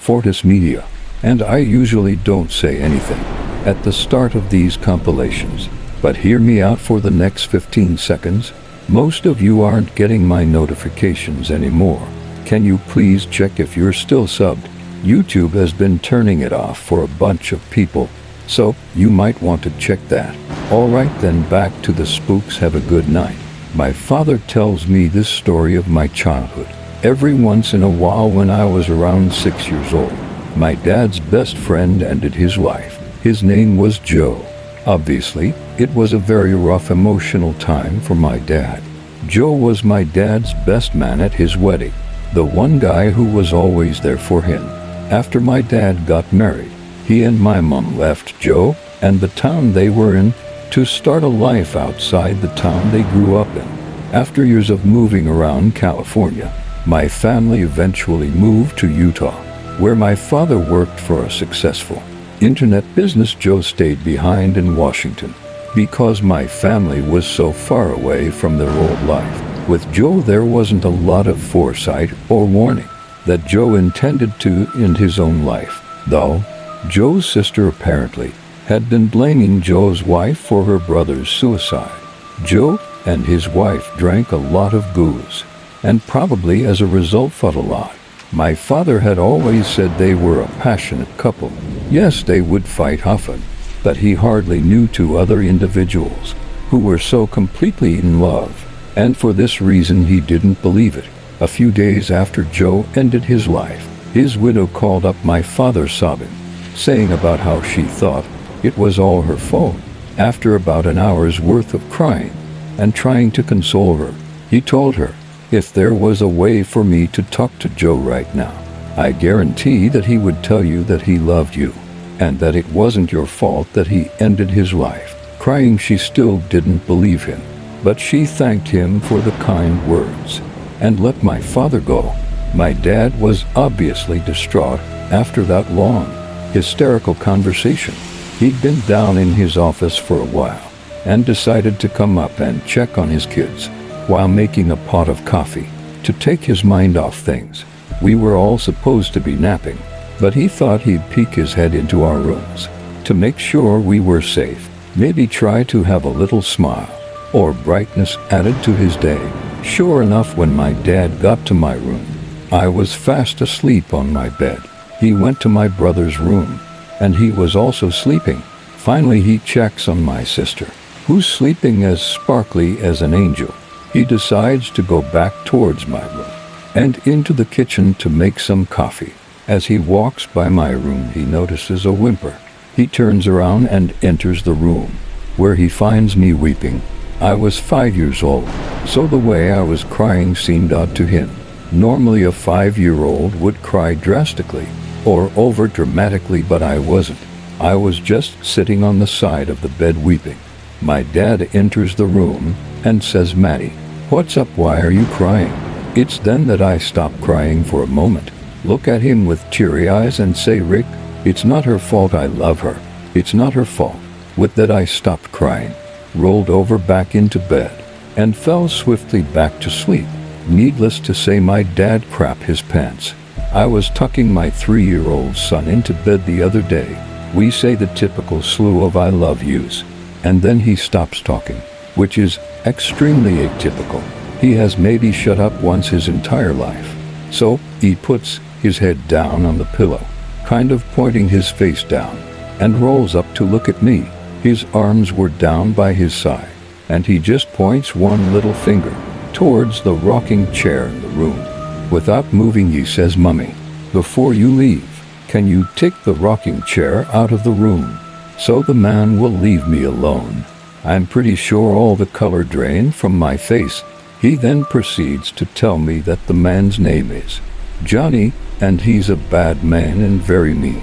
Fortis Media, and I usually don't say anything at the start of these compilations, but hear me out for the next 15 seconds. Most of you aren't getting my notifications anymore. Can you please check if you're still subbed? YouTube has been turning it off for a bunch of people, so you might want to check that. Alright then, back to the spooks. Have a good night. My father tells me this story of my childhood every once in a while. When I was around 6 years old, my dad's best friend ended his life. His name was Joe. Obviously, it was a very rough emotional time for my dad. Joe was my dad's best man at his wedding, the one guy who was always there for him. After my dad got married, he and my mom left Joe and the town they were in to start a life outside the town they grew up in. After years of moving around California, my family eventually moved to Utah, where my father worked for a successful internet business. Joe stayed behind in Washington because my family was so far away from their old life. With Joe, there wasn't a lot of foresight or warning that Joe intended to end his own life, though Joe's sister apparently had been blaming Joe's wife for her brother's suicide. Joe and his wife drank a lot of booze, and probably as a result fought a lot. My father had always said they were a passionate couple. Yes, they would fight often, but he hardly knew two other individuals who were so completely in love, and for this reason he didn't believe it. A few days after Joe ended his life, his widow called up my father sobbing, saying about how she thought it was all her fault. After about an hour's worth of crying and trying to console her, he told her, if there was a way for me to talk to Joe right now, I guarantee that he would tell you that he loved you and that it wasn't your fault that he ended his life. Crying, she still didn't believe him, but she thanked him for the kind words and let my father go. My dad was obviously distraught after that long, hysterical conversation. He'd been down in his office for a while and decided to come up and check on his kids while making a pot of coffee to take his mind off things. We were all supposed to be napping, but he thought he'd peek his head into our rooms to make sure we were safe, maybe try to have a little smile or brightness added to his day. Sure enough, when my dad got to my room, I was fast asleep on my bed. He went to my brother's room, and he was also sleeping. Finally, he checks on my sister, who's sleeping as sparkly as an angel. He decides to go back towards my room and into the kitchen to make some coffee. As he walks by my room, he notices a whimper. He turns around and enters the room, where he finds me weeping. I was 5 years old, so the way I was crying seemed odd to him. Normally a 5-year-old would cry drastically or over dramatically, but I wasn't. I was just sitting on the side of the bed weeping. My dad enters the room and says, "Maddie, what's up? Why are you crying?" It's then that I stop crying for a moment, look at him with teary eyes and say, "Rick, it's not her fault. I love her. It's not her fault." With that, I stopped crying, rolled over back into bed, and fell swiftly back to sleep. Needless to say, my dad crapped his pants. I was tucking my 3-year-old son into bed the other day. We say the typical slew of "I love yous," and then he stops talking, which is extremely atypical. He has maybe shut up once his entire life. So he puts his head down on the pillow, kind of pointing his face down, and rolls up to look at me. His arms were down by his side, and he just points one little finger towards the rocking chair in the room. Without moving, he says, "Mummy, before you leave, can you take the rocking chair out of the room so the man will leave me alone?" I'm pretty sure all the color drained from my face. He then proceeds to tell me that the man's name is Johnny, and he's a bad man and very mean.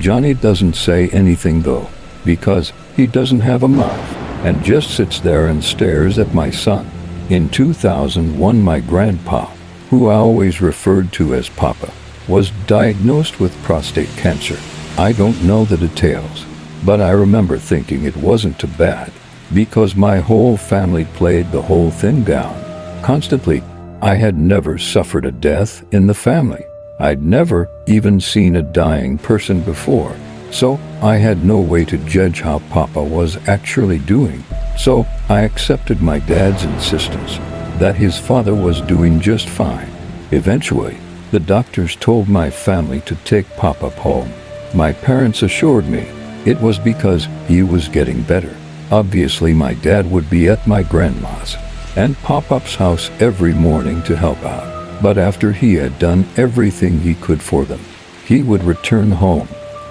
Johnny doesn't say anything though, because he doesn't have a mouth, and just sits there and stares at my son. In 2001, my grandpa, who I always referred to as Papa, was diagnosed with prostate cancer. I don't know the details, but I remember thinking it wasn't too bad, because my whole family played the whole thing down constantly. I had never suffered a death in the family. I'd never even seen a dying person before, so I had no way to judge how Papa was actually doing. So I accepted my dad's insistence that his father was doing just fine. Eventually, the doctors told my family to take Papa home. My parents assured me it was because he was getting better. Obviously, my dad would be at my grandma's and Pop-Up's house every morning to help out. But after he had done everything he could for them, he would return home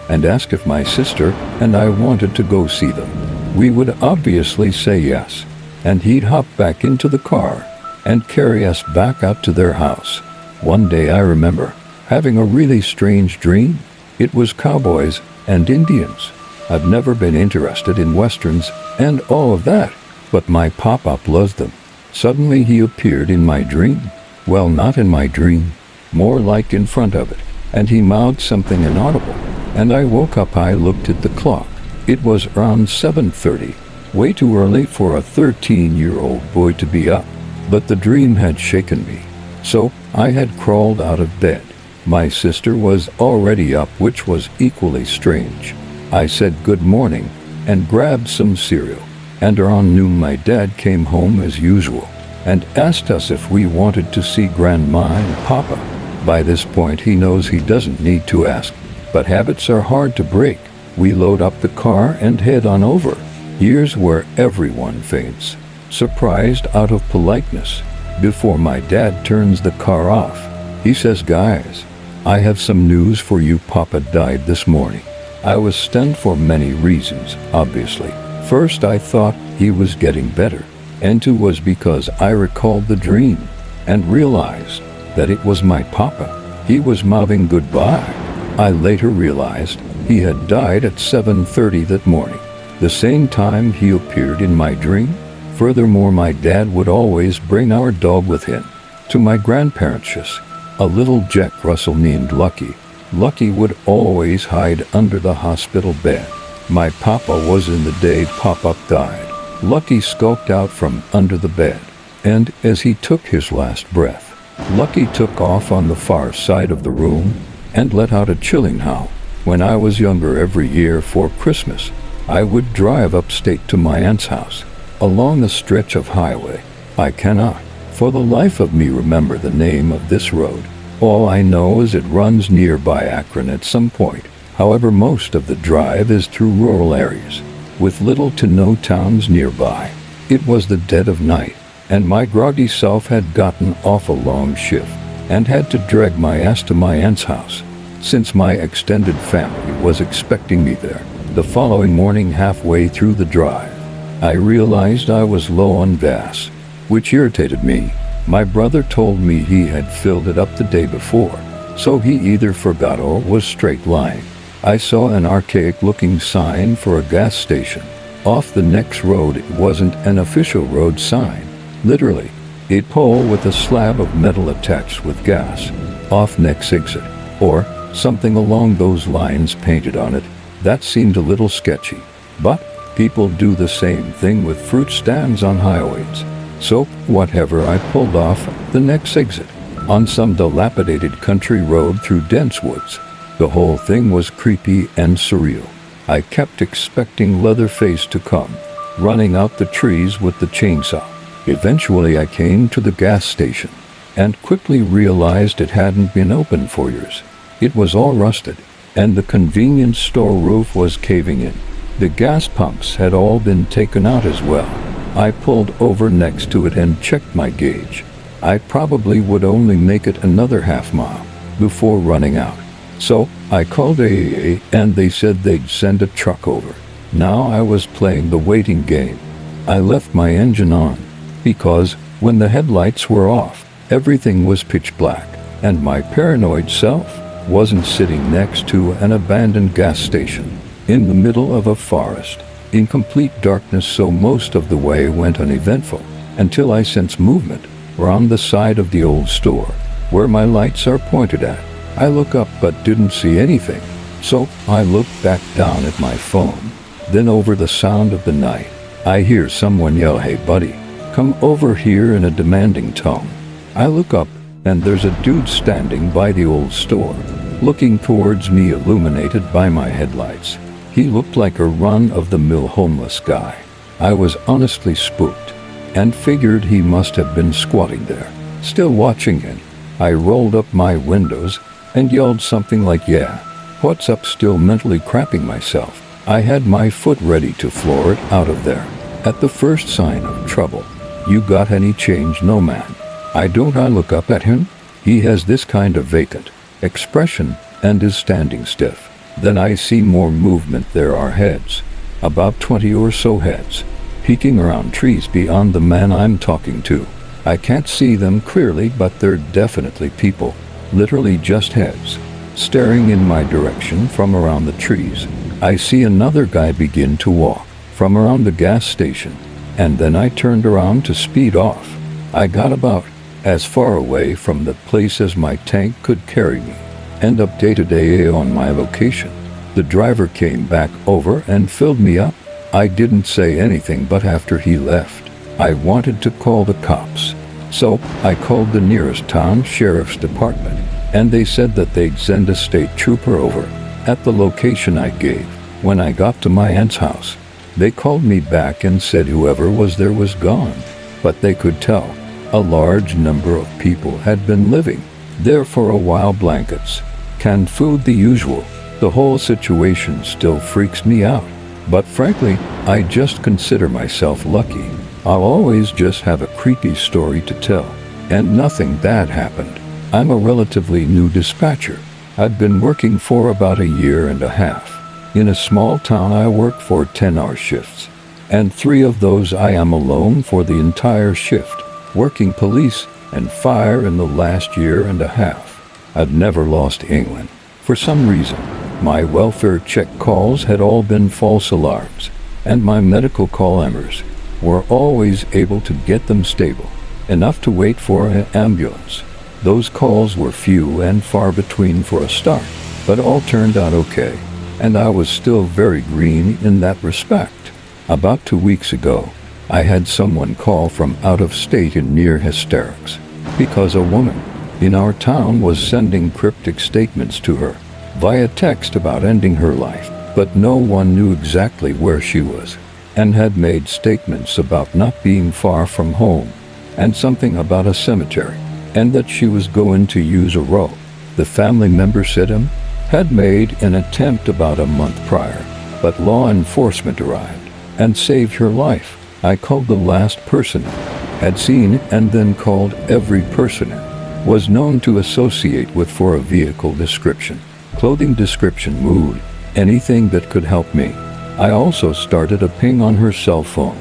and ask if my sister and I wanted to go see them. We would obviously say yes, and he'd hop back into the car and carry us back out to their house. One day I remember having a really strange dream. It was cowboys and Indians. I've never been interested in westerns and all of that, but my Pop-Up loves them. Suddenly he appeared in my dream. Well, not in my dream, more like in front of it, and he mouthed something inaudible, and I woke up. I looked at the clock. It was around 7:30, way too early for a 13-year-old boy to be up, but the dream had shaken me, so I had crawled out of bed. My sister was already up, which was equally strange. I said good morning and grabbed some cereal, and around noon my dad came home as usual and asked us if we wanted to see Grandma and Papa. By this point he knows he doesn't need to ask, but habits are hard to break. We load up the car and head on over. Here's where everyone faints, surprised out of politeness. Before my dad turns the car off, he says, "Guys, I have some news for you. Papa died this morning." I was stunned for many reasons, obviously. First, I thought he was getting better, and two was because I recalled the dream and realized that it was my Papa. He was mouthing goodbye. I later realized he had died at 7:30 that morning, the same time he appeared in my dream. Furthermore, my dad would always bring our dog with him to my grandparents', a little Jack Russell named Lucky. Lucky would always hide under the hospital bed. My Papa was in the day Pop-Up died. Lucky skulked out from under the bed, and as he took his last breath, Lucky took off on the far side of the room and let out a chilling howl. When I was younger, every year for Christmas, I would drive upstate to my aunt's house along a stretch of highway. I cannot, for the life of me, remember the name of this road. All I know is it runs nearby Akron at some point. However, most of the drive is through rural areas, with little to no towns nearby. It was the dead of night, and my groggy self had gotten off a long shift and had to drag my ass to my aunt's house, since my extended family was expecting me there. The following morning, halfway through the drive, I realized I was low on gas, which irritated me. My brother told me he had filled it up the day before, so he either forgot or was straight lying. I saw an archaic-looking sign for a gas station off the next road. It wasn't an official road sign. Literally, a pole with a slab of metal attached with gas, off next exit, or something along those lines painted on it. That seemed a little sketchy, but people do the same thing with fruit stands on highways. So, whatever, I pulled off the next exit on some dilapidated country road through dense woods. The whole thing was creepy and surreal. I kept expecting Leatherface to come, running out the trees with the chainsaw. Eventually I came to the gas station and quickly realized it hadn't been open for years. It was all rusted, and the convenience store roof was caving in. The gas pumps had all been taken out as well. I pulled over next to it and checked my gauge. I probably would only make it another half mile before running out. So I called AAA and they said they'd send a truck over. Now I was playing the waiting game. I left my engine on because when the headlights were off, everything was pitch black, and my paranoid self wasn't sitting next to an abandoned gas station in the middle of a forest in complete darkness. So most of the way went uneventful until I sensed movement around the side of the old store where my lights are pointed at. I look up but didn't see anything, so I looked back down at my phone. Then over the sound of the night, I hear someone yell, "Hey buddy, come over here," in a demanding tone. I look up and there's a dude standing by the old store, looking towards me illuminated by my headlights. He looked like a run-of-the-mill homeless guy. I was honestly spooked, and figured he must have been squatting there, still watching it. I rolled up my windows and yelled something like, "Yeah, what's up?" Still mentally crapping myself. I had my foot ready to floor it out of there. At the first sign of trouble, "You got any change?" "No, man." I look up at him. He has this kind of vacant expression and is standing stiff. Then I see more movement. There are heads, about 20 or so heads, peeking around trees beyond the man I'm talking to. I can't see them clearly, but they're definitely people, literally just heads, staring in my direction from around the trees. I see another guy begin to walk from around the gas station, and then I turned around to speed off. I got about as far away from the place as my tank could carry me, and updated AA on my location. The driver came back over and filled me up. I didn't say anything, but after he left, I wanted to call the cops. So I called the nearest town sheriff's department, and they said that they'd send a state trooper over at the location I gave. When I got to my aunt's house, they called me back and said whoever was there was gone, but they could tell a large number of people had been living there for a while. Blankets, canned food, the usual. The whole situation still freaks me out, but frankly, I just consider myself lucky. I'll always just have a creepy story to tell, and nothing bad happened. I'm a relatively new dispatcher. I'd been working for about a year and a half. In a small town, I work for 10-hour shifts, and 3 of those I am alone for the entire shift, working police and fire in the last year and a half. I'd never lost England. For some reason, my welfare check calls had all been false alarms, and my medical call-emmers were always able to get them stable enough to wait for an ambulance. Those calls were few and far between for a start, but all turned out okay, and I was still very green in that respect. About 2 weeks ago, I had someone call from out of state in near hysterics because a woman in our town was sending cryptic statements to her via text about ending her life, but no one knew exactly where she was, and had made statements about not being far from home, and something about a cemetery, and that she was going to use a rope. The family member said had made an attempt about a month prior, but law enforcement arrived and saved her life. I called the last person had seen, and then called every person was known to associate with for a vehicle description, clothing description, mood, anything that could help me. I also started a ping on her cell phone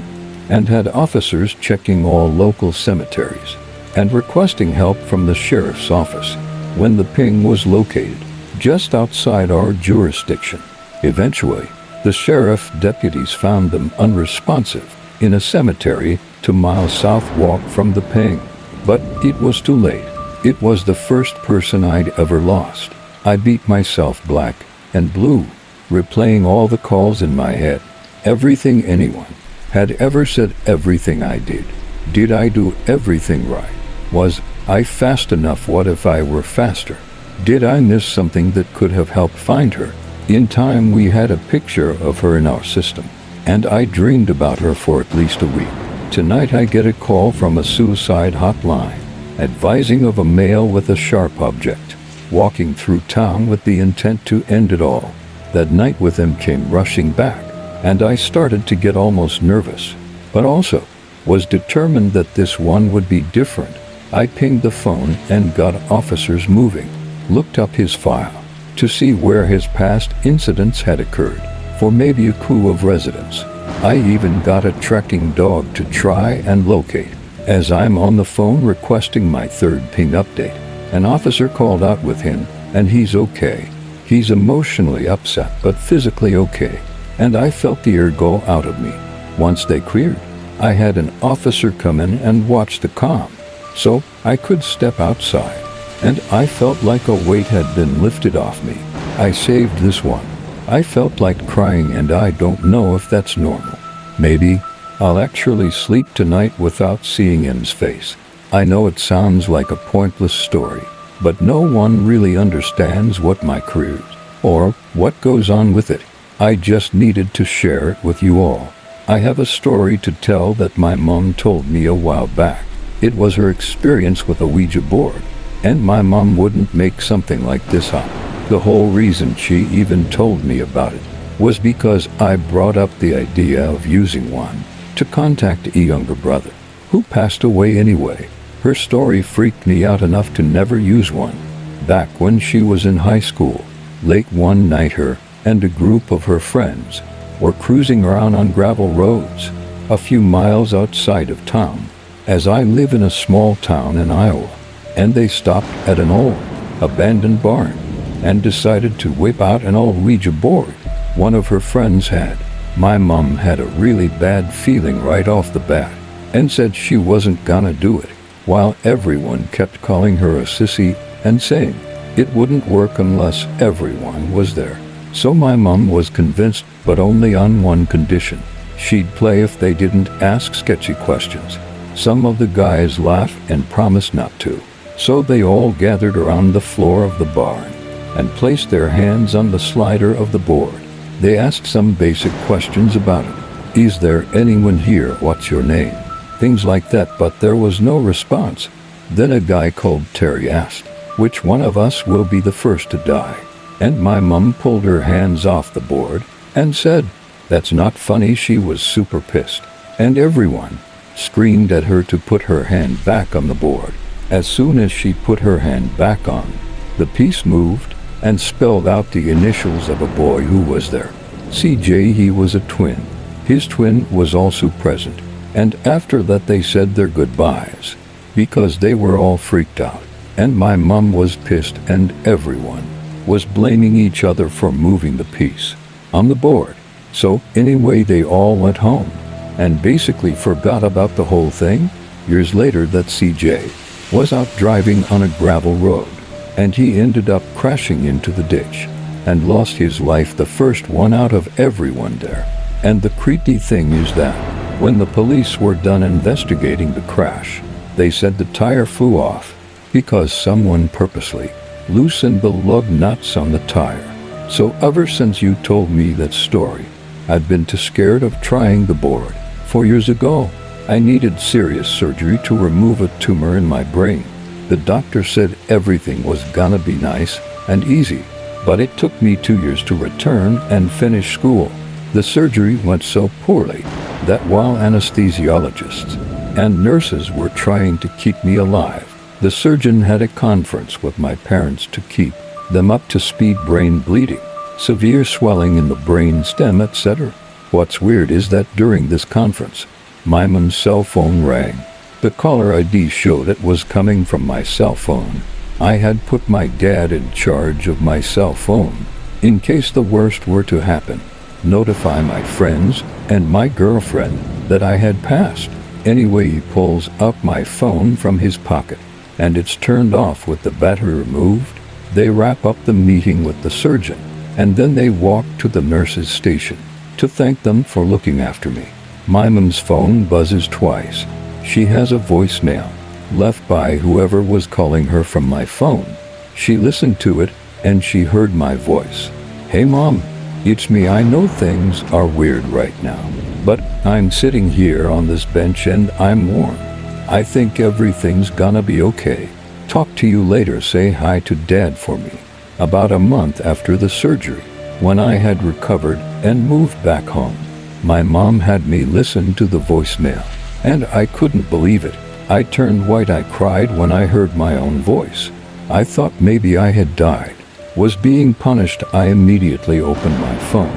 and had officers checking all local cemeteries and requesting help from the sheriff's office when the ping was located just outside our jurisdiction. Eventually, the sheriff deputies found them unresponsive in a cemetery 2 miles south walk from the ping, but it was too late. It was the first person I'd ever lost. I beat myself black and blue, replaying all the calls in my head, everything anyone had ever said, everything I did. Did I do everything right? Was I fast enough? What if I were faster? Did I miss something that could have helped find her? In time, we had a picture of her in our system, and I dreamed about her for at least a week. Tonight I get a call from a suicide hotline, advising of a male with a sharp object, walking through town with the intent to end it all. That night with him came rushing back, and I started to get almost nervous, but also was determined that this one would be different. I pinged the phone and got officers moving, looked up his file to see where his past incidents had occurred, for maybe a clue of residence. I even got a tracking dog to try and locate. As I'm on the phone requesting my 3rd ping update, an officer called out with him, and he's okay. He's emotionally upset, but physically okay, and I felt the air go out of me. Once they cleared, I had an officer come in and watch the comm, so I could step outside, and I felt like a weight had been lifted off me. I saved this one. I felt like crying, and I don't know if that's normal. Maybe I'll actually sleep tonight without seeing him's face. I know it sounds like a pointless story, but no one really understands what my career is, or what goes on with it. I just needed to share it with you all. I have a story to tell that my mom told me a while back. It was her experience with a Ouija board, and my mom wouldn't make something like this up. The whole reason she even told me about it was because I brought up the idea of using one to contact a younger brother who passed away anyway. Her story freaked me out enough to never use one. Back when she was in high school, late one night her and a group of her friends were cruising around on gravel roads a few miles outside of town, as I live in a small town in Iowa, and they stopped at an old, abandoned barn and decided to whip out an old Ouija board one of her friends had. My mom had a really bad feeling right off the bat and said she wasn't gonna do it, while everyone kept calling her a sissy and saying it wouldn't work unless everyone was there. So my mom was convinced, but only on one condition. She'd play if they didn't ask sketchy questions. Some of the guys laughed and promised not to. So they all gathered around the floor of the barn and placed their hands on the slider of the board. They asked some basic questions about it. Is there anyone here? What's your name? Things like that, but there was no response. Then a guy called Terry asked, which one of us will be the first to die? And my mom pulled her hands off the board and said, that's not funny. She was super pissed, and everyone screamed at her to put her hand back on the board. As soon as she put her hand back on, the piece moved and spelled out the initials of a boy who was there. CJ. He was a twin. His twin was also present, and after that they said their goodbyes because they were all freaked out, and my mom was pissed, and everyone was blaming each other for moving the piece on the board. So anyway, they all went home and basically forgot about the whole thing. Years later, that CJ was out driving on a gravel road, and he ended up crashing into the ditch and lost his life, the first one out of everyone there. And the creepy thing is that when the police were done investigating the crash, they said the tire flew off because someone purposely loosened the lug nuts on the tire. So ever since you told me that story, I've been too scared of trying the board. 4 years ago, I needed serious surgery to remove a tumor in my brain. The doctor said everything was gonna be nice and easy, but it took me 2 years to return and finish school. The surgery went so poorly that while anesthesiologists and nurses were trying to keep me alive, the surgeon had a conference with my parents to keep them up to speed. Brain bleeding, severe swelling in the brain stem, etc. What's weird is that during this conference, my mom's cell phone rang. The caller ID showed it was coming from my cell phone. I had put my dad in charge of my cell phone in case the worst were to happen, notify my friends and my girlfriend that I had passed. Anyway, he pulls up my phone from his pocket, and it's turned off with the battery removed. They wrap up the meeting with the surgeon, and then they walk to the nurse's station to thank them for looking after me. My mom's phone buzzes twice. She has a voicemail left by whoever was calling her from my phone. She listened to it, and she heard my voice. Hey Mom, it's me. I know things are weird right now, but I'm sitting here on this bench and I'm warm. I think everything's gonna be okay. Talk to you later. Say hi to Dad for me. About a month after the surgery, when I had recovered and moved back home, my mom had me listen to the voicemail, and I couldn't believe it. I turned white. I cried when I heard my own voice. I thought maybe I had died, was being punished. I immediately opened my phone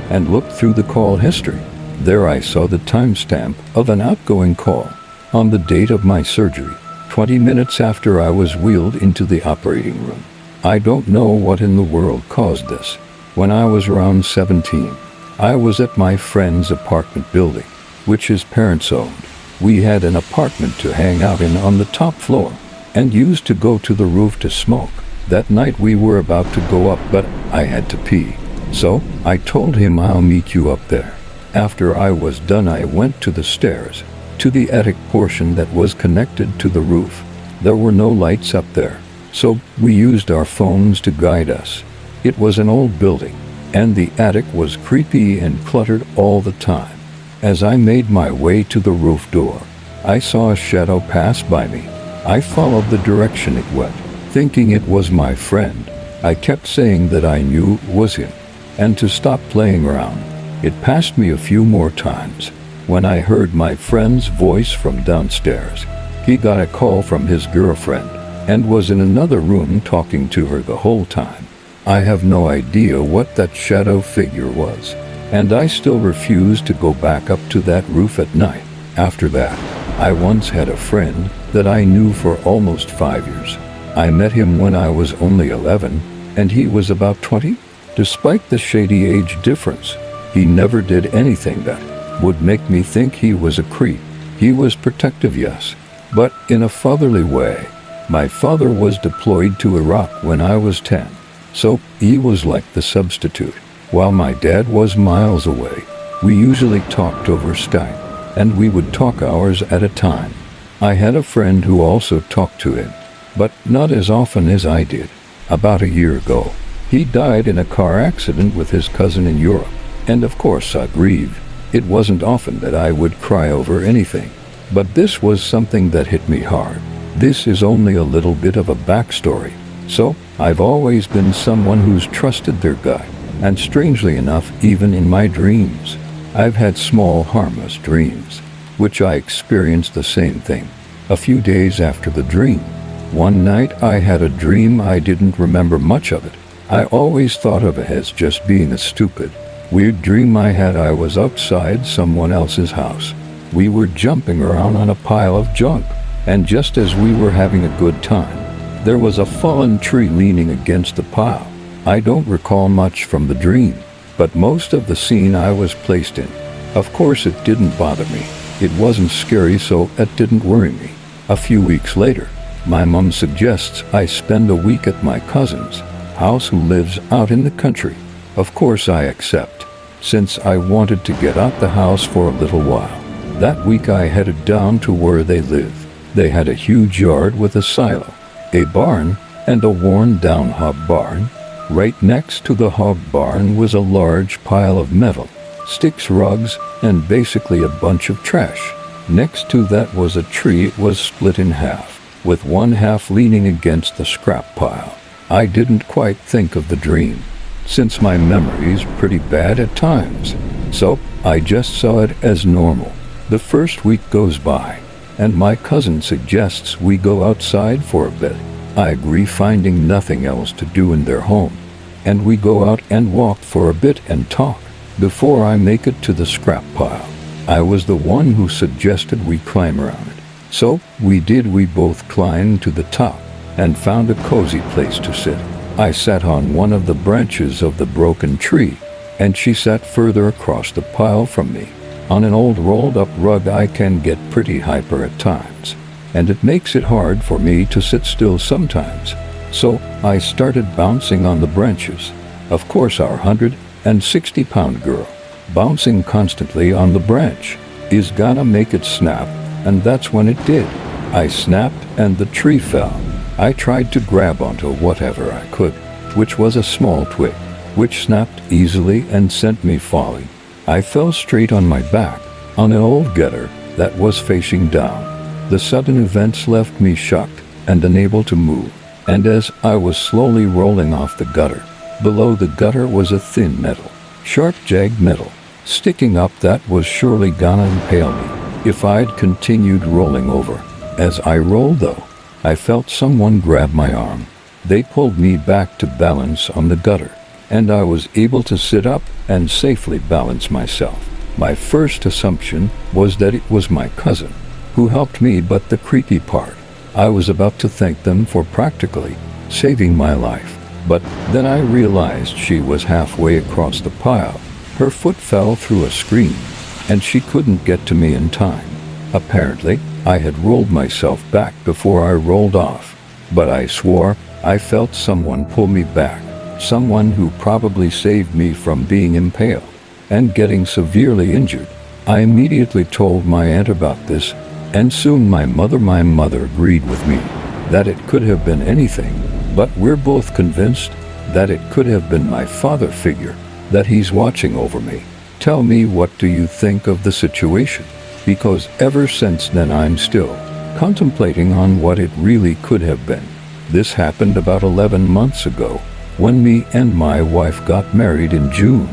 and looked through the call history. There I saw the timestamp of an outgoing call on the date of my surgery, 20 minutes after I was wheeled into the operating room. I don't know what in the world caused this. When I was around 17, I was at my friend's apartment building, which his parents owned. We had an apartment to hang out in on the top floor and used to go to the roof to smoke. That night we were about to go up, but I had to pee. So I told him I'll meet you up there. After I was done, I went to the stairs to the attic portion that was connected to the roof. There were no lights up there, so we used our phones to guide us. It was an old building, and the attic was creepy and cluttered all the time. As I made my way to the roof door, I saw a shadow pass by me. I followed the direction it went, thinking it was my friend. I kept saying that I knew it was him, and to stop playing around. It passed me a few more times when I heard my friend's voice from downstairs. He got a call from his girlfriend and was in another room talking to her the whole time. I have no idea what that shadow figure was, and I still refuse to go back up to that roof at night. After that, I once had a friend that I knew for almost 5 years. I met him when I was only 11, and he was about 20. Despite the shady age difference, he never did anything that would make me think he was a creep. He was protective, yes, but in a fatherly way. My father was deployed to Iraq when I was 10, so he was like the substitute. While my dad was miles away, we usually talked over Skype, and we would talk hours at a time. I had a friend who also talked to him, but not as often as I did. About a year ago, he died in a car accident with his cousin in Europe, and of course I grieved. It wasn't often that I would cry over anything, but this was something that hit me hard. This is only a little bit of a backstory. So, I've always been someone who's trusted their gut, and strangely enough, even in my dreams, I've had small harmless dreams, which I experienced the same thing. A few days after the dream, one night I had a dream. I didn't remember much of it. I always thought of it as just being a stupid, weird dream I had. I was outside someone else's house. We were jumping around on a pile of junk, and just as we were having a good time, there was a fallen tree leaning against the pile. I don't recall much from the dream, but most of the scene I was placed in. Of course it didn't bother me. It wasn't scary, so it didn't worry me. A few weeks later, my mom suggests I spend a week at my cousin's house who lives out in the country. Of course I accept, since I wanted to get out the house for a little while. That week I headed down to where they live. They had a huge yard with a silo, a barn, and a worn-down hog barn. Right next to the hog barn was a large pile of metal, sticks, rugs, and basically a bunch of trash. Next to that was a tree. It was split in half, with one half leaning against the scrap pile. I didn't quite think of the dream, since my memory's pretty bad at times, so I just saw it as normal. The first week goes by, and my cousin suggests we go outside for a bit. I agree, finding nothing else to do in their home, and we go out and walk for a bit and talk. Before I make it to the scrap pile, I was the one who suggested we climb around it. So we did. We both climbed to the top and found a cozy place to sit. I sat on one of the branches of the broken tree, and she sat further across the pile from me. On an old rolled-up rug. I can get pretty hyper at times, and it makes it hard for me to sit still sometimes. So I started bouncing on the branches. Of course, our 160-pound girl, bouncing constantly on the branch, is gonna make it snap, and that's when it did. I snapped and the tree fell. I tried to grab onto whatever I could, which was a small twig, which snapped easily and sent me falling. I fell straight on my back, on an old gutter that was facing down. The sudden events left me shocked and unable to move, and as I was slowly rolling off the gutter, below the gutter was a thin metal, sharp jagged metal, sticking up that was surely gonna impale me if I'd continued rolling over. As I rolled though, I felt someone grab my arm. They pulled me back to balance on the gutter, and I was able to sit up and safely balance myself. My first assumption was that it was my cousin who helped me, but the creepy part, I was about to thank them for practically saving my life. But then I realized she was halfway across the pile. Her foot fell through a screen, and she couldn't get to me in time. Apparently, I had rolled myself back before I rolled off, but I swore I felt someone pull me back, someone who probably saved me from being impaled and getting severely injured. I immediately told my aunt about this, and soon my mother agreed with me that it could have been anything, but we're both convinced that it could have been my father figure, that he's watching over me. Tell me, what do you think of the situation? Because ever since then I'm still contemplating on what it really could have been. This happened about 11 months ago, when me and my wife got married in June.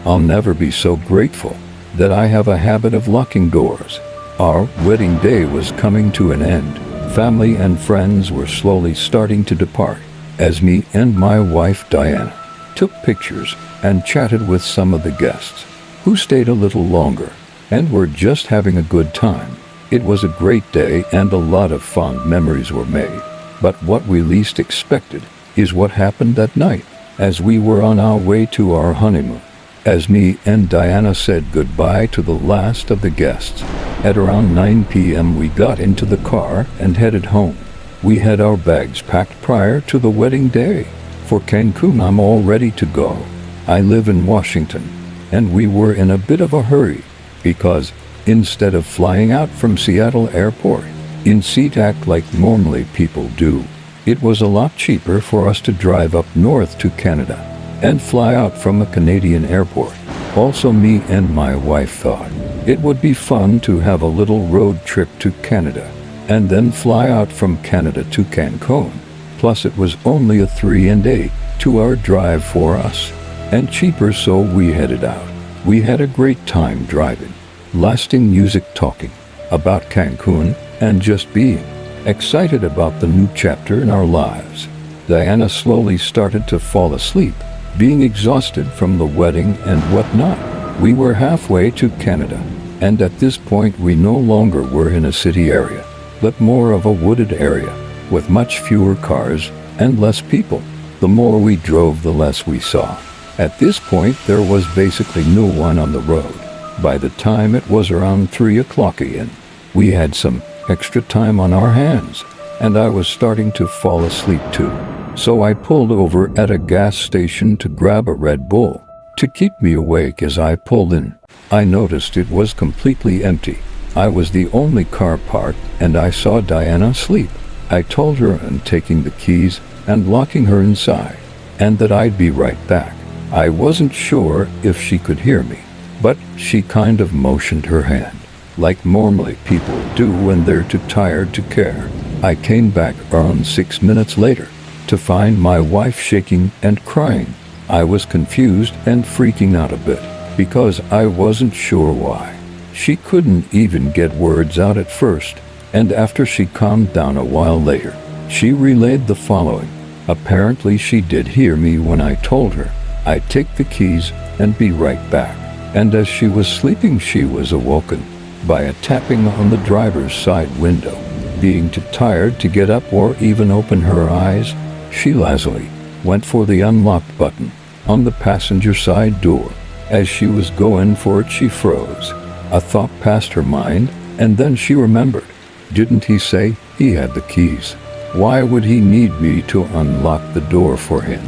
I'll never be so grateful that I have a habit of locking doors. Our wedding day was coming to an end. Family and friends were slowly starting to depart, as me and my wife Diana took pictures and chatted with some of the guests, who stayed a little longer, and were just having a good time. It was a great day and a lot of fond memories were made. But what we least expected is what happened that night, as we were on our way to our honeymoon. As me and Diana said goodbye to the last of the guests, at around 9 p.m. we got into the car and headed home. We had our bags packed prior to the wedding day. For Cancun, I'm all ready to go. I live in Washington, and we were in a bit of a hurry, because instead of flying out from Seattle Airport in SeaTac like normally people do, it was a lot cheaper for us to drive up north to Canada and fly out from a Canadian airport. Also, me and my wife thought it would be fun to have a little road trip to Canada and then fly out from Canada to Cancun. Plus, it was only a 3 and 8 2-hour drive for us, and cheaper, so we headed out. We had a great time driving, lasting music, talking about Cancun, and just being excited about the new chapter in our lives. Diana slowly started to fall asleep, being exhausted from the wedding and whatnot. We were halfway to Canada, and at this point we no longer were in a city area, but more of a wooded area, with much fewer cars and less people. The more we drove, the less we saw. At this point, there was basically no one on the road. By the time it was around 3 o'clock a.m., we had some extra time on our hands, and I was starting to fall asleep too. So I pulled over at a gas station to grab a Red Bull to keep me awake. As I pulled in, I noticed it was completely empty. I was the only car parked, and I saw Diana asleep. I told her I'm taking the keys and locking her inside, and that I'd be right back. I wasn't sure if she could hear me, but she kind of motioned her hand, like normally people do when they're too tired to care. I came back around 6 minutes later to find my wife shaking and crying. I was confused and freaking out a bit, because I wasn't sure why. She couldn't even get words out at first, and after she calmed down a while later, she relayed the following. Apparently she did hear me when I told her I'd take the keys and be right back, and as she was sleeping she was awoken by a tapping on the driver's side window. Being too tired to get up or even open her eyes, she lazily went for the unlock button on the passenger side door. As she was going for it, she froze. A thought passed her mind, and then she remembered. Didn't he say he had the keys? Why would he need me to unlock the door for him?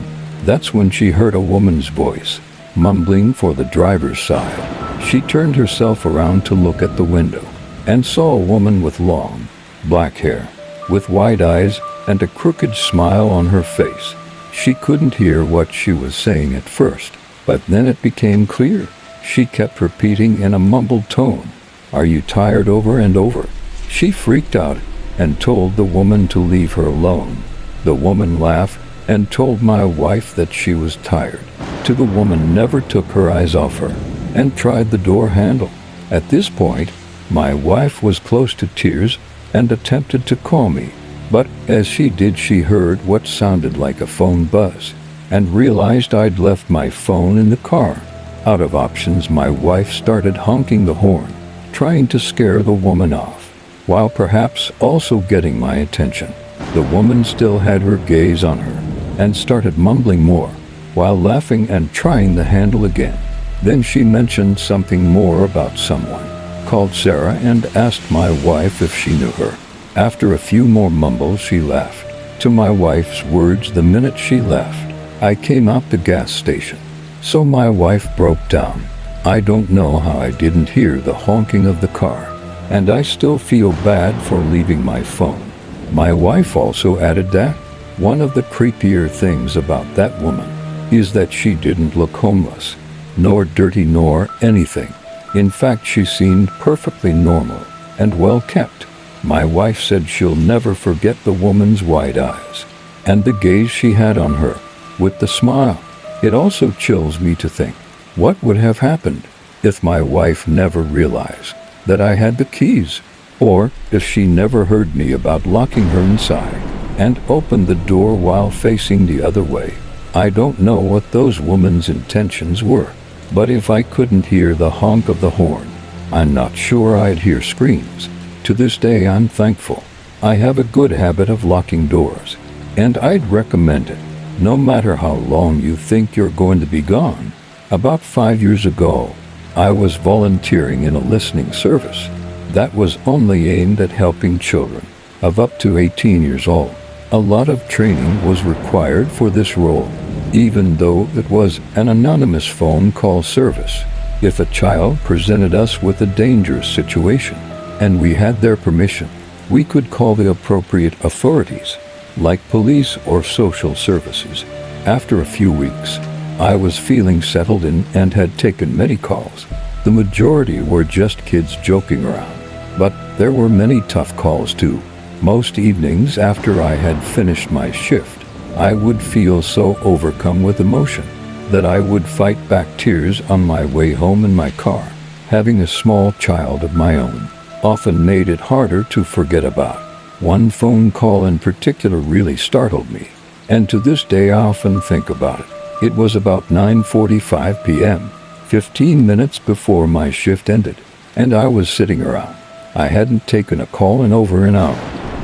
That's when she heard a woman's voice, mumbling for the driver's side. She turned herself around to look at the window, and saw a woman with long, black hair, with wide eyes and a crooked smile on her face. She couldn't hear what she was saying at first, but then it became clear. She kept repeating in a mumbled tone, "Are you tired?" over and over. She freaked out and told the woman to leave her alone. The woman laughed and told my wife that she was tired. The woman never took her eyes off her and tried the door handle. At this point, my wife was close to tears and attempted to call me, but as she did, she heard what sounded like a phone buzz and realized I'd left my phone in the car. Out of options, my wife started honking the horn, trying to scare the woman off, while perhaps also getting my attention. The woman still had her gaze on her and started mumbling more, while laughing and trying the handle again. Then she mentioned something more about someone called Sarah and asked my wife if she knew her. After a few more mumbles, she laughed. To my wife's words, the minute she left, I came out the gas station. So my wife broke down I don't know how I didn't hear the honking of the car, and I still feel bad for leaving my phone. My wife also added that one of the creepier things about that woman is that she didn't look homeless, nor dirty nor anything. In fact, she seemed perfectly normal and well kept. My wife said she'll never forget the woman's wide eyes and the gaze she had on her with the smile. It also chills me to think what would have happened if my wife never realized that I had the keys, or if she never heard me about locking her inside and opened the door while facing the other way. I don't know what those women's intentions were, but if I couldn't hear the honk of the horn, I'm not sure I'd hear screams. To this day, I'm thankful I have a good habit of locking doors, and I'd recommend it, no matter how long you think you're going to be gone. About 5 years ago, I was volunteering in a listening service that was only aimed at helping children of up to 18 years old. A lot of training was required for this role, even though it was an anonymous phone call service. If a child presented us with a dangerous situation, and we had their permission, we could call the appropriate authorities, like police or social services. After a few weeks, I was feeling settled in and had taken many calls. The majority were just kids joking around, but there were many tough calls too. Most evenings after I had finished my shift, I would feel so overcome with emotion that I would fight back tears on my way home in my car. Having a small child of my own often made it harder to forget about. One phone call in particular really startled me, and to this day I often think about it. It was about 9:45 p.m., 15 minutes before my shift ended, and I was sitting around. I hadn't taken a call in over an hour,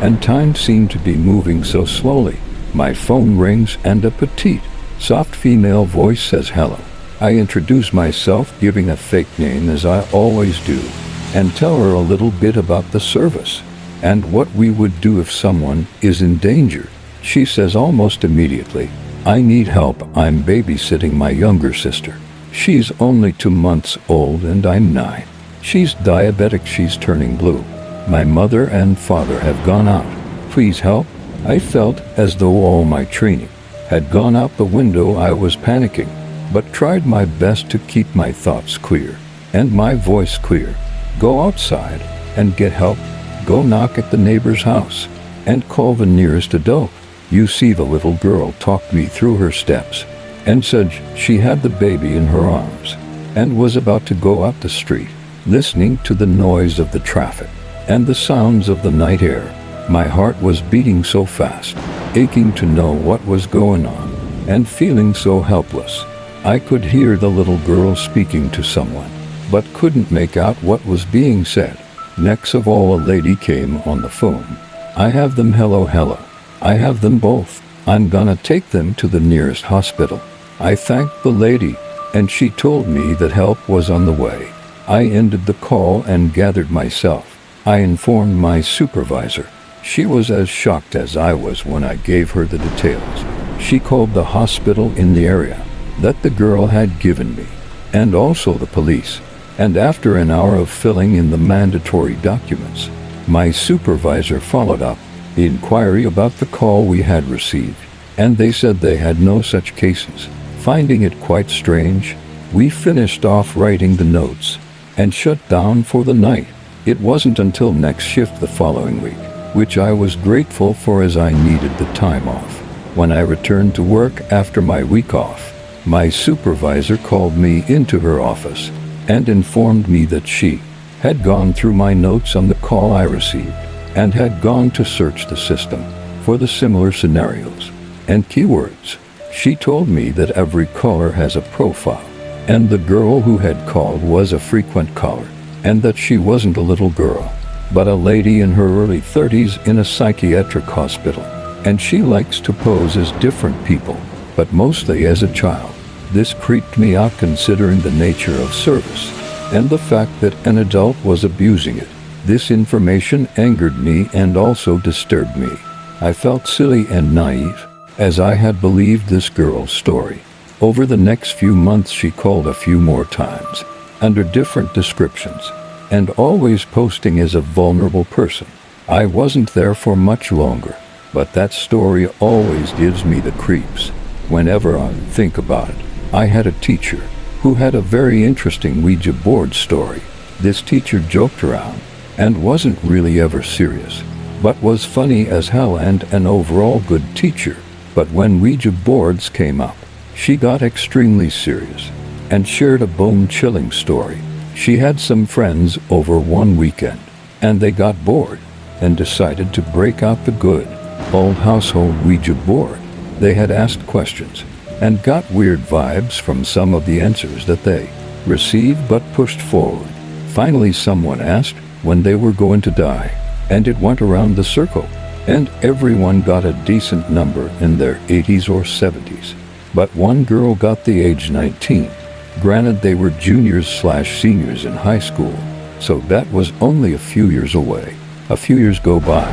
and time seemed to be moving so slowly. My phone rings and a petite, soft female voice says hello. I introduce myself, giving a fake name as I always do, and tell her a little bit about the service and what we would do if someone is in danger. She says almost immediately, "I need help. I'm babysitting my younger sister. She's only 2 months old and I'm 9. She's diabetic. She's turning blue. My mother and father have gone out. Please help." I felt as though all my training had gone out the window. I was panicking, but tried my best to keep my thoughts clear and my voice clear. "Go outside and get help. Go knock at the neighbor's house and call the nearest adult." You see, the little girl talked me through her steps and said she had the baby in her arms and was about to go up the street. Listening to the noise of the traffic and the sounds of the night air, my heart was beating so fast, aching to know what was going on and feeling so helpless. I could hear the little girl speaking to someone, but couldn't make out what was being said. Next of all, a lady came on the phone. "I have them. Hello, hello. I have them both. I'm gonna take them to the nearest hospital." I thanked the lady, and she told me that help was on the way. I ended the call and gathered myself. I informed my supervisor. She was as shocked as I was when I gave her the details. She called the hospital in the area that the girl had given me, and also the police. And after an hour of filling in the mandatory documents, my supervisor followed up the inquiry about the call we had received, and they said they had no such cases. Finding it quite strange, we finished off writing the notes and shut down for the night. It wasn't until next shift the following week, which I was grateful for as I needed the time off. When I returned to work after my week off, my supervisor called me into her office and informed me that she had gone through my notes on the call I received and had gone to search the system for the similar scenarios and keywords. She told me that every caller has a profile, and the girl who had called was a frequent caller, and that she wasn't a little girl, but a lady in her early 30s in a psychiatric hospital, and she likes to pose as different people, but mostly as a child. This creeped me out considering the nature of service and the fact that an adult was abusing it. This information angered me and also disturbed me. I felt silly and naive, as I had believed this girl's story. Over the next few months she called a few more times, under different descriptions, and always posting as a vulnerable person. I wasn't there for much longer, but that story always gives me the creeps whenever I think about it. I had a teacher who had a very interesting Ouija board story. This teacher joked around and wasn't really ever serious, but was funny as hell and an overall good teacher. But when Ouija boards came up, she got extremely serious and shared a bone-chilling story. She had some friends over one weekend, and they got bored and decided to break out the good old household Ouija board. They had asked questions and got weird vibes from some of the answers that they received but pushed forward. Finally, someone asked when they were going to die, and it went around the circle, and everyone got a decent number in their 80s or 70s. But one girl got the age 19. Granted, they were juniors/seniors in high school, so that was only a few years away. A few years go by,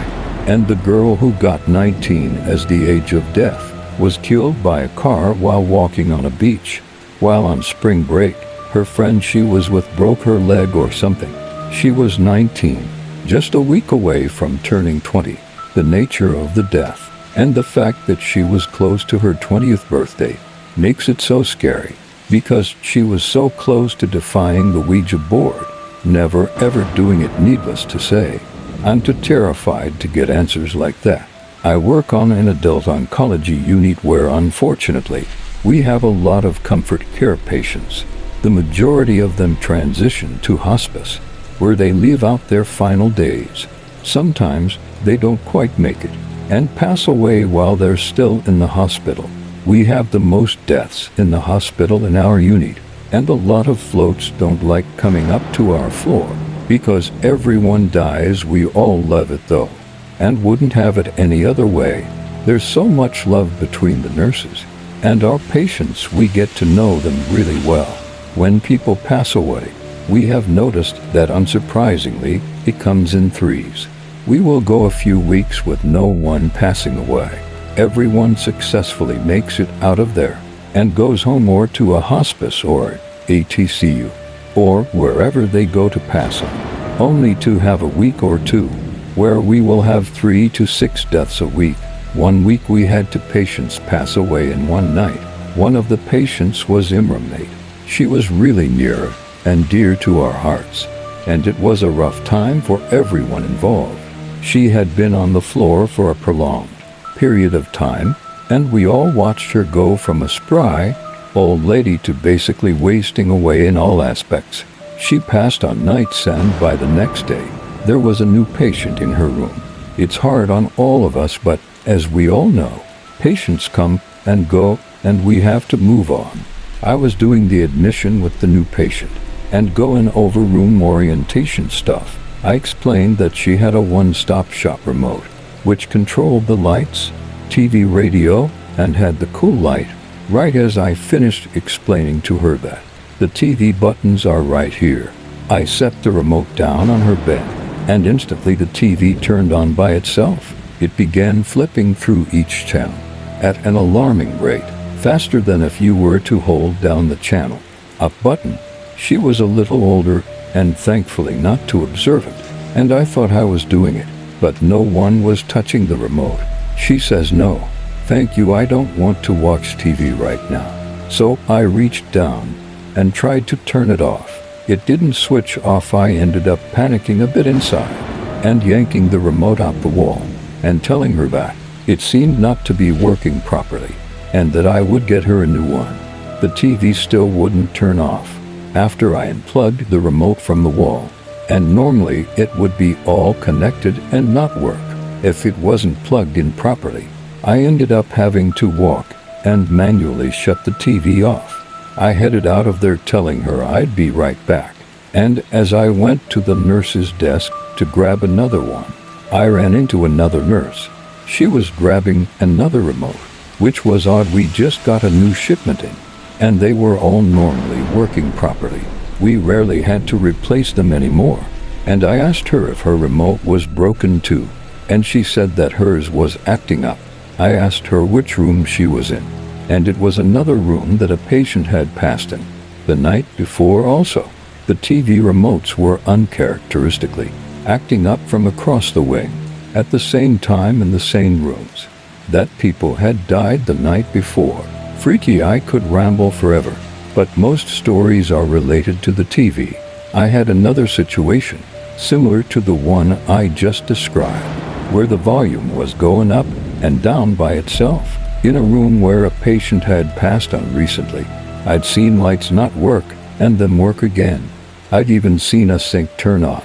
and the girl who got 19 as the age of death was killed by a car while walking on a beach. While on spring break, her friend she was with broke her leg or something. She was 19, just a week away from turning 20. The nature of the death and the fact that she was close to her 20th birthday makes it so scary, because she was so close to defying the Ouija board, never ever doing it. Needless to say, I'm too terrified to get answers like that. I work on an adult oncology unit where, unfortunately, we have a lot of comfort care patients. The majority of them transition to hospice, where they live out their final days. Sometimes they don't quite make it and pass away while they're still in the hospital. We have the most deaths in the hospital in our unit, and a lot of floats don't like coming up to our floor because everyone dies. We all love it though, and wouldn't have it any other way. There's so much love between the nurses and our patients. We get to know them really well. When people pass away, we have noticed that unsurprisingly, it comes in threes. We will go a few weeks with no one passing away. Everyone successfully makes it out of there and goes home or to a hospice or a TCU or wherever they go to pass on, only to have a week or two where we will have 3 to 6 deaths a week. One week we had 2 patients pass away in one night. One of the patients was Imramate. She was really near and dear to our hearts, and it was a rough time for everyone involved. She had been on the floor for a prolonged period of time, and we all watched her go from a spry old lady to basically wasting away in all aspects. She passed on nights, and by the next day, there was a new patient in her room. It's hard on all of us, but as we all know, patients come and go, and we have to move on. I was doing the admission with the new patient and going over room orientation stuff. I explained that she had a one-stop shop remote, which controlled the lights, TV, radio, and had the cool light. Right as I finished explaining to her that the TV buttons are right here, I set the remote down on her bed, and instantly the TV turned on by itself. It began flipping through each channel at an alarming rate, faster than if you were to hold down the channel up button. She was a little older and thankfully not too observant, and I thought I was doing it, but no one was touching the remote. She says, "No, thank you, I don't want to watch TV right now." So I reached down and tried to turn it off. It didn't switch off. I ended up panicking a bit inside and yanking the remote out the wall and telling her that it seemed not to be working properly and that I would get her a new one. The TV still wouldn't turn off after I unplugged the remote from the wall, and normally it would be all connected and not work if it wasn't plugged in properly. I ended up having to walk and manually shut the TV off. I headed out of there telling her I'd be right back, and as I went to the nurse's desk to grab another one, I ran into another nurse. She was grabbing another remote, which was odd. We just got a new shipment in, and they were all normally working properly. We rarely had to replace them anymore, and I asked her if her remote was broken too, and she said that hers was acting up. I asked her which room she was in, and it was another room that a patient had passed in the night before also. The TV remotes were uncharacteristically acting up from across the wing, at the same time in the same rooms. That people had died the night before. Freaky, I could ramble forever, but most stories are related to the TV. I had another situation, similar to the one I just described, where the volume was going up and down by itself. In a room where a patient had passed on recently, I'd seen lights not work and then work again. I'd even seen a sink turn on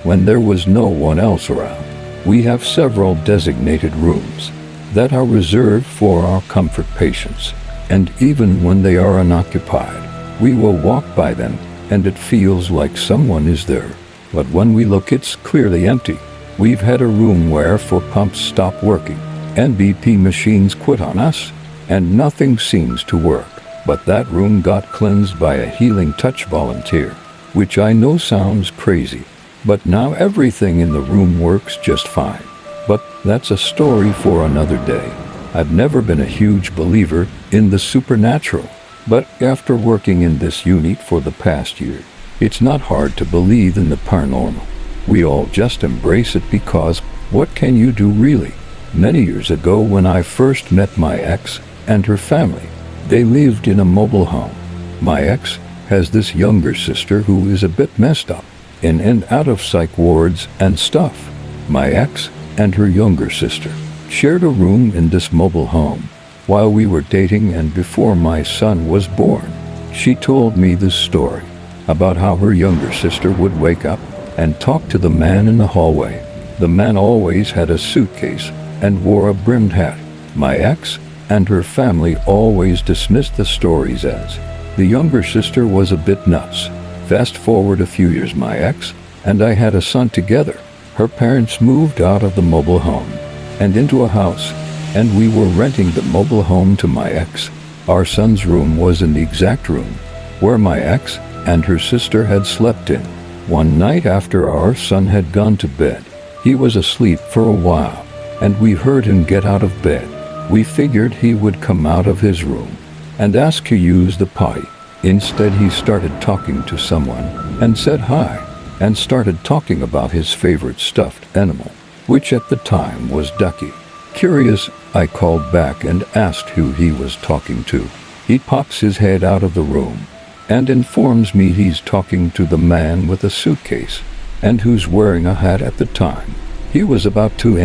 when there was no one else around. We have several designated rooms that are reserved for our comfort patients, and even when they are unoccupied, we will walk by them and it feels like someone is there. But when we look, it's clearly empty. We've had a room where four pumps stopped working and BP machines quit on us, and nothing seems to work. But that room got cleansed by a healing touch volunteer, which I know sounds crazy, but now everything in the room works just fine. But that's a story for another day. I've never been a huge believer in the supernatural, but after working in this unit for the past year, it's not hard to believe in the paranormal. We all just embrace it because what can you do really? Many years ago, when I first met my ex and her family, they lived in a mobile home. My ex has this younger sister who is a bit messed up, in and out of psych wards and stuff. My ex and her younger sister shared a room in this mobile home while we were dating and before my son was born. She told me this story about how her younger sister would wake up and talk to the man in the hallway. The man always had a suitcase and wore a brimmed hat. My ex and her family always dismissed the stories as the younger sister was a bit nuts. Fast forward a few years, my ex and I had a son together. Her parents moved out of the mobile home and into a house, and we were renting the mobile home to my ex. Our son's room was in the exact room where my ex and her sister had slept in. One night after our son had gone to bed, he was asleep for a while, and we heard him get out of bed. We figured he would come out of his room and ask to use the potty. Instead, he started talking to someone and said hi, and started talking about his favorite stuffed animal, which at the time was Ducky. Curious, I called back and asked who he was talking to. He pops his head out of the room and informs me he's talking to the man with a suitcase and who's wearing a hat at the time. He was about 2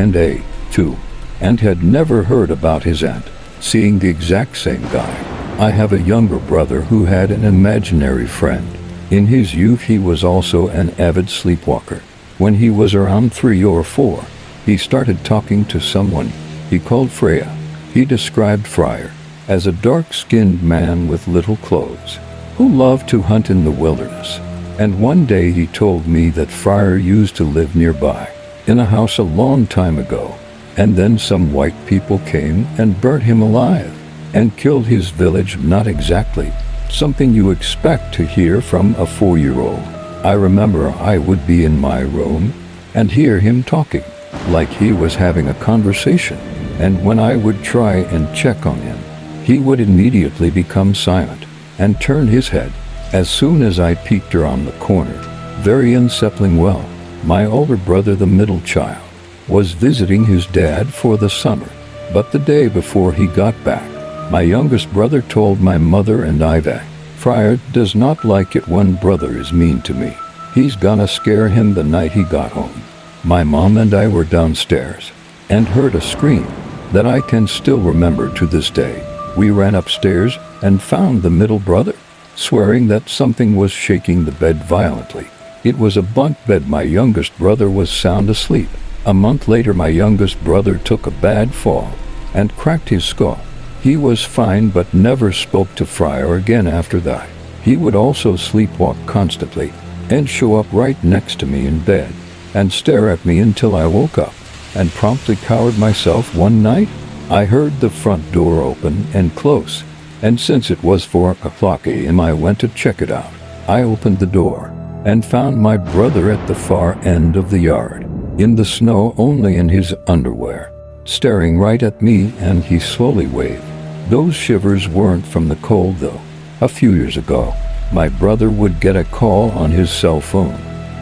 and had never heard about his aunt seeing the exact same guy. I have a younger brother who had an imaginary friend. In his youth, he was also an avid sleepwalker. When he was around 3 or 4, he started talking to someone he called Freya. He described Friar as a dark-skinned man with little clothes who loved to hunt in the wilderness. And one day he told me that Friar used to live nearby in a house a long time ago, and then some white people came and burnt him alive and killed his village. Not exactly something you expect to hear from a 4-year-old. I remember I would be in my room and hear him talking like he was having a conversation, and when I would try and check on him, he would immediately become silent and turn his head as soon as I peeked around the corner. Very unsettling. Well, my older brother, the middle child, was visiting his dad for the summer, but the day before he got back, my youngest brother told my mother and I that Friar does not like it when brother is mean to me. He's gonna scare him. The night he got home, my mom and I were downstairs and heard a scream that I can still remember to this day. We ran upstairs and found the middle brother swearing that something was shaking the bed violently. It was a bunk bed. My youngest brother was sound asleep. A month later, my youngest brother took a bad fall and cracked his skull. He was fine but never spoke to Friar again after that. He would also sleepwalk constantly and show up right next to me in bed and stare at me until I woke up and promptly cowered myself. One night, I heard the front door open and close, and since it was 4:00 a.m., I went to check it out. I opened the door and found my brother at the far end of the yard, in the snow, only in his underwear, staring right at me, and he slowly waved. Those shivers weren't from the cold though. A few years ago, my brother would get a call on his cell phone.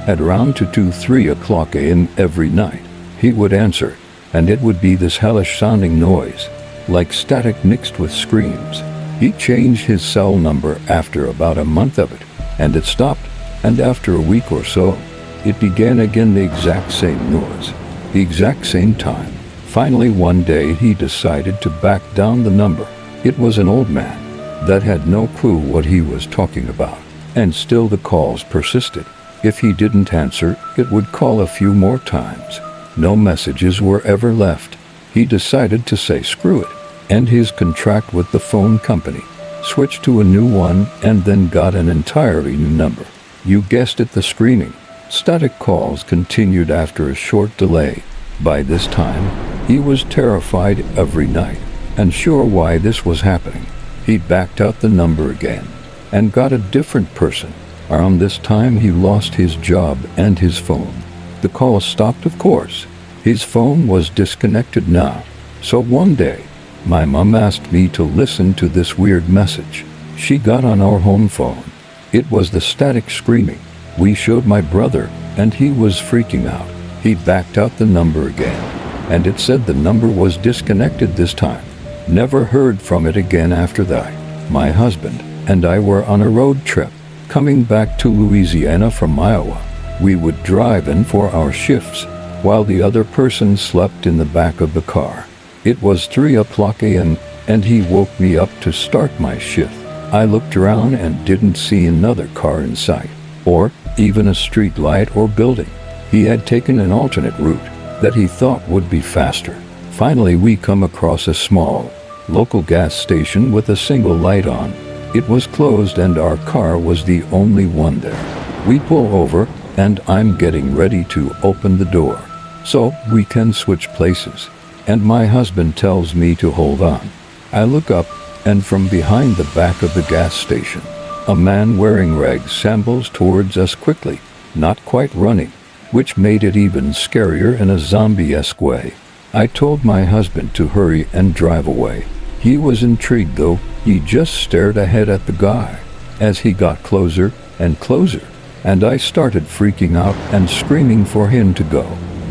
At around 2-3 o'clock a.m. every night, he would answer, and it would be this hellish-sounding noise, like static mixed with screams. He changed his cell number after about a month of it, and it stopped, and after a week or so, it began again, the exact same noise, the exact same time. Finally one day he decided to back down the number. It was an old man that had no clue what he was talking about, and still the calls persisted. If he didn't answer, it would call a few more times. No messages were ever left. He decided to say screw it, end his contract with the phone company, switched to a new one, and then got an entirely new number. You guessed it, the screaming. Static calls continued after a short delay. By this time, he was terrified every night, and sure why this was happening. He backed out the number again, and got a different person. Around this time he lost his job and his phone. The call stopped, of course. His phone was disconnected now. So one day, my mom asked me to listen to this weird message. She got on our home phone. It was the static screaming. We showed my brother, and he was freaking out. He backed out the number again, and it said the number was disconnected this time. Never heard from it again after that. My husband and I were on a road trip, coming back to Louisiana from Iowa. We would drive in for our shifts, while the other person slept in the back of the car. It was 3 o'clock a.m., and he woke me up to start my shift. I looked around and didn't see another car in sight, or even a street light or building. He had taken an alternate route that he thought would be faster. Finally, we come across a small, local gas station with a single light on. It was closed and our car was the only one there. We pull over, and I'm getting ready to open the door so we can switch places, and my husband tells me to hold on. I look up, and from behind the back of the gas station, a man wearing rags ambles towards us quickly, not quite running, which made it even scarier in a zombie-esque way. I told my husband to hurry and drive away. He was intrigued though. He just stared ahead at the guy as he got closer and closer, and I started freaking out and screaming for him to go,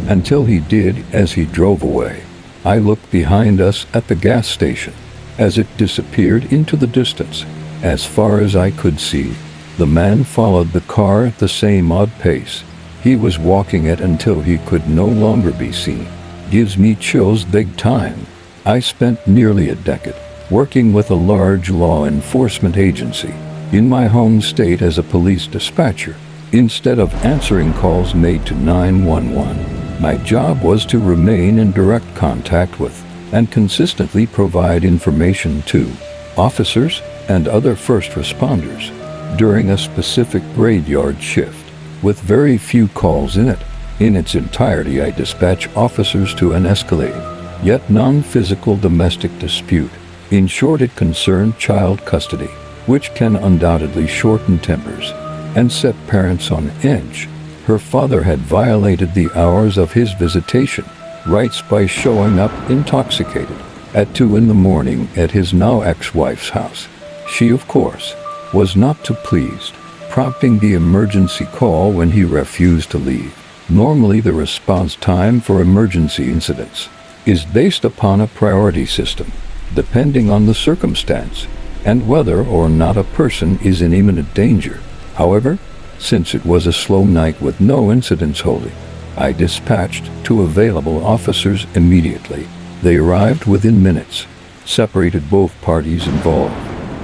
until he did as he drove away. I looked behind us at the gas station as it disappeared into the distance. As far as I could see, the man followed the car at the same odd pace. He was walking it until he could no longer be seen. Gives me chills big time. I spent nearly a decade working with a large law enforcement agency in my home state as a police dispatcher. Instead of answering calls made to 911, my job was to remain in direct contact with and consistently provide information to officers and other first responders during a specific graveyard shift, with very few calls in it. In its entirety, I dispatch officers to an escalating, yet non-physical domestic dispute. In short, it concerned child custody, which can undoubtedly shorten tempers and set parents on edge. Her father had violated the hours of his visitation rights by showing up intoxicated at 2 in the morning at his now ex-wife's house. She, of course, was not too pleased, prompting the emergency call when he refused to leave. Normally, the response time for emergency incidents is based upon a priority system, depending on the circumstance and whether or not a person is in imminent danger. However, since it was a slow night with no incidents holding, I dispatched 2 available officers immediately. They arrived within minutes, separated both parties involved,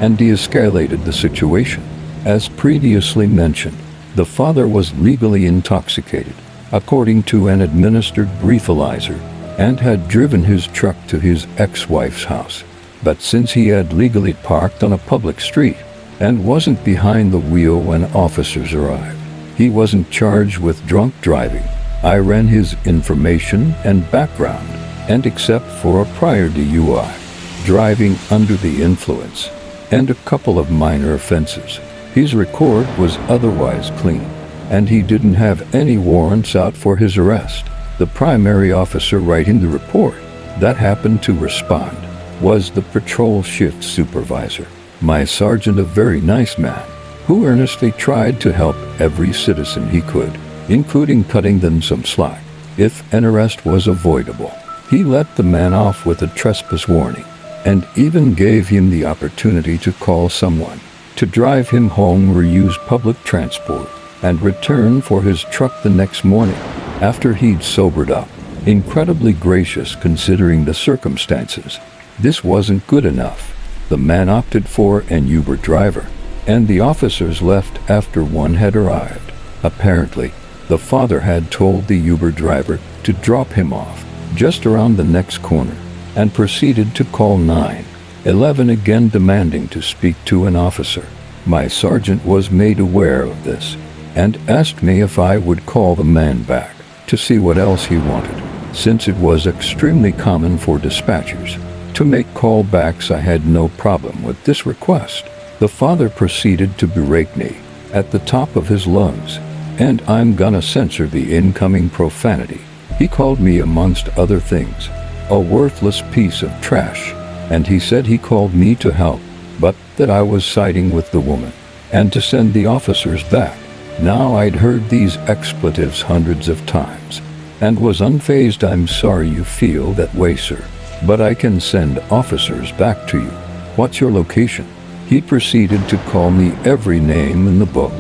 and de-escalated the situation. As previously mentioned, the father was legally intoxicated, according to an administered breathalyzer, and had driven his truck to his ex-wife's house. But since he had legally parked on a public street and wasn't behind the wheel when officers arrived, he wasn't charged with drunk driving. I ran his information and background, and except for a prior DUI, driving under the influence, and a couple of minor offenses, his record was otherwise clean, and he didn't have any warrants out for his arrest. The primary officer writing the report that happened to respond was the patrol shift supervisor. My sergeant, a very nice man, who earnestly tried to help every citizen he could, including cutting them some slack if an arrest was avoidable. He let the man off with a trespass warning, and even gave him the opportunity to call someone to drive him home or use public transport, and return for his truck the next morning after he'd sobered up. Incredibly gracious considering the circumstances. This wasn't good enough. The man opted for an Uber driver, and the officers left after one had arrived. Apparently, the father had told the Uber driver to drop him off just around the next corner, and proceeded to call 911 again, demanding to speak to an officer. My sergeant was made aware of this and asked me if I would call the man back to see what else he wanted. Since it was extremely common for dispatchers to make callbacks, I had no problem with this request. The father proceeded to berate me at the top of his lungs, and I'm gonna censor the incoming profanity. He called me, amongst other things, a worthless piece of trash, and he said he called me to help, but that I was siding with the woman, and to send the officers back. Now I'd heard these expletives hundreds of times, and was unfazed. I'm sorry you feel that way, sir, but I can send officers back to you. What's your location? He proceeded to call me every name in the book,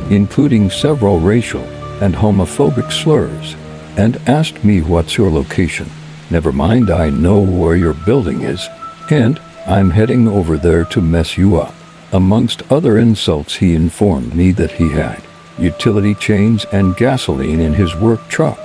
including several racial and homophobic slurs, and asked me, what's your location? Never mind, I know where your building is, and I'm heading over there to mess you up. Amongst other insults, he informed me that he had utility chains and gasoline in his work truck,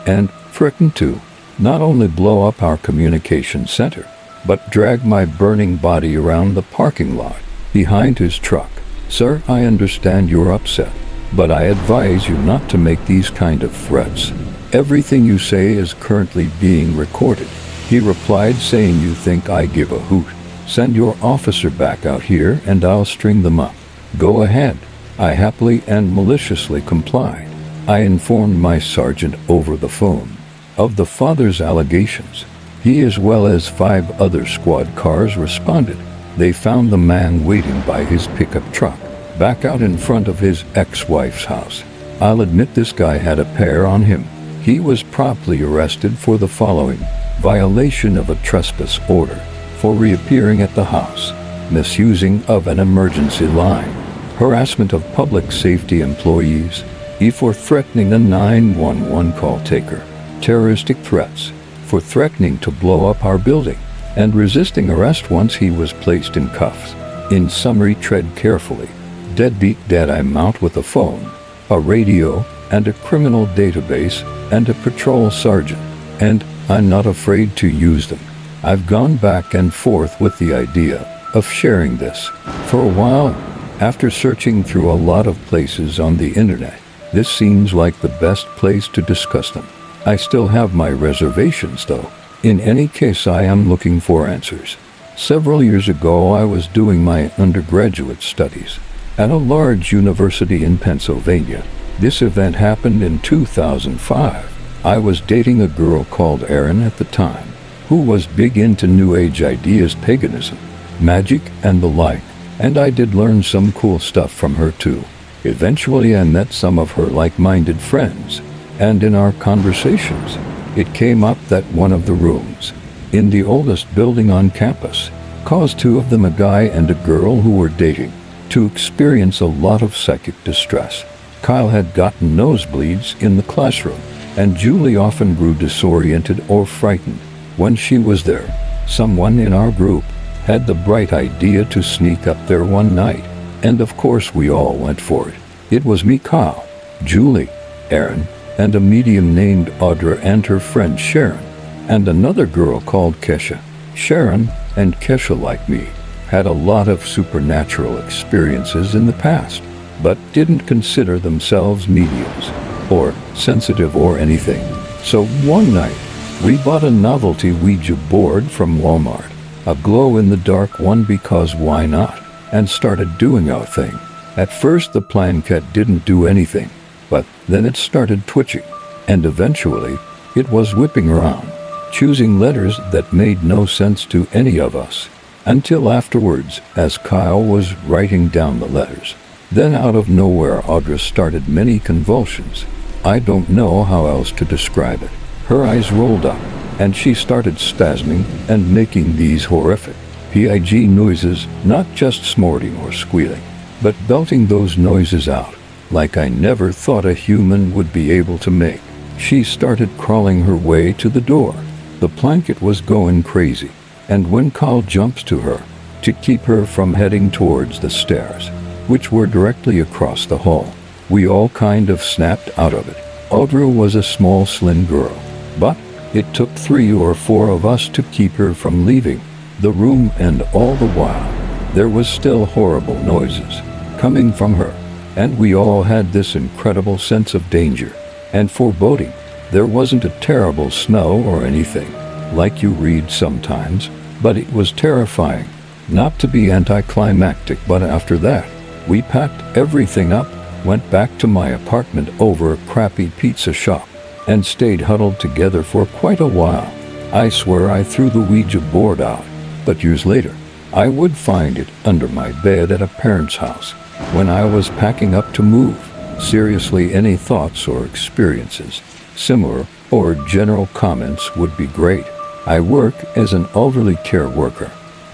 and threatened to not only blow up our communication center, but drag my burning body around the parking lot behind his truck. Sir, I understand you're upset, but I advise you not to make these kind of threats. Everything you say is currently being recorded. He replied, saying, you think I give a hoot? Send your officer back out here and I'll string them up. Go ahead. I happily and maliciously complied. I informed my sergeant over the phone of the father's allegations. He, as well as 5 other squad cars, responded. They found the man waiting by his pickup truck back out in front of his ex-wife's house. I'll admit this guy had a pair on him. He was promptly arrested for the following: violation of a trespass order for reappearing at the house, misusing of an emergency line, harassment of public safety employees, for threatening a 911 call taker, terroristic threats, for threatening to blow up our building, and resisting arrest once he was placed in cuffs. In summary, tread carefully. Deadbeat dad. I'm out with a phone, a radio, and a criminal database, and a patrol sergeant, and I'm not afraid to use them. I've gone back and forth with the idea of sharing this for a while. After searching through a lot of places on the internet, this seems like the best place to discuss them. I still have my reservations, though. In any case, I am looking for answers. Several years ago, I was doing my undergraduate studies at a large university in Pennsylvania. This event happened in 2005. I was dating a girl called Erin at the time, who was big into New Age ideas, paganism, magic, and the like, and I did learn some cool stuff from her too. Eventually, I met some of her like-minded friends, and in our conversations, it came up that one of the rooms in the oldest building on campus caused 2 of them, a guy and a girl who were dating, to experience a lot of psychic distress. Kyle had gotten nosebleeds in the classroom, and Julie often grew disoriented or frightened when she was there. Someone in our group had the bright idea to sneak up there one night, and of course we all went for it. It was me, Kyle, Julie, Erin, and a medium named Audra and her friend Sharon, and another girl called Kesha. Sharon and Kesha, like me, had a lot of supernatural experiences in the past, but didn't consider themselves mediums or sensitive or anything. So one night, we bought a novelty Ouija board from Walmart, a glow-in-the-dark one, because why not, and started doing our thing. At first the planchette didn't do anything, but then it started twitching, and eventually it was whipping around, choosing letters that made no sense to any of us, until afterwards, as Kyle was writing down the letters, Then out of nowhere Audra started many convulsions. I don't know how else to describe it. Her eyes rolled up, and she started spasming and making these horrific pig noises, not just snorting or squealing, but belting those noises out, like I never thought a human would be able to make. She started crawling her way to the door. The blanket was going crazy, and when Carl jumps to her, to keep her from heading towards the stairs, which were directly across the hall, we all kind of snapped out of it. Audra was a small, slim girl, but it took 3 or 4 of us to keep her from leaving the room, and all the while, there was still horrible noises coming from her, and we all had this incredible sense of danger and foreboding. There wasn't a terrible smell or anything, like you read sometimes, but it was terrifying. Not to be anticlimactic, but after that, we packed everything up, went back to my apartment over a crappy pizza shop, and stayed huddled together for quite a while. I swear I threw the Ouija board out, but years later, I would find it under my bed at a parent's house when I was packing up to move. Seriously, any thoughts or experiences, similar or general comments would be great. I work as an elderly care worker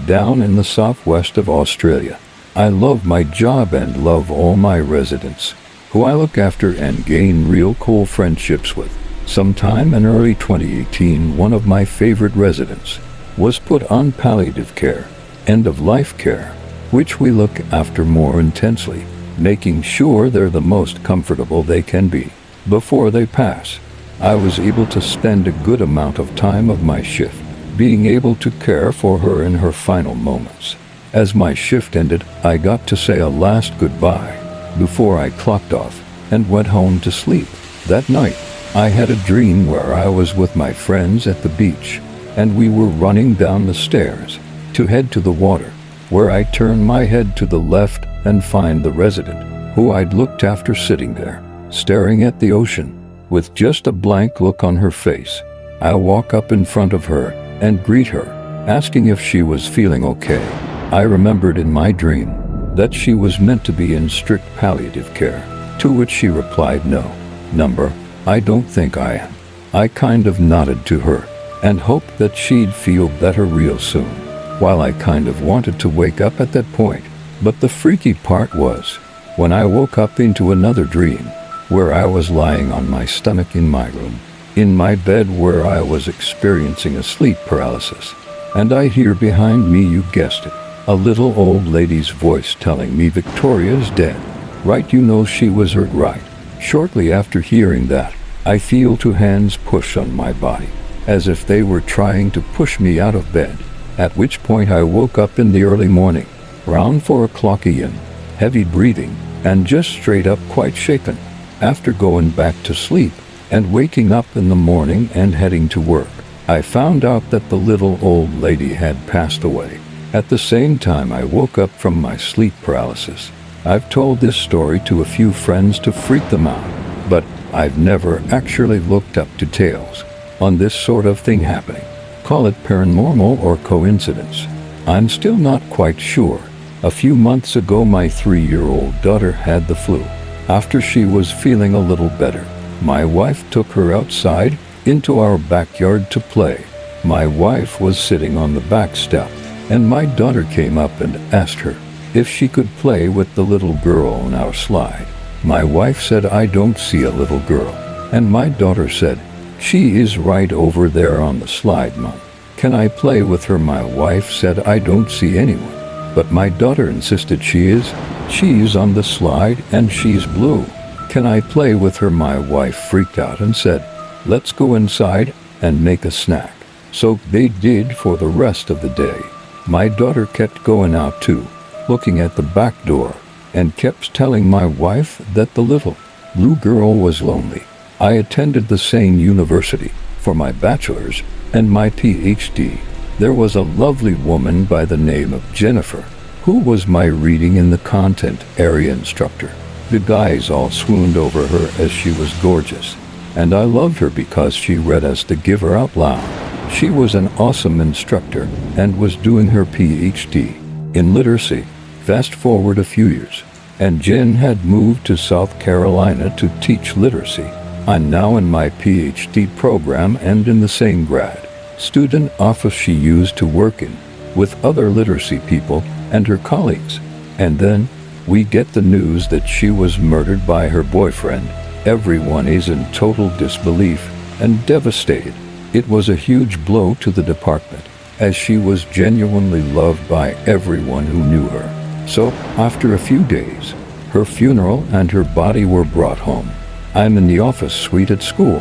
down in the southwest of Australia. I love my job and love all my residents, who I look after and gain real cool friendships with. Sometime in early 2018, one of my favorite residents was put on palliative care, end-of-life care, which we look after more intensely, making sure they're the most comfortable they can be before they pass. I was able to spend a good amount of time of my shift being able to care for her in her final moments. As my shift ended, I got to say a last goodbye before I clocked off and went home to sleep. That night, I had a dream where I was with my friends at the beach, and we were running down the stairs to head to the water, where I turned my head to the left and find the resident who I'd looked after sitting there, staring at the ocean, with just a blank look on her face. I walk up in front of her and greet her, asking if she was feeling okay. I remembered in my dream that she was meant to be in strict palliative care, to which she replied, "No, number, I don't think I am." I kind of nodded to her and hoped that she'd feel better real soon, while I kind of wanted to wake up at that point. But the freaky part was when I woke up into another dream, where I was lying on my stomach in my room, in my bed, where I was experiencing a sleep paralysis, and I hear behind me, you guessed it, a little old lady's voice telling me Victoria's dead. Right, you know she was hurt, right? Shortly after hearing that, I feel 2 hands push on my body, as if they were trying to push me out of bed, at which point I woke up in the early morning, around 4 o'clock a.m., heavy breathing, and just straight up quite shaken, after going back to sleep and waking up in the morning and heading to work. I found out that the little old lady had passed away. At the same time I woke up from my sleep paralysis. I've told this story to a few friends to freak them out, but I've never actually looked up details on this sort of thing happening. Call it paranormal or coincidence. I'm still not quite sure. A few months ago, my 3-year-old daughter had the flu. After she was feeling a little better, my wife took her outside into our backyard to play. My wife was sitting on the back step, and my daughter came up and asked her if she could play with the little girl on our slide. My wife said, "I don't see a little girl." And my daughter said, "She is right over there on the slide, Mom. Can I play with her?" My wife said, "I don't see anyone." But my daughter insisted, She is on the slide and she's blue. Can I play with her?" My wife freaked out and said, "Let's go inside and make a snack." So they did for the rest of the day. My daughter kept going out too, looking at the back door, and kept telling my wife that the little blue girl was lonely. I attended the same university for my bachelor's and my PhD. There was a lovely woman by the name of Jennifer, who was my reading in the content area instructor. The guys all swooned over her as she was gorgeous, and I loved her because she read as the giver out loud. She was an awesome instructor and was doing her PhD in literacy. Fast forward a few years, and Jen had moved to South Carolina to teach literacy. I'm now in my PhD program and in the same grad student office she used to work in, with other literacy people and her colleagues. And then we get the news that she was murdered by her boyfriend. Everyone is in total disbelief and devastated. It was a huge blow to the department, as she was genuinely loved by everyone who knew her. So, after a few days, her funeral and her body were brought home. I'm in the office suite at school,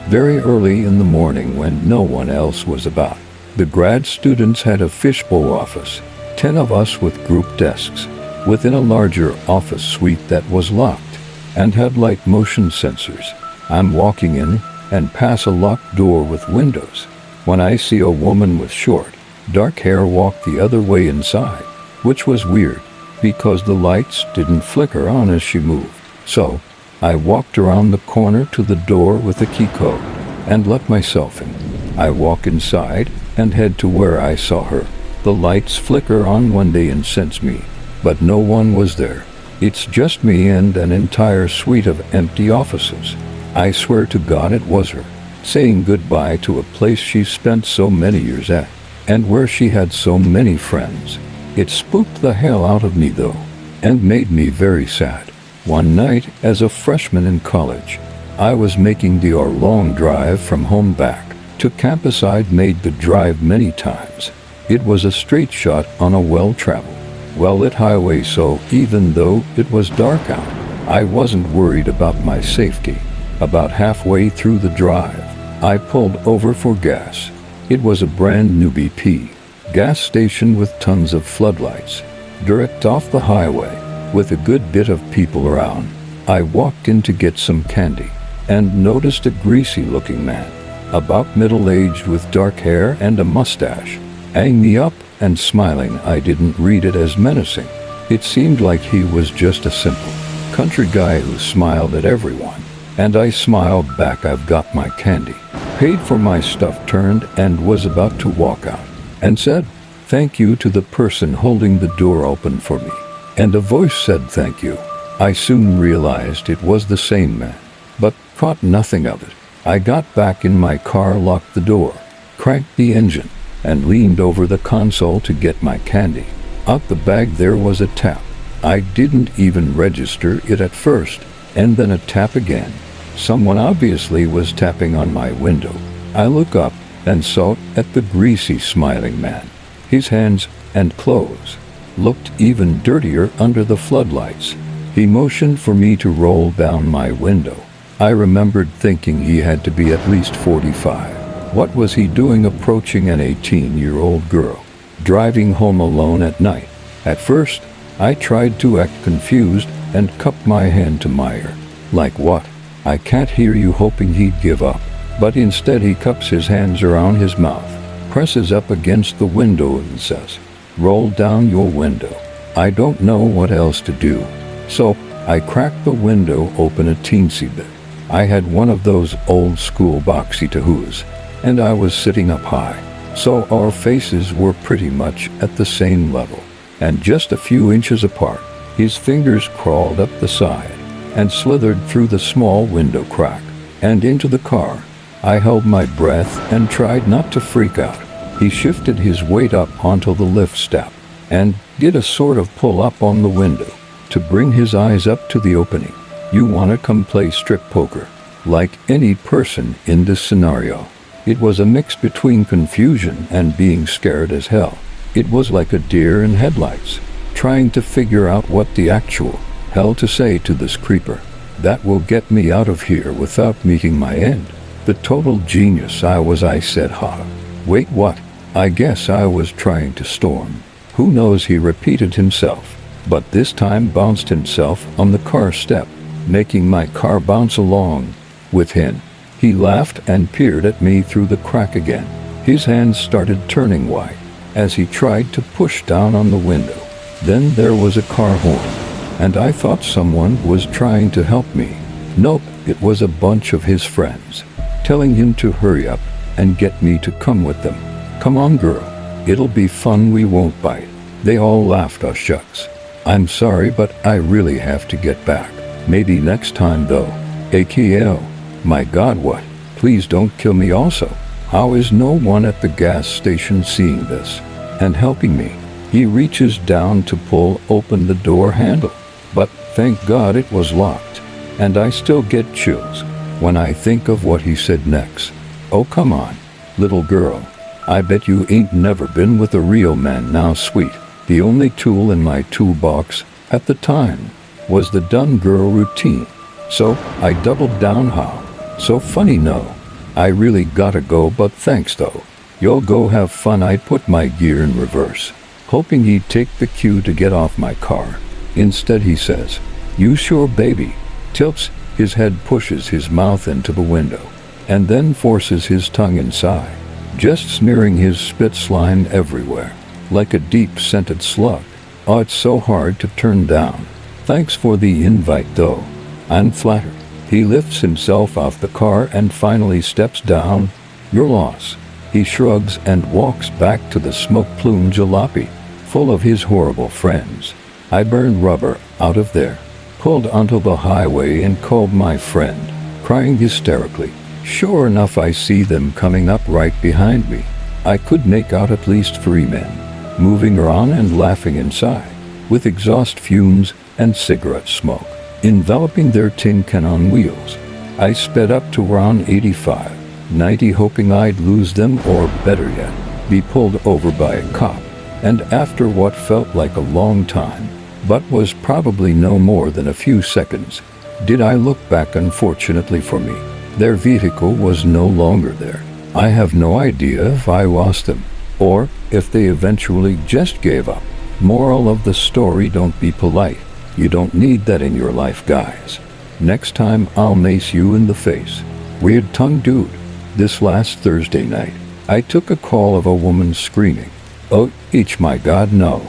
very early in the morning when no one else was about. The grad students had a fishbowl office, 10 of us with group desks, within a larger office suite that was locked and had light motion sensors. I'm walking in and pass a locked door with windows when I see a woman with short, dark hair walk the other way inside, which was weird because the lights didn't flicker on as she moved. So I walked around the corner to the door with a key code and let myself in. I walk inside and head to where I saw her. The lights flicker on when they incense me, but no one was there. It's just me and an entire suite of empty offices. I swear to God it was her, saying goodbye to a place she spent so many years at, and where she had so many friends. It spooked the hell out of me though, and made me very sad. One night, as a freshman in college, I was making the hour-long drive from home back to campus. I'd made the drive many times. It was a straight shot on a well-traveled, well-lit highway, so even though it was dark out, I wasn't worried about my safety. About halfway through the drive, I pulled over for gas. It was a brand new BP gas station with tons of floodlights, direct off the highway, with a good bit of people around. I walked in to get some candy and noticed a greasy-looking man, about middle-aged with dark hair and a mustache, eyeing me up and smiling. I didn't read it as menacing. It seemed like he was just a simple country guy who smiled at everyone, and I smiled back. I've got my candy, paid for my stuff, turned and was about to walk out, and said thank you to the person holding the door open for me, and a voice said thank you. I soon realized it was the same man, but caught nothing of it. I got back in my car, locked the door, cranked the engine, and leaned over the console to get my candy. Out the bag there was a tap. I didn't even register it at first, and then a tap again. Someone obviously was tapping on my window. I look up and saw at the greasy smiling man. His hands and clothes looked even dirtier under the floodlights. He motioned for me to roll down my window. I remembered thinking he had to be at least 45. What was he doing approaching an 18-year-old girl, driving home alone at night? At first, I tried to act confused and cupped my hand to my ear. Like what? I can't hear you, hoping he'd give up. But instead he cups his hands around his mouth, presses up against the window and says, roll down your window. I don't know what else to do. So I cracked the window open a teensy bit. I had one of those old school boxy tahoos, and I was sitting up high, so our faces were pretty much at the same level, and just a few inches apart. His fingers crawled up the side and slithered through the small window crack and into the car. I held my breath and tried not to freak out. He shifted his weight up onto the lift step and did a sort of pull up on the window to bring his eyes up to the opening. You wanna come play strip poker? Like any person in this scenario. It was a mix between confusion and being scared as hell. It was like a deer in headlights, trying to figure out what the actual hell to say to this creeper that will get me out of here without meeting my end. The total genius I was. I said, ha. Wait, what? I guess I was trying to storm. Who knows, he repeated himself, but this time bounced himself on the car step, making my car bounce along with him. He laughed and peered at me through the crack again. His hands started turning white as he tried to push down on the window. Then there was a car horn, and I thought someone was trying to help me. Nope, it was a bunch of his friends, telling him to hurry up and get me to come with them. Come on, girl, it'll be fun, we won't bite. They all laughed. Oh shucks, I'm sorry, but I really have to get back. Maybe next time though. AKL. My God, what? Please don't kill me also. How is no one at the gas station seeing this and helping me? He reaches down to pull open the door handle, but thank God it was locked, and I still get chills when I think of what he said next. Oh, come on, little girl. I bet you ain't never been with a real man now, sweet. The only tool in my toolbox at the time was the done girl routine. So I doubled down. How? So funny, no. I really gotta go, but thanks though. You'll go have fun. I put my gear in reverse, hoping he'd take the cue to get off my car. Instead he says, "You sure, baby?" Tilts his head, pushes his mouth into the window, and then forces his tongue inside, just smearing his spit slime everywhere, like a deep-scented slug. Oh, it's so hard to turn down. Thanks for the invite though. I'm flattered. He lifts himself off the car and finally steps down. Your loss. He shrugs and walks back to the smoke plume jalopy, full of his horrible friends. I burned rubber out of there, pulled onto the highway and called my friend, crying hysterically. Sure enough, I see them coming up right behind me. I could make out at least 3 men, moving around and laughing inside, with exhaust fumes and cigarette smoke enveloping their tin can on wheels. I sped up to around 85, 90, hoping I'd lose them, or better yet, be pulled over by a cop. And after what felt like a long time, but was probably no more than a few seconds, did I look back. Unfortunately for me, their vehicle was no longer there. I have no idea if I lost them, or if they eventually just gave up. Moral of the story: don't be polite. You don't need that in your life, guys. Next time I'll mace you in the face. Weird tongue dude. This last Thursday night, I took a call of a woman screaming. "Oh, my God, no.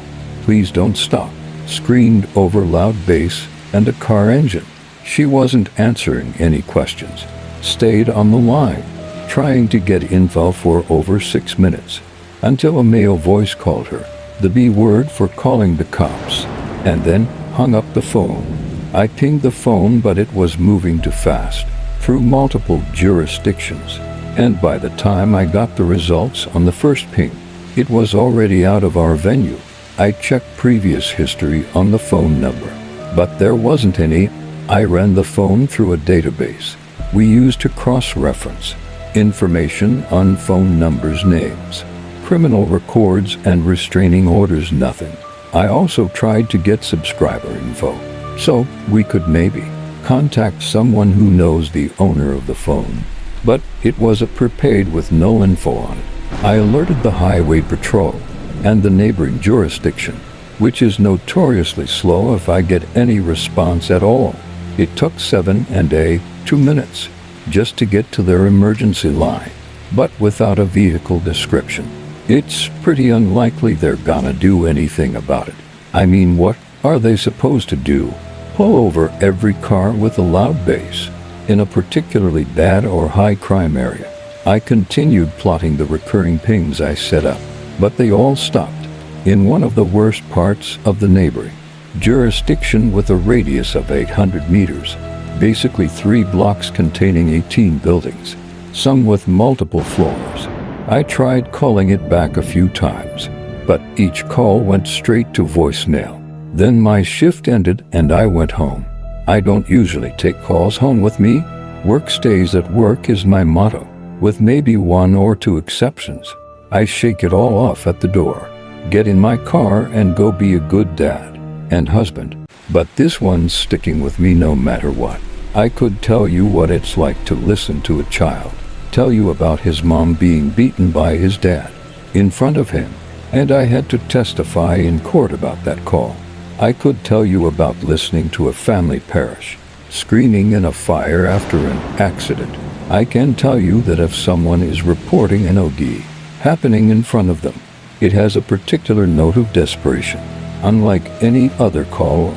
Please don't stop," screamed over loud bass and a car engine. She wasn't answering any questions. Stayed on the line, trying to get info for over 6 minutes, until a male voice called her the B word for calling the cops, and then hung up the phone. I pinged the phone, but it was moving too fast through multiple jurisdictions, and by the time I got the results on the first ping, it was already out of our venue. I checked previous history on the phone number, but there wasn't any. I ran the phone through a database we used to cross-reference information on phone numbers, names, criminal records, and restraining orders. Nothing. I also tried to get subscriber info, so we could maybe contact someone who knows the owner of the phone, but it was a prepaid with no info on it. I alerted the highway patrol and the neighboring jurisdiction, which is notoriously slow if I get any response at all. It took 2 minutes just to get to their emergency line, but without a vehicle description, it's pretty unlikely they're gonna do anything about it. I mean, what are they supposed to do? Pull over every car with a loud bass in a particularly bad or high crime area? I continued plotting the recurring pings I set up, but they all stopped in one of the worst parts of the neighboring jurisdiction, with a radius of 800 meters, basically 3 blocks containing 18 buildings, some with multiple floors. I tried calling it back a few times, but each call went straight to voicemail. Then my shift ended and I went home. I don't usually take calls home with me. Work stays at work is my motto, with maybe 1 or 2 exceptions. I shake it all off at the door, get in my car, and go be a good dad and husband. But this one's sticking with me no matter what. I could tell you what it's like to listen to a child tell you about his mom being beaten by his dad in front of him, and I had to testify in court about that call. I could tell you about listening to a family perish, screaming in a fire after an accident. I can tell you that if someone is reporting an OD happening in front of them, it has a particular note of desperation, unlike any other call.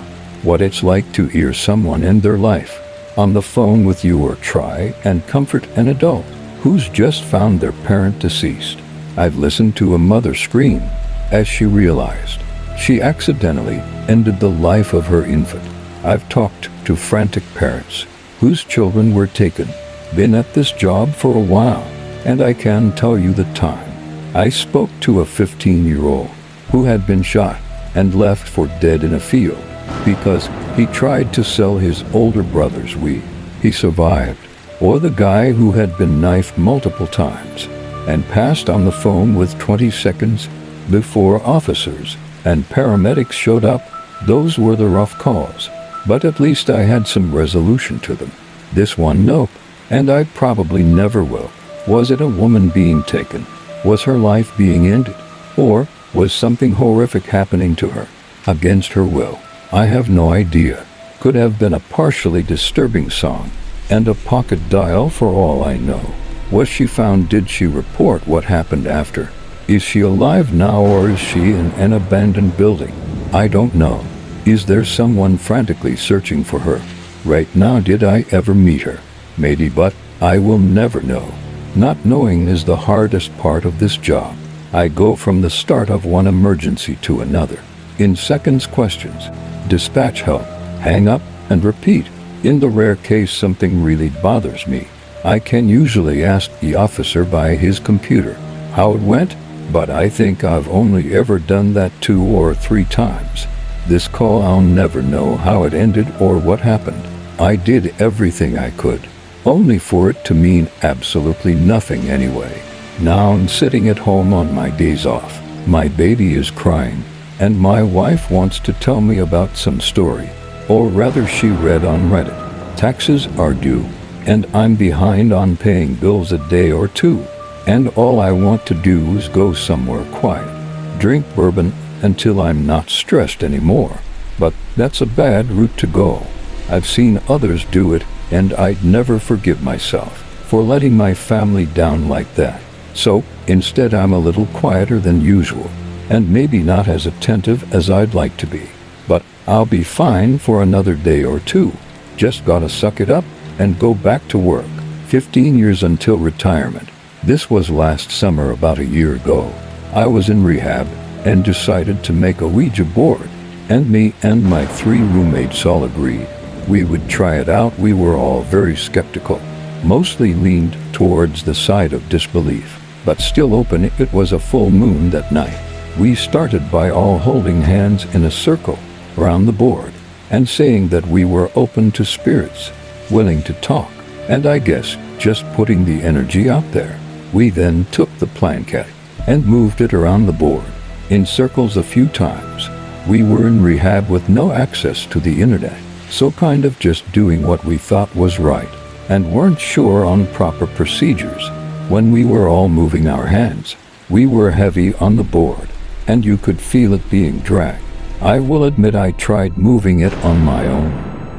What it's like to hear someone end their life on the phone with you, or try and comfort an adult who's just found their parent deceased. I've listened to a mother scream as she realized She accidentally ended the life of her infant. I've talked to frantic parents whose children were taken, been at this job for a while, and I can tell you the time. I spoke to a 15-year-old who had been shot and left for dead in a field because he tried to sell his older brother's weed. He survived. Or the guy who had been knifed multiple times and passed on the phone with 20 seconds before officers and paramedics showed up. Those were the rough calls, but at least I had some resolution to them. This one, nope, and I probably never will. Was it a woman being taken? Was her life being ended? Or was something horrific happening to her against her will? I have no idea. Could have been a partially disturbing song and a pocket dial for all I know. Was she found? Did she report what happened after? Is she alive now, or is she in an abandoned building? I don't know. Is there someone frantically searching for her right now? Did I ever meet her? Maybe, but I will never know. Not knowing is the hardest part of this job. I go from the start of one emergency to another. In seconds, questions, dispatch help, hang up, and repeat. In the rare case something really bothers me, I can usually ask the officer by his computer how it went, but I think I've only ever done that 2 or 3 times. This call, I'll never know how it ended or what happened. I did everything I could, only for it to mean absolutely nothing anyway. Now I'm sitting at home on my days off. My baby is crying, and my wife wants to tell me about some story, or rather she read on Reddit. Taxes are due, and I'm behind on paying bills a day or 2, and all I want to do is go somewhere quiet, drink bourbon until I'm not stressed anymore. But that's a bad route to go. I've seen others do it, and I'd never forgive myself for letting my family down like that. So instead, I'm a little quieter than usual, and maybe not as attentive as I'd like to be. But I'll be fine for another day or 2. Just gotta suck it up and go back to work. 15 years until retirement. This was last summer, about a year ago. I was in rehab and decided to make a Ouija board, and me and my 3 roommates all agreed we would try it out. We were all very skeptical, mostly leaned towards the side of disbelief, but still open. It was a full moon that night. We started by all holding hands in a circle around the board and saying that we were open to spirits, willing to talk, and I guess just putting the energy out there. We then took the blanket and moved it around the board in circles a few times. We were in rehab with no access to the internet, so kind of just doing what we thought was right, and weren't sure on proper procedures. When we were all moving our hands, we were heavy on the board, and you could feel it being dragged. I will admit I tried moving it on my own,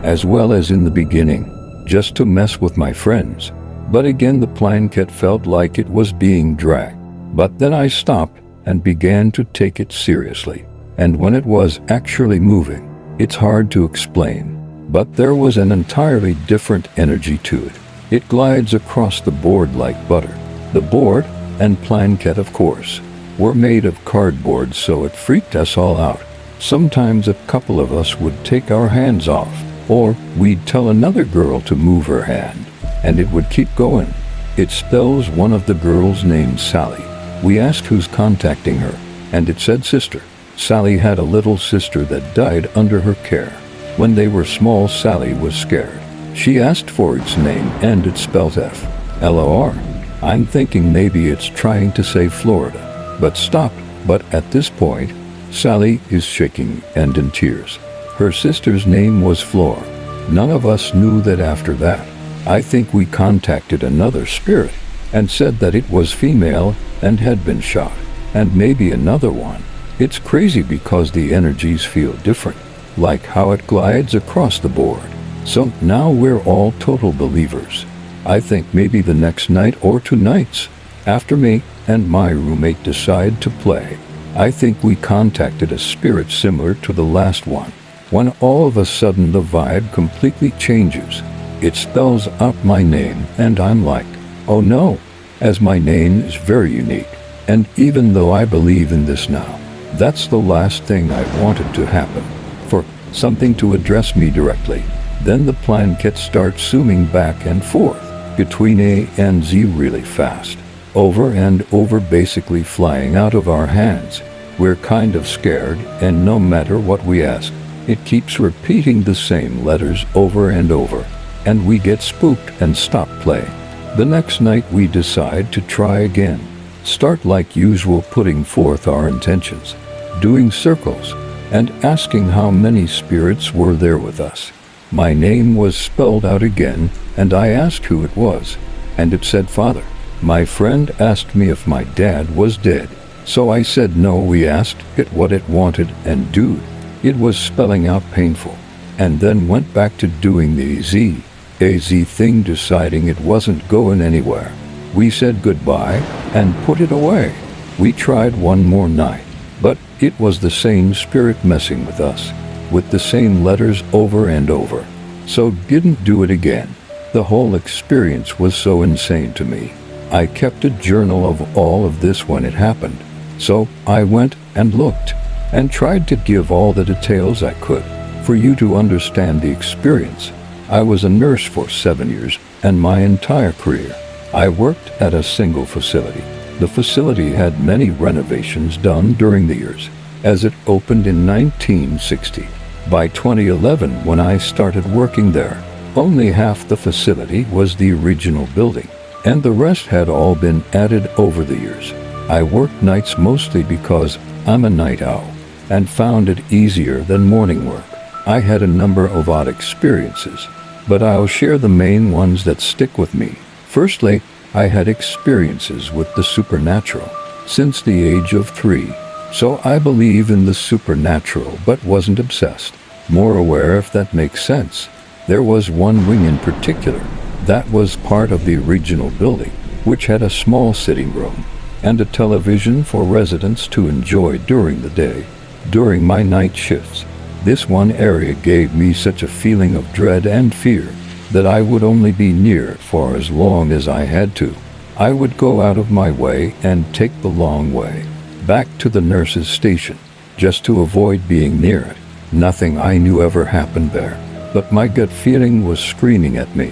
as well as in the beginning, just to mess with my friends. But again, the blanket felt like it was being dragged. But then I stopped and began to take it seriously. And when it was actually moving, it's hard to explain, but there was an entirely different energy to it. It glides across the board like butter. The board and blanket, of course, were made of cardboard, so it freaked us all out. Sometimes a couple of us would take our hands off, or we'd tell another girl to move her hand, and it would keep going. It spells one of the girls named Sally. We asked who's contacting her, and it said sister. Sally had a little sister that died under her care. When they were small, Sally was scared. She asked for its name, and it spells F-L-O-R. I'm thinking maybe it's trying to say Florida, but stopped. But at this point, Sally is shaking and in tears. Her sister's name was Flora. None of us knew that after that. I think we contacted another spirit and said that it was female and had been shot, and maybe another one. It's crazy because the energies feel different, like how it glides across the board. So now we're all total believers. I think maybe the next night or 2 nights, after me and my roommate decide to play, I think we contacted a spirit similar to the last one, when all of a sudden the vibe completely changes. It spells out my name, and I'm like, oh no, as my name is very unique. And even though I believe in this now, That's the last thing I wanted to happen, for something to address me directly. Then the blanket starts zooming back and forth between A and Z really fast, over and over, basically flying out of our hands. We're kind of scared, and no matter what we ask, it keeps repeating the same letters over and over, and we get spooked and stop playing. The next night we decide to try again. Start like usual, putting forth our intentions, doing circles, and asking how many spirits were there with us. My name was spelled out again, and I asked who it was, and it said father. My friend asked me if my dad was dead, so I said no. We asked it what it wanted, and dude, it was spelling out painful, and then went back to doing the AZ thing, deciding it wasn't going anywhere. We said goodbye and put it away. We tried one more night, but it was the same spirit messing with us, with the same letters over and over. So didn't do it again. The whole experience was so insane to me. I kept a journal of all of this when it happened. So I went and looked and tried to give all the details I could for you to understand the experience. I was a nurse for 7 years, and my entire career I worked at a single facility. The facility had many renovations done during the years, as it opened in 1960. By 2011, when I started working there, only half the facility was the original building, and the rest had all been added over the years. I worked nights mostly because I'm a night owl, and found it easier than morning work. I had a number of odd experiences, but I'll share the main ones that stick with me. Firstly, I had experiences with the supernatural since the age of 3, so I believe in the supernatural but wasn't obsessed. More aware, if that makes sense. There was one wing in particular that was part of the original building, which had a small sitting room and a television for residents to enjoy during the day. During my night shifts, this one area gave me such a feeling of dread and fear that I would only be near it for as long as I had to. I would go out of my way and take the long way back to the nurse's station just to avoid being near it. Nothing I knew ever happened there, but my gut feeling was screaming at me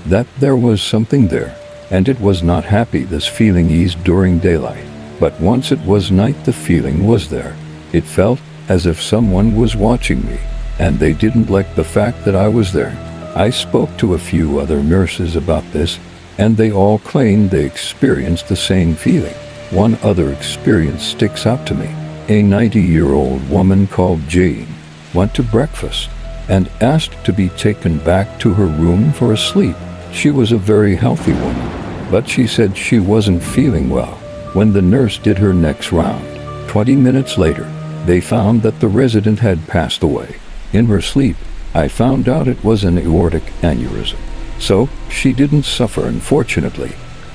that there was something there, and it was not happy. This feeling eased during daylight, but once it was night, the feeling was there. It felt as if someone was watching me, and they didn't like the fact that I was there. I spoke to a few other nurses about this, and they all claimed they experienced the same feeling. One other experience sticks out to me. A 90-year-old woman called Jane went to breakfast and asked to be taken back to her room for a sleep. She was a very healthy woman, but she said she wasn't feeling well. When the nurse did her next round, 20 minutes later, they found that the resident had passed away. In her sleep, I found out it was an aortic aneurysm. So, she didn't suffer, unfortunately.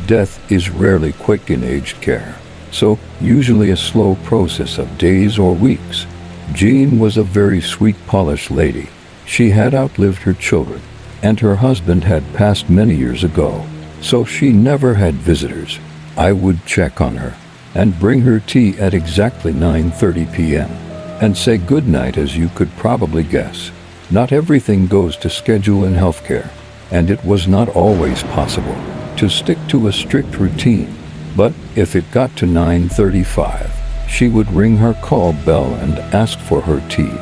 Death is rarely quick in aged care, so usually a slow process of days or weeks. Jean was a very sweet, polished lady. She had outlived her children, and her husband had passed many years ago, so she never had visitors. I would check on her and bring her tea at exactly 9:30 p.m. and say goodnight. As you could probably guess, not everything goes to schedule in healthcare, and it was not always possible to stick to a strict routine. But if it got to 9:35, she would ring her call bell and ask for her tea,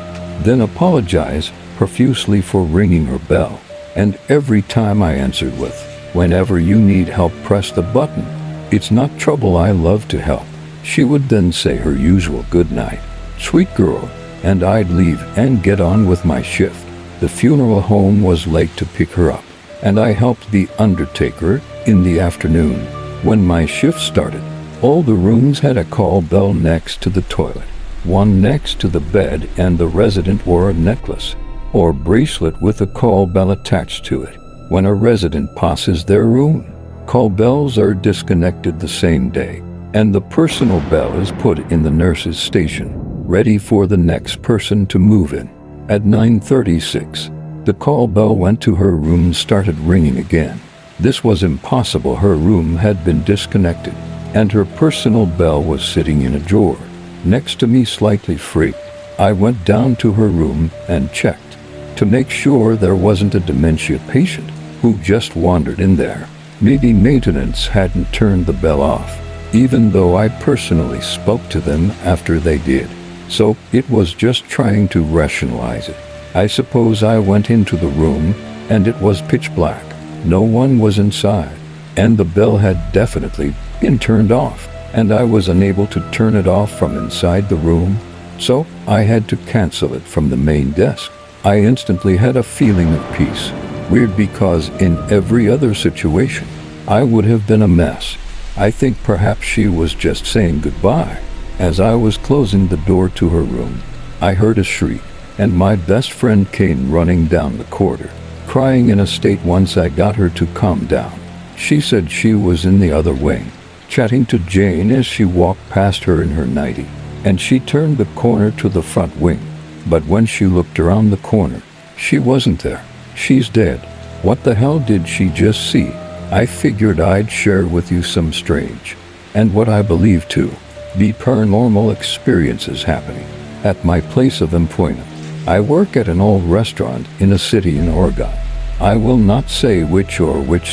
then apologize profusely for ringing her bell. And every time I answered with, "Whenever you need help, press the button. It's not trouble, I love to help." She would then say her usual goodnight, "Sweet girl," and I'd leave and get on with my shift. The funeral home was late to pick her up, and I helped the undertaker in the afternoon. When my shift started, all the rooms had a call bell next to the toilet, one next to the bed, and the resident wore a necklace or bracelet with a call bell attached to it. When a resident passes their room, call bells are disconnected the same day, and the personal bell is put in the nurse's station, ready for the next person to move in. At 9:36, the call bell went to her room and started ringing again. This was impossible. Her room had been disconnected, and her personal bell was sitting in a drawer. next to me, slightly freaked. I went down to her room and checked to make sure there wasn't a dementia patient who just wandered in there. Maybe maintenance hadn't turned the bell off, even though I personally spoke to them after they did. So it was just trying to rationalize it. I suppose I went into the room and it was pitch black. No one was inside, and the bell had definitely been turned off, and I was unable to turn it off from inside the room, so I had to cancel it from the main desk. I instantly had a feeling of peace. Weird, because in every other situation, I would have been a mess. I think perhaps she was just saying goodbye. As I was closing the door to her room, I heard a shriek, and my best friend came running down the corridor, crying in a state. Once I got her to calm down, she said she was in the other wing, chatting to Jane as she walked past her in her nightie, and she turned the corner to the front wing. But when she looked around the corner, she wasn't there. She's dead. What the hell did she just see? I figured I'd share with you some strange, and what I believe to be paranormal experiences happening at my place of employment. I work at an old restaurant in a city in Oregon. I will not say which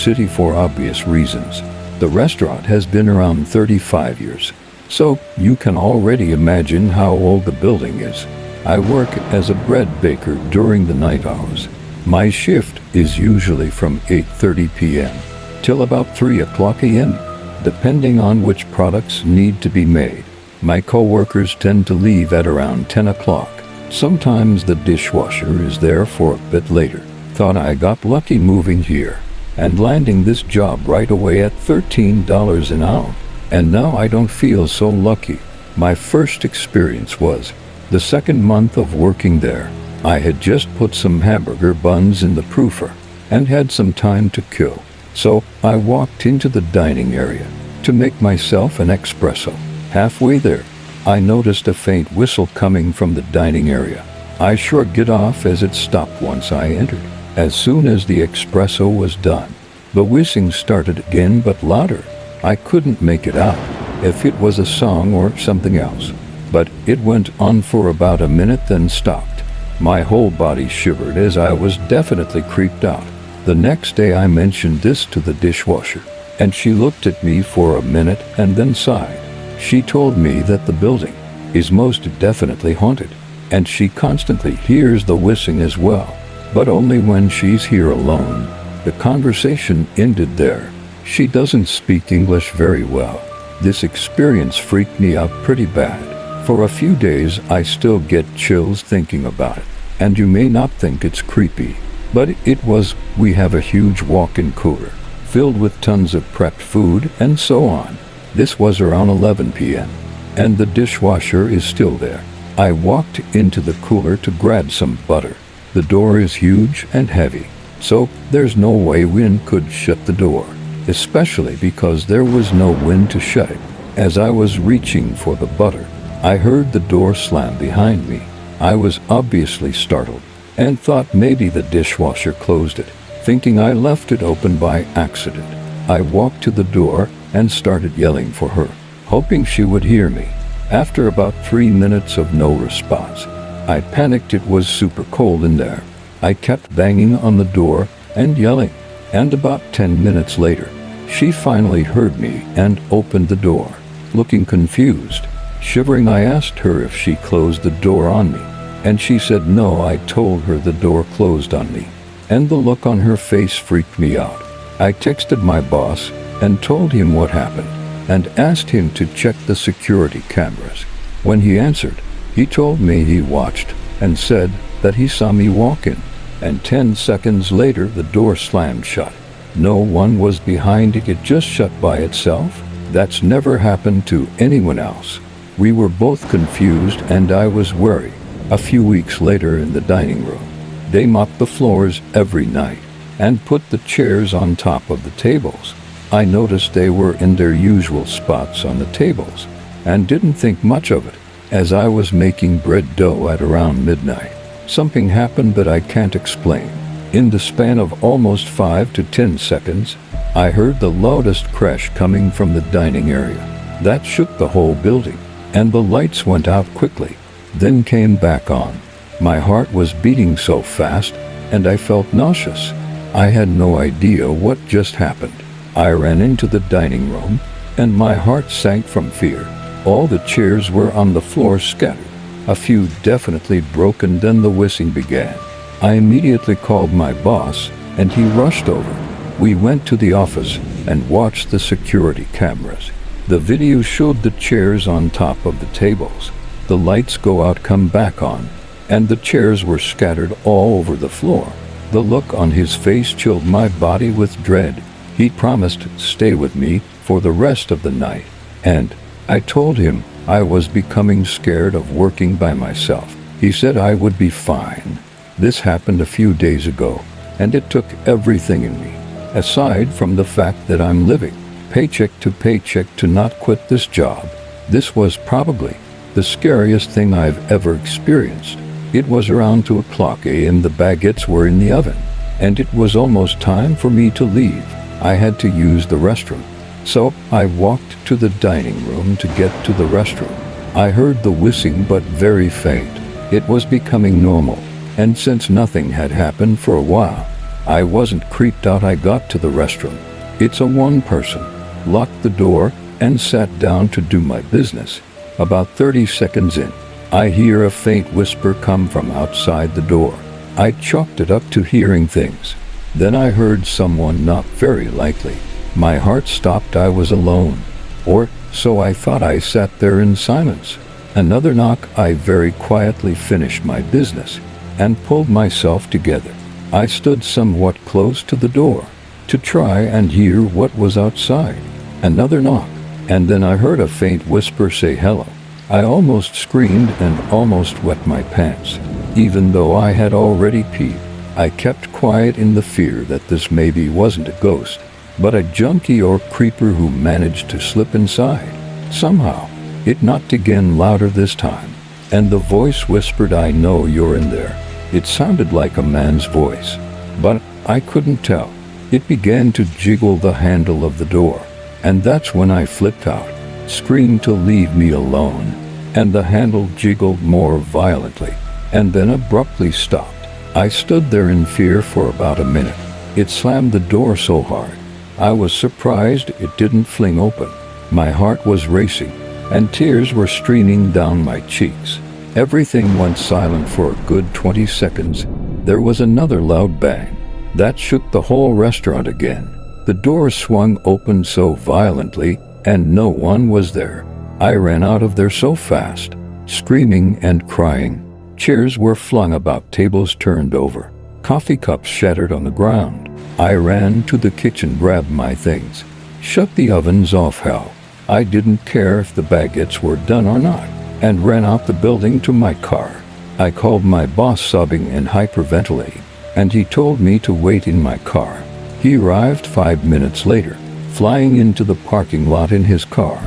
city for obvious reasons. The restaurant has been around 35 years, so you can already imagine how old the building is. I work as a bread baker during the night hours. My shift is usually from 8:30 p.m. till about 3 o'clock a.m., depending on which products need to be made. My coworkers tend to leave at around 10 o'clock. Sometimes the dishwasher is there for a bit later. Thought I got lucky moving here and landing this job right away at $13 an hour. And now I don't feel so lucky. My first experience was the second month of working there. I had just put some hamburger buns in the proofer and had some time to kill. So I walked into the dining area to make myself an espresso. Halfway there, I noticed a faint whistle coming from the dining area. I shrugged it off as it stopped once I entered. As soon as the espresso was done, the whistling started again, but louder. I couldn't make it out if it was a song or something else, but it went on for about a minute, then stopped. My whole body shivered as I was definitely creeped out. The next day I mentioned this to the dishwasher, and she looked at me for a minute and then sighed. She told me that the building is most definitely haunted, and she constantly hears the whistling as well, but only when she's here alone. The conversation ended there. She doesn't speak English very well. This experience freaked me out pretty bad. For a few days I still get chills thinking about it, and you may not think it's creepy, but it was. We have a huge walk-in cooler filled with tons of prepped food and so on. This was around 11 p.m. and the dishwasher is still there. I walked into the cooler to grab some butter. The door is huge and heavy, so there's no way wind could shut the door, especially because there was no wind to shut it. As I was reaching for the butter, I heard the door slam behind me. I was obviously startled and thought maybe the dishwasher closed it, thinking I left it open by accident. I walked to the door and started yelling for her, hoping she would hear me. After about 3 minutes of no response, I panicked. It was super cold in there. I kept banging on the door and yelling, and about 10 minutes later, she finally heard me and opened the door. Looking confused, shivering, I asked her if she closed the door on me, and she said no. I told her the door closed on me, and the look on her face freaked me out. I texted my boss and told him what happened, and asked him to check the security cameras. When he answered, he told me he watched and said that he saw me walk in, and 10 seconds later the door slammed shut. No one was behind it, it just shut by itself. That's never happened to anyone else. We were both confused and I was worried. A few weeks later, in the dining room, they mopped the floors every night and put the chairs on top of the tables. I noticed they were in their usual spots on the tables and didn't think much of it. As I was making bread dough at around midnight, something happened that I can't explain. In the span of almost 5 to 10 seconds, I heard the loudest crash coming from the dining area. That shook the whole building. and the lights went out quickly, then came back on. My heart was beating so fast, and I felt nauseous. I had no idea what just happened. I ran into the dining room, and my heart sank from fear. All the chairs were on the floor scattered, a few definitely broken. Then the whistling began. I immediately called my boss, and he rushed over. We went to the office and watched the security cameras. The video showed the chairs on top of the tables. The lights go out, come back on, and the chairs were scattered all over the floor. The look on his face chilled my body with dread. He promised to stay with me for the rest of the night, and I told him I was becoming scared of working by myself. He said I would be fine. This happened a few days ago, and it took everything in me, aside from the fact that I'm living paycheck to paycheck, to not quit this job. This was probably the scariest thing I've ever experienced. It was around 2:00 a.m. The baguettes were in the oven, and it was almost time for me to leave. I had to use the restroom, so I walked to the dining room to get to the restroom. I heard the whistling, but very faint. It was becoming normal, and since nothing had happened for a while, I wasn't creeped out. I got to the restroom. It's a one person, locked the door, and sat down to do my business. About 30 seconds in, I hear a faint whisper come from outside the door. I chalked it up to hearing things. Then I heard someone knock, very likely. My heart stopped. I was alone, or so I thought. I sat there in silence. Another knock. I very quietly finished my business and pulled myself together. I stood somewhat close to the door to try and hear what was outside. Another knock, and then I heard a faint whisper say hello. I almost screamed and almost wet my pants. Even though I had already peed, I kept quiet in the fear that this maybe wasn't a ghost, but a junkie or creeper who managed to slip inside. Somehow, it knocked again, louder this time, and the voice whispered, "I know you're in there." It sounded like a man's voice, but I couldn't tell. It began to jiggle the handle of the door, and that's when I flipped out, screamed to leave me alone, and the handle jiggled more violently, and then abruptly stopped. I stood there in fear for about a minute. It slammed the door so hard, I was surprised it didn't fling open. My heart was racing, and tears were streaming down my cheeks. Everything went silent for a good 20 seconds. There was another loud bang that shook the whole restaurant again. The door swung open so violently, and no one was there. I ran out of there so fast, screaming and crying. Chairs were flung about, tables turned over, coffee cups shattered on the ground. I ran to the kitchen, grabbed my things, shut the ovens off. Hell, I didn't care if the baguettes were done or not, and ran out the building to my car. I called my boss, sobbing and hyperventilating, and he told me to wait in my car. He arrived 5 minutes later, flying into the parking lot in his car.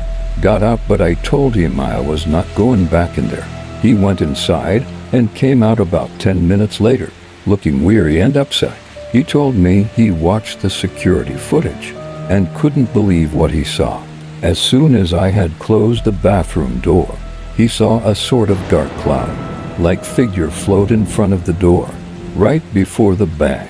Got out, but I told him I was not going back in there. He went inside and came out about 10 minutes later, looking weary and upset. He told me he watched the security footage and couldn't believe what he saw. As soon as I had closed the bathroom door, he saw a sort of dark cloud-like figure float in front of the door. Right before the bang,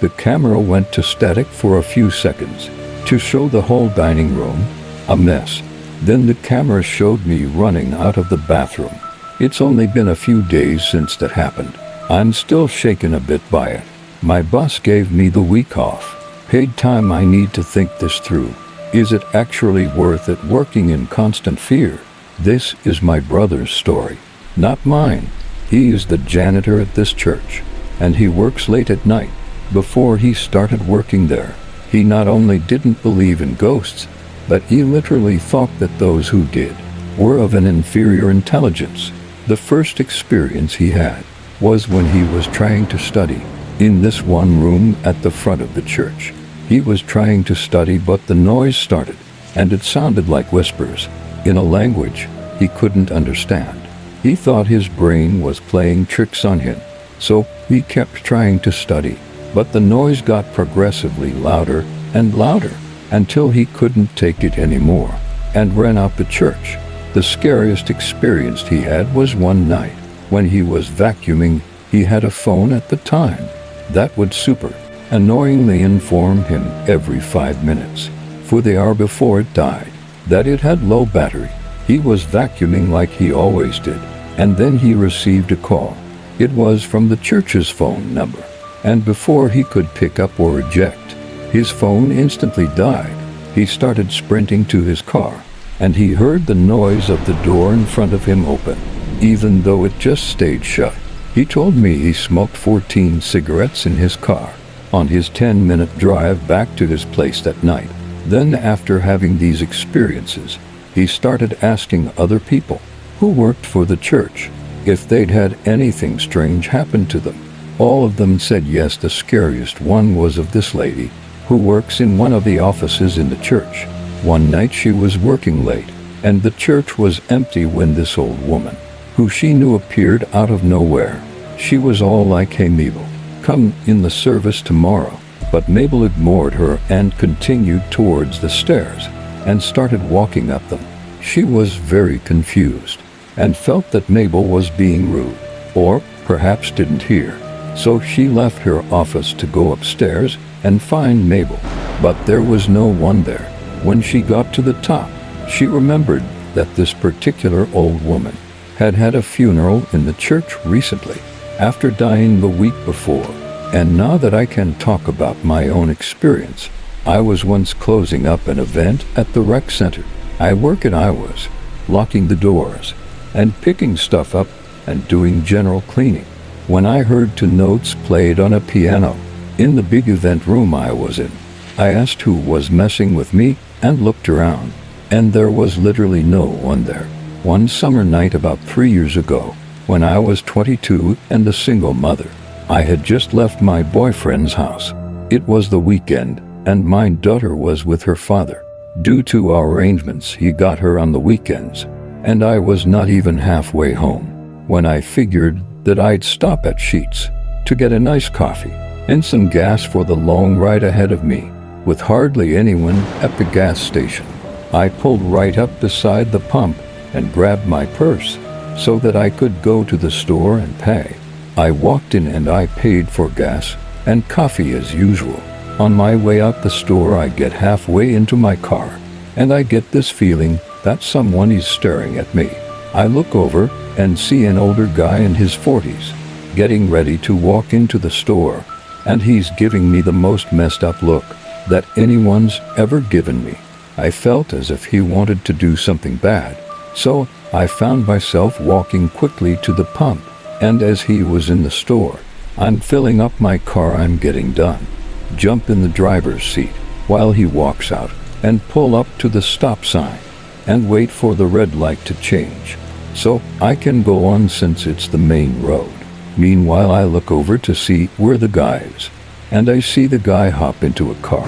the camera went to static for a few seconds to show the whole dining room a mess. Then the camera showed me running out of the bathroom. It's only been a few days since that happened. I'm still shaken a bit by it. My boss gave me the week off, paid time. I need to think this through. Is it actually worth it working in constant fear? This is my brother's story, not mine. He is the janitor at this church, and he works late at night. Before he started working there, he not only didn't believe in ghosts, but he literally thought that those who did were of an inferior intelligence. The first experience he had was when he was trying to study in this one room at the front of the church. He was trying to study, but the noise started, and it sounded like whispers in a language he couldn't understand. He thought his brain was playing tricks on him, so he kept trying to study, but the noise got progressively louder and louder until he couldn't take it anymore and ran out the church. The scariest experience he had was one night. When he was vacuuming, he had a phone at the time that would super annoyingly inform him every 5 minutes, for the hour before it died, that it had low battery. He was vacuuming like he always did, and then he received a call. It was from the church's phone number, and before he could pick up or eject, his phone instantly died. He started sprinting to his car, and he heard the noise of the door in front of him open, even though it just stayed shut. He told me he smoked 14 cigarettes in his car on his 10-minute drive back to his place that night. Then, after having these experiences, he started asking other people who worked for the church if they'd had anything strange happen to them. All of them said yes. The scariest one was of this lady who works in one of the offices in the church. One night she was working late, and the church was empty when this old woman, who she knew, appeared out of nowhere. She was all like, "Hey Mabel, come in the service tomorrow." But Mabel ignored her and continued towards the stairs and started walking up them. She was very confused and felt that Mabel was being rude, or perhaps didn't hear. So she left her office to go upstairs and find Mabel, but there was no one there. When she got to the top, she remembered that this particular old woman had had a funeral in the church recently, after dying the week before. And now that I can talk about my own experience, I was once closing up an event at the rec center I work in. I was locking the doors and picking stuff up and doing general cleaning when I heard 2 notes played on a piano in the big event room I was in. I asked who was messing with me and looked around, and there was literally no one there. One summer night about 3 years ago, when I was 22 and a single mother, I had just left my boyfriend's house. It was the weekend, and my daughter was with her father. Due to our arrangements, he got her on the weekends, and I was not even halfway home when I figured that I'd stop at Sheetz to get a nice coffee and some gas for the long ride ahead of me. With hardly anyone at the gas station, I pulled right up beside the pump and grabbed my purse so that I could go to the store and pay. I walked in and I paid for gas and coffee as usual. On my way out the store, I get halfway into my car, and I get this feeling that someone is staring at me. I look over and see an older guy in his 40s, getting ready to walk into the store, and he's giving me the most messed up look that anyone's ever given me. I felt as if he wanted to do something bad, so I found myself walking quickly to the pump. And as he was in the store, I'm filling up my car. I'm getting done. Jump in the driver's seat while he walks out and pull up to the stop sign and wait for the red light to change so I can go on since it's the main road. Meanwhile, I look over to see where the guy is, and I see the guy hop into a car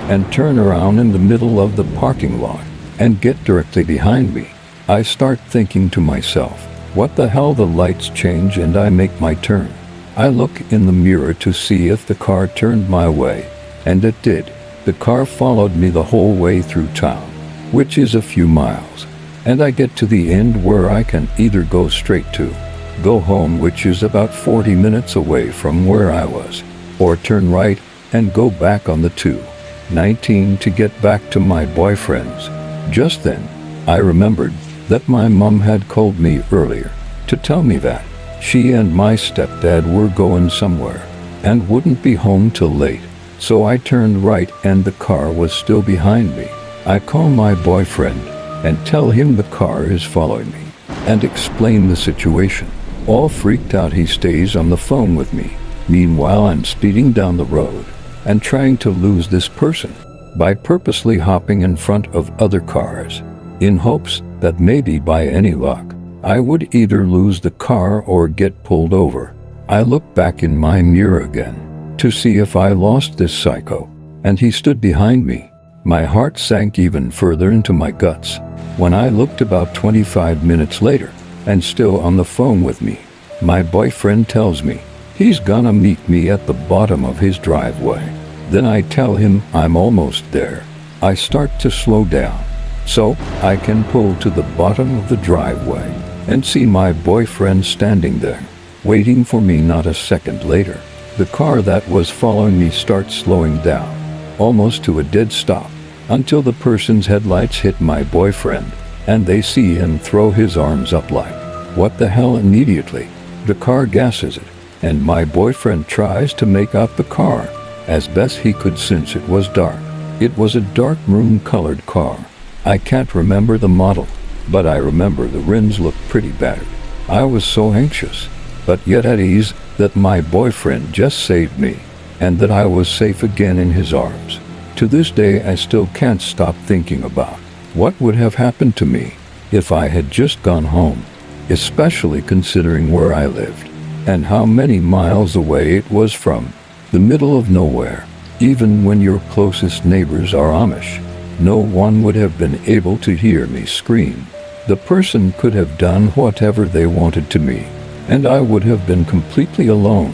and turn around in the middle of the parking lot and get directly behind me. I start thinking to myself, what the hell? The lights change and I make my turn. I look in the mirror to see if the car turned my way, and it did. The car followed me the whole way through town, which is a few miles, and I get to the end where I can either go straight to go home, which is about 40 minutes away from where I was, or turn right and go back on the 219 to get back to my boyfriend's. Just then, I remembered that my mom had called me earlier to tell me that she and my stepdad were going somewhere and wouldn't be home till late. So I turned right and the car was still behind me. I call my boyfriend and tell him the car is following me and explain the situation. All freaked out, he stays on the phone with me. Meanwhile, I'm speeding down the road and trying to lose this person by purposely hopping in front of other cars in hopes that maybe by any luck I would either lose the car or get pulled over. I look back in my mirror again to see if I lost this psycho, and he stood behind me. My heart sank even further into my guts when I looked about 25 minutes later and still on the phone with me. My boyfriend tells me he's gonna meet me at the bottom of his driveway. Then I tell him I'm almost there. I start to slow down so I can pull to the bottom of the driveway and see my boyfriend standing there, waiting for me. Not a second later, the car that was following me starts slowing down, almost to a dead stop, until the person's headlights hit my boyfriend, and they see him throw his arms up like, "What the hell?" Immediately, the car gasses it, and my boyfriend tries to make out the car as best he could since it was dark. It was a dark maroon-colored car. I can't remember the model, but I remember the rims looked pretty battered. I was so anxious, but yet at ease, that my boyfriend just saved me, and that I was safe again in his arms. To this day, I still can't stop thinking about what would have happened to me if I had just gone home, especially considering where I lived and how many miles away it was from the middle of nowhere. Even when your closest neighbors are Amish, no one would have been able to hear me scream. The person could have done whatever they wanted to me, and I would have been completely alone.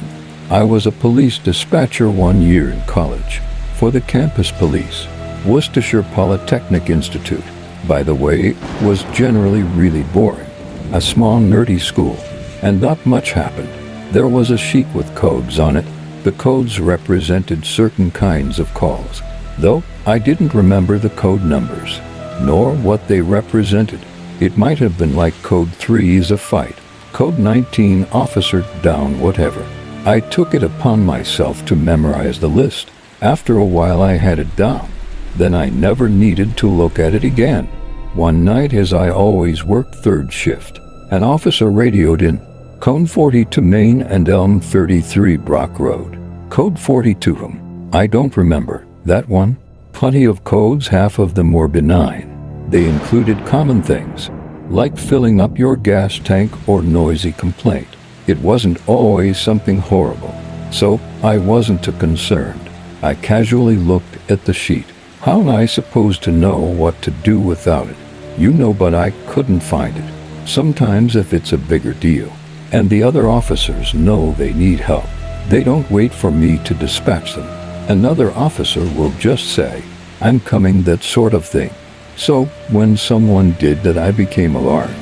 I was a police dispatcher 1 year in college for the campus police. Worcestershire Polytechnic Institute, by the way, was generally really boring. A small nerdy school, and not much happened. There was a sheet with codes on it. The codes represented certain kinds of calls, though I didn't remember the code numbers, nor what they represented. It might have been like code 3 is a fight, code 19 officer down, whatever. I took it upon myself to memorize the list. After a while I had it down. Then I never needed to look at it again. One night, as I always worked third shift, an officer radioed in, "Code 42 Main and Elm 33 Brock Road." Code 42. I don't remember that one. Plenty of codes, half of them were benign. They included common things, like filling up your gas tank or noisy complaint. It wasn't always something horrible, so I wasn't too concerned. I casually looked at the sheet. How am I supposed to know what to do without it? You know, but I couldn't find it. Sometimes if it's a bigger deal, and the other officers know they need help, they don't wait for me to dispatch them. Another officer will just say, "I'm coming," that sort of thing. So when someone did that, I became alarmed.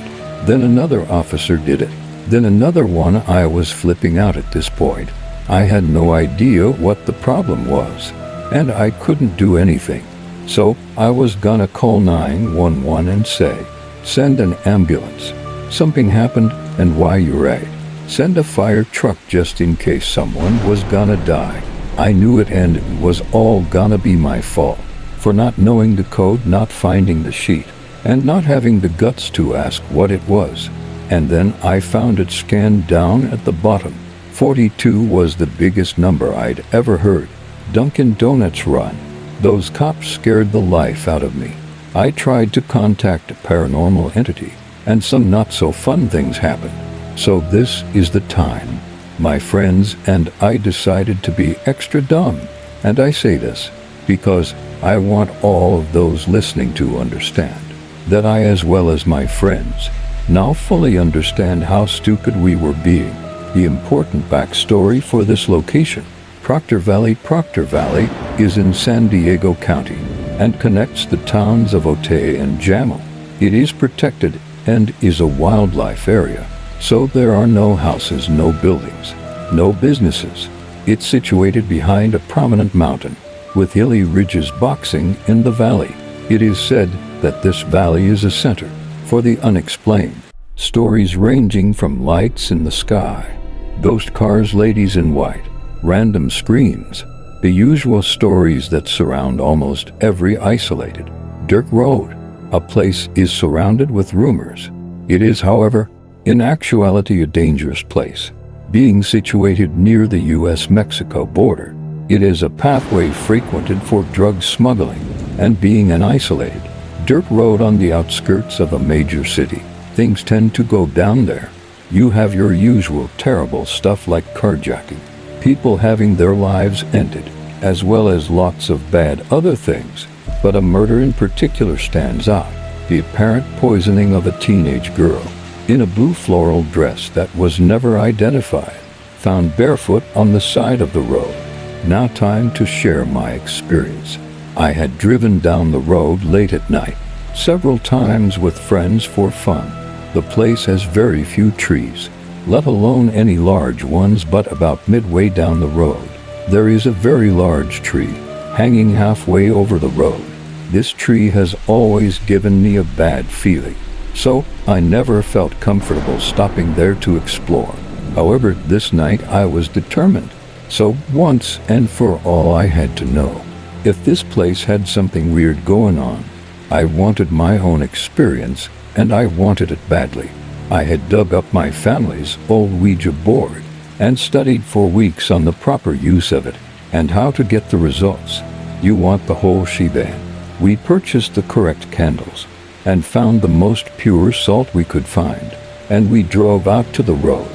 Then another officer did it. Then another one. I was flipping out at this point. I had no idea what the problem was, and I couldn't do anything. So I was gonna call 911 and say, "Send an ambulance. Something happened, and why you're right. Send a fire truck just in case someone was gonna die." I knew it, and it was all gonna be my fault for not knowing the code, not finding the sheet, and not having the guts to ask what it was. And then I found it scanned down at the bottom. 42 was the biggest number I'd ever heard. Dunkin' Donuts run. Those cops scared the life out of me. I tried to contact a paranormal entity, and some not so fun things happened. So this is the time. My friends and I decided to be extra dumb. And I say this because I want all of those listening to understand that I, as well as my friends, now fully understand how stupid we were being. The important backstory for this location: Proctor Valley. Proctor Valley is in San Diego County and connects the towns of Otay and Jamil. It is protected and is a wildlife area, so there are no houses, no buildings, no businesses. It's situated behind a prominent mountain with hilly ridges boxing in the valley. It is said that this valley is a center for the unexplained. Stories ranging from lights in the sky, ghost cars, ladies in white, random screams, the usual stories that surround almost every isolated dirt road. A place is surrounded with rumors. It is, however, in actuality a dangerous place. Being situated near the U.S.-Mexico border, it is a pathway frequented for drug smuggling, and being an isolated dirt road on the outskirts of a major city, things tend to go down there. You have your usual terrible stuff like carjacking, people having their lives ended, as well as lots of bad other things. But a murder in particular stands out: the apparent poisoning of a teenage girl in a blue floral dress that was never identified, found barefoot on the side of the road. Now time to share my experience. I had driven down the road late at night, several times with friends for fun. The place has very few trees, let alone any large ones, but about midway down the road, there is a very large tree, hanging halfway over the road. This tree has always given me a bad feeling, so I never felt comfortable stopping there to explore. However, this night I was determined, so once and for all I had to know if this place had something weird going on. I wanted my own experience, and I wanted it badly. I had dug up my family's old Ouija board and studied for weeks on the proper use of it and how to get the results. You want the whole shebang. We purchased the correct candles and found the most pure salt we could find, and we drove out to the road.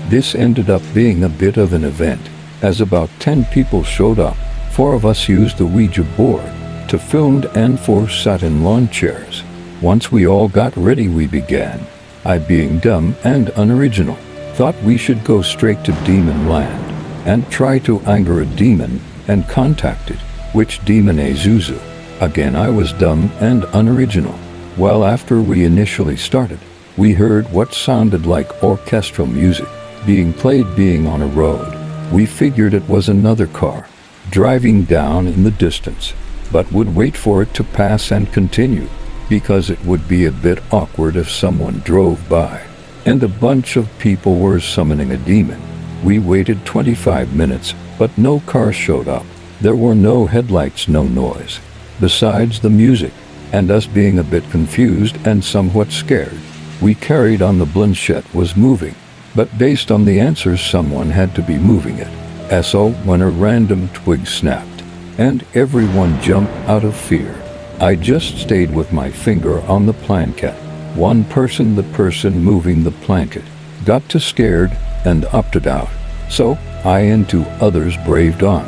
This ended up being a bit of an event, as about 10 people showed up. 4 of us used the Ouija board to film, and 4 sat in lawn chairs. Once we all got ready, we began. I, being dumb and unoriginal, thought we should go straight to Demon Land and try to anger a demon and contact it, which demon Azuzu. Again, I was dumb and unoriginal. Well, after we initially started, we heard what sounded like orchestral music being played being on a road. We figured it was another car driving down in the distance, but would wait for it to pass and continue, because it would be a bit awkward if someone drove by and a bunch of people were summoning a demon. We waited 25 minutes, but no car showed up. There were no headlights, no noise, besides the music, and us being a bit confused and somewhat scared, we carried on. The planchette was moving, but based on the answers, someone had to be moving it. So when a random twig snapped, and everyone jumped out of fear, I just stayed with my finger on the planchette. One person, the person moving the planchette, got too scared and opted out, so I and 2 others braved on.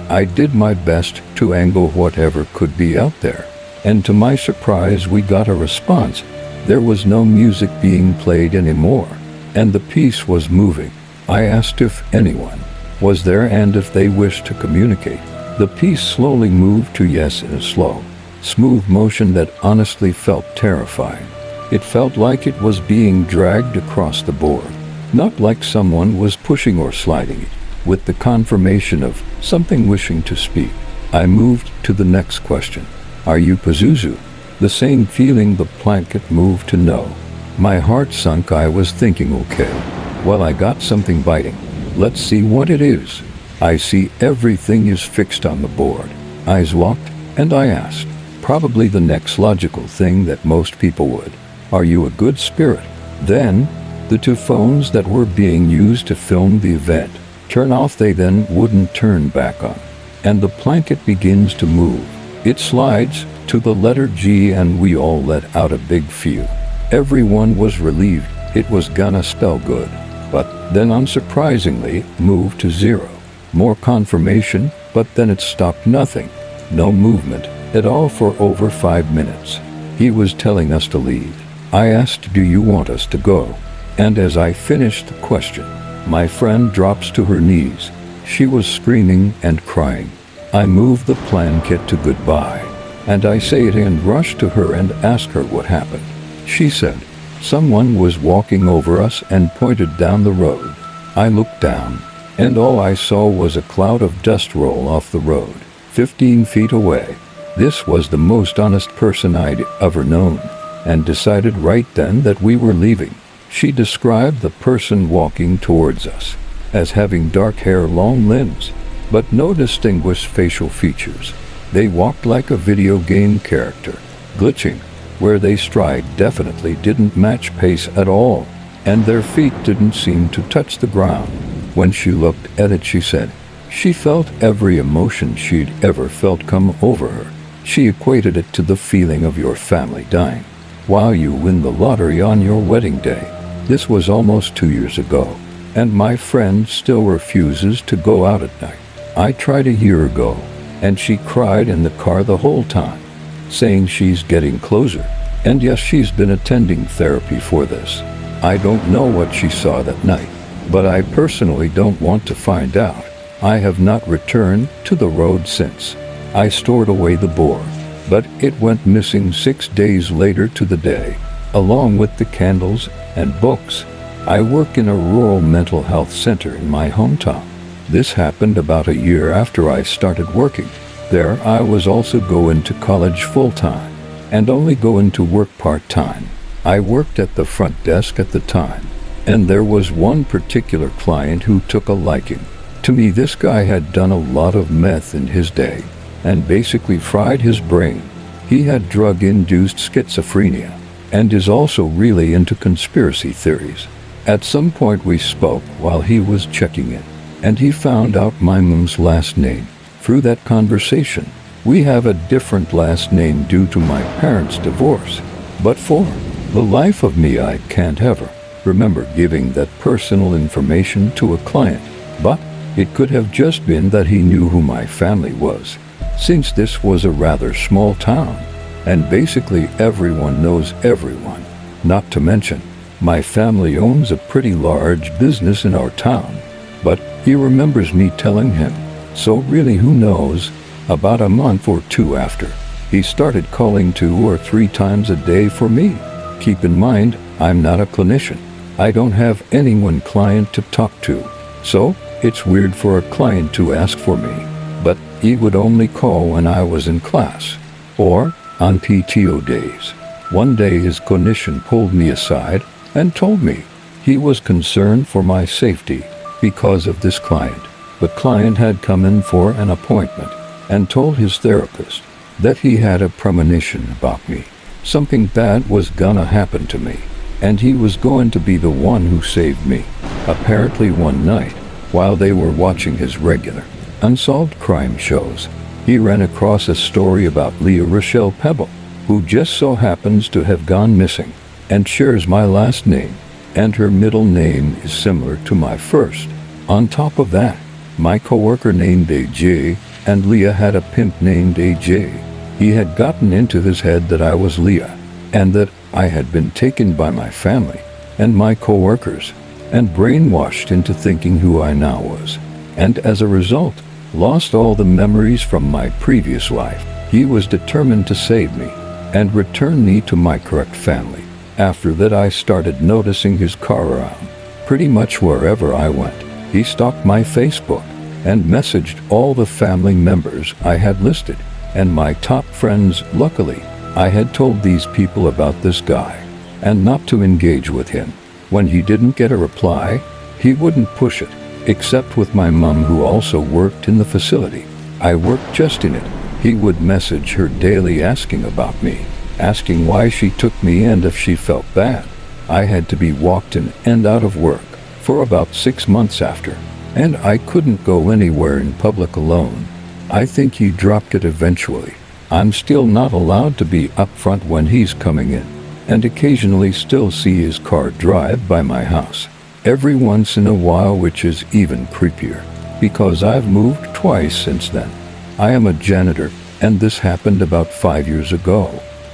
I did my best to angle whatever could be out there, and to my surprise we got a response. There was no music being played anymore, and the piece was moving. I asked if anyone was there and if they wished to communicate. The piece slowly moved to yes in a slow, smooth motion that honestly felt terrifying. It felt like it was being dragged across the board, not like someone was pushing or sliding it. With the confirmation of something wishing to speak, I moved to the next question. Are you Pazuzu? The same feeling. The planchette moved to no. My heart sunk. I was thinking, okay, well, I got something biting. Let's see what it is. I see everything is fixed on the board. Eyes locked, and I asked, probably the next logical thing that most people would. Are you a good spirit? Then, the 2 phones that were being used to film the event turn off. They then wouldn't turn back on, and the planchette begins to move. It slides to the letter G, and we all let out a big phew. Everyone was relieved. It was gonna spell good, but then unsurprisingly moved to 0. More confirmation, but then it stopped. Nothing. No movement at all for over 5 minutes. He was telling us to leave. I asked, do you want us to go? And as I finished the question, my friend drops to her knees. She was screaming and crying. I moved the planchette to goodbye, and I say it and rush to her and ask her what happened. She said, someone was walking over us and pointed down the road. I looked down, and all I saw was a cloud of dust roll off the road, 15 feet away. This was the most honest person I'd ever known, and decided right then that we were leaving. She described the person walking towards us as having dark hair, long limbs, but no distinguished facial features. They walked like a video game character, glitching. Where they stride definitely didn't match pace at all, and their feet didn't seem to touch the ground. When she looked at it, she said she felt every emotion she'd ever felt come over her. She equated it to the feeling of your family dying while you win the lottery on your wedding day. This was almost 2 years ago, and my friend still refuses to go out at night. I tried a year ago, and she cried in the car the whole time, saying she's getting closer, and yes, she's been attending therapy for this. I don't know what she saw that night, but I personally don't want to find out. I have not returned to the road since. I stored away the board but it went missing 6 days later to the day, along with the candles and books. I work in a rural mental health center in my hometown. This happened about a year after I started working there. I was also going to college full-time and only going to work part-time. I worked at the front desk at the time, and there was one particular client who took a liking to me. This guy had done a lot of meth in his day and basically fried his brain. He had drug-induced schizophrenia and is also really into conspiracy theories. At some point we spoke while he was checking in, and he found out my mom's last name through that conversation. We have a different last name due to my parents' divorce, but for the life of me I can't ever remember giving that personal information to a client. But it could have just been that he knew who my family was, since this was a rather small town, and basically everyone knows everyone. Not to mention, my family owns a pretty large business in our town, but he remembers me telling him. So really, who knows? About a month or two after, he started calling 2 or 3 times a day for me. Keep in mind, I'm not a clinician. I don't have anyone client to talk to, so it's weird for a client to ask for me. But he would only call when I was in class or on PTO days. One day his clinician pulled me aside and told me he was concerned for my safety because of this client. The client had come in for an appointment and told his therapist that he had a premonition about me. Something bad was gonna happen to me, and he was going to be the one who saved me. Apparently one night, while they were watching his regular unsolved crime shows, he ran across a story about Leah Rochelle Pebble, who just so happens to have gone missing and shares my last name, and her middle name is similar to my first. On top of that, my coworker named AJ, and Leah had a pimp named AJ. He had gotten into his head that I was Leah, and that I had been taken by my family and my coworkers, and brainwashed into thinking who I now was, and as a result, lost all the memories from my previous life. He was determined to save me and return me to my correct family. After that, I started noticing his car around pretty much wherever I went. He stalked my Facebook and messaged all the family members I had listed and my top friends. Luckily, I had told these people about this guy and not to engage with him. When he didn't get a reply, he wouldn't push it, except with my mom, who also worked in the facility. I worked just in it. He would message her daily asking about me, asking why she took me and if she felt bad. I had to be walked in and out of work for about 6 months after, and I couldn't go anywhere in public alone. I think he dropped it eventually. I'm still not allowed to be up front when he's coming in, and occasionally still see his car drive by my house every once in a while, which is even creepier because I've moved twice since then. I am a janitor, and this happened about 5 years ago.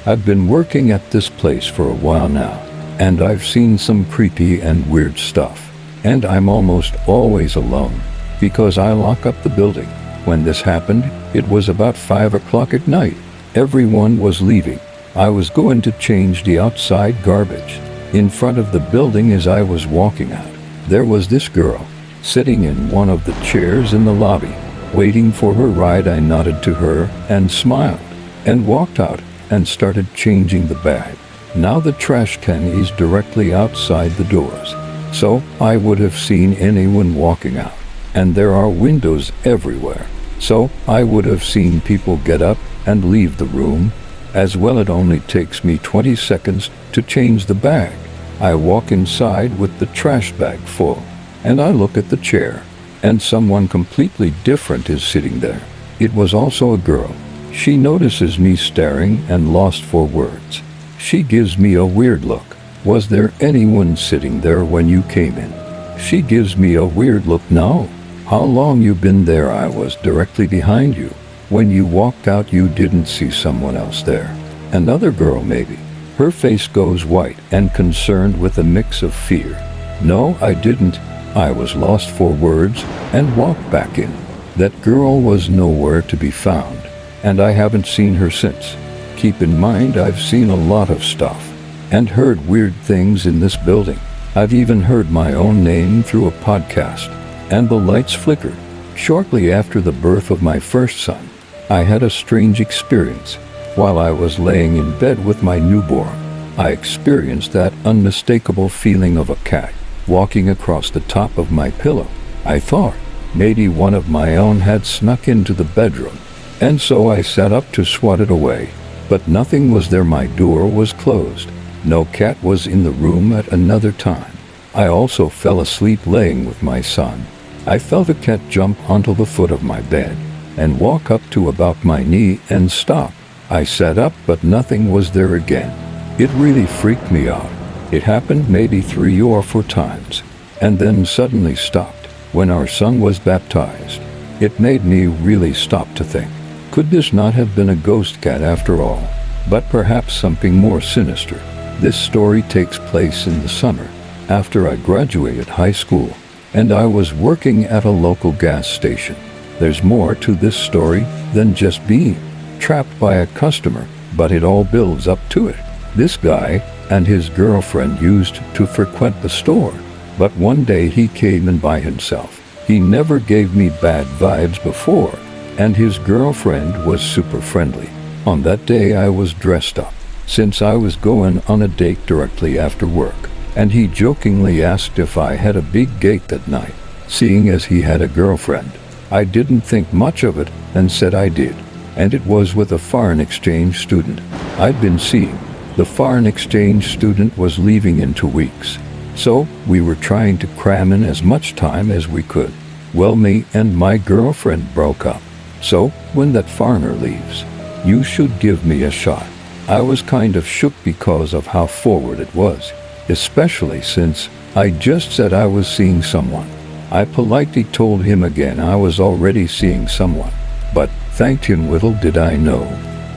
I've been working at this place for a while now, and I've seen some creepy and weird stuff, and I'm almost always alone because I lock up the building. When this happened, it was about 5 o'clock at night. Everyone was leaving. I was going to change the outside garbage in front of the building. As I was walking out, there was this girl sitting in one of the chairs in the lobby, waiting for her ride. I nodded to her and smiled and walked out and started changing the bag. Now the trash can is directly outside the doors, so I would have seen anyone walking out, and there are windows everywhere, so I would have seen people get up and leave the room as well. It only takes me 20 seconds to change the bag. I walk inside with the trash bag full, and I look at the chair, and someone completely different is sitting there. It was also a girl. She notices me staring and lost for words. She gives me a weird look. Was there anyone sitting there when you came in? She gives me a weird look. No. How long you been there? I was directly behind you. When you walked out, you didn't see someone else there? Another girl maybe. Her face goes white and concerned with a mix of fear. No, I didn't. I was lost for words and walked back in. That girl was nowhere to be found. and I haven't seen her since. Keep in mind I've seen a lot of stuff and heard weird things in this building. I've even heard my own name through a podcast, and the lights flickered. Shortly after the birth of my first son, I had a strange experience. While I was laying in bed with my newborn, I experienced that unmistakable feeling of a cat walking across the top of my pillow. I thought maybe one of my own had snuck into the bedroom, and so I sat up to swat it away. But nothing was there. My door was closed. No cat was in the room at another time. I also fell asleep laying with my son. I felt a cat jump onto the foot of my bed and walk up to about my knee and stop. I sat up, but nothing was there again. It really freaked me out. It happened maybe 3 or 4 times, and then suddenly stopped when our son was baptized. It made me really stop to think, could this not have been a ghost cat after all, but perhaps something more sinister? This story takes place in the summer, after I graduated high school, and I was working at a local gas station. There's more to this story than just being trapped by a customer, but it all builds up to it. This guy and his girlfriend used to frequent the store, but one day he came in by himself. He never gave me bad vibes before, and his girlfriend was super friendly. On that day I was dressed up, since I was going on a date directly after work, and he jokingly asked if I had a big gate that night. Seeing as he had a girlfriend, I didn't think much of it and said I did, and it was with a foreign exchange student I'd been seeing. The foreign exchange student was leaving in 2 weeks, so we were trying to cram in as much time as we could. Well, me and my girlfriend broke up, so when that foreigner leaves, you should give me a shot. I was kind of shook because of how forward it was, especially since I just said I was seeing someone. I politely told him again I was already seeing someone, but thanked him. Little did I know,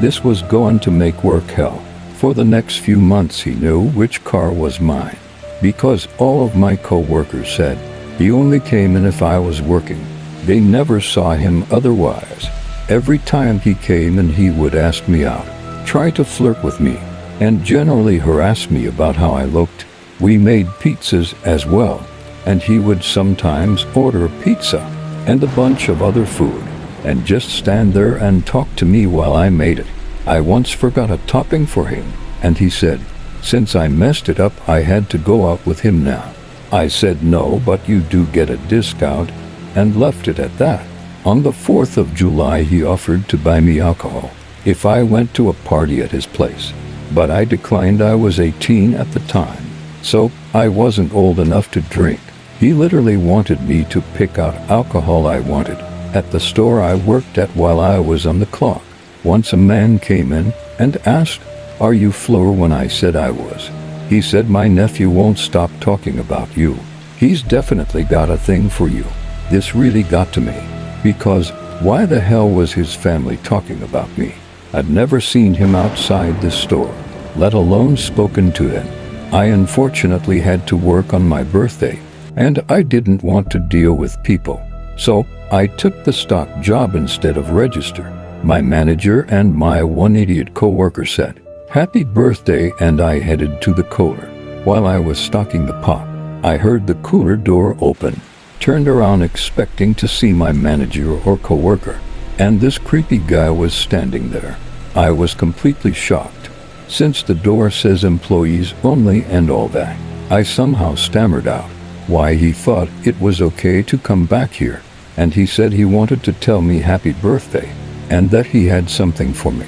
this was going to make work hell. For the next few months he knew which car was mine, because all of my co-workers said he only came in if I was working. They never saw him otherwise. Every time he came in he would ask me out, try to flirt with me, and generally harass me about how I looked. We made pizzas as well, and he would sometimes order a pizza and a bunch of other food, and just stand there and talk to me while I made it. I once forgot a topping for him, and he said, since I messed it up, I had to go out with him now. I said no, but you do get a discount, and left it at that. On the 4th of July he offered to buy me alcohol if I went to a party at his place, but I declined. I was 18 at the time, so I wasn't old enough to drink. He literally wanted me to pick out alcohol I wanted at the store I worked at while I was on the clock. Once a man came in and asked, "Are you Fleur?" When I said I was, he said, "My nephew won't stop talking about you. He's definitely got a thing for you." This really got to me, because why the hell was his family talking about me? I'd never seen him outside this store, let alone spoken to him. I unfortunately had to work on my birthday, and I didn't want to deal with people, so I took the stock job instead of register. My manager and my one idiot coworker said, "Happy birthday," and I headed to the cooler. While I was stocking the pot, I heard the cooler door open, turned around expecting to see my manager or coworker, and this creepy guy was standing there. I was completely shocked, since the door says employees only and all that. I somehow stammered out why he thought it was okay to come back here, and he said he wanted to tell me happy birthday, and that he had something for me.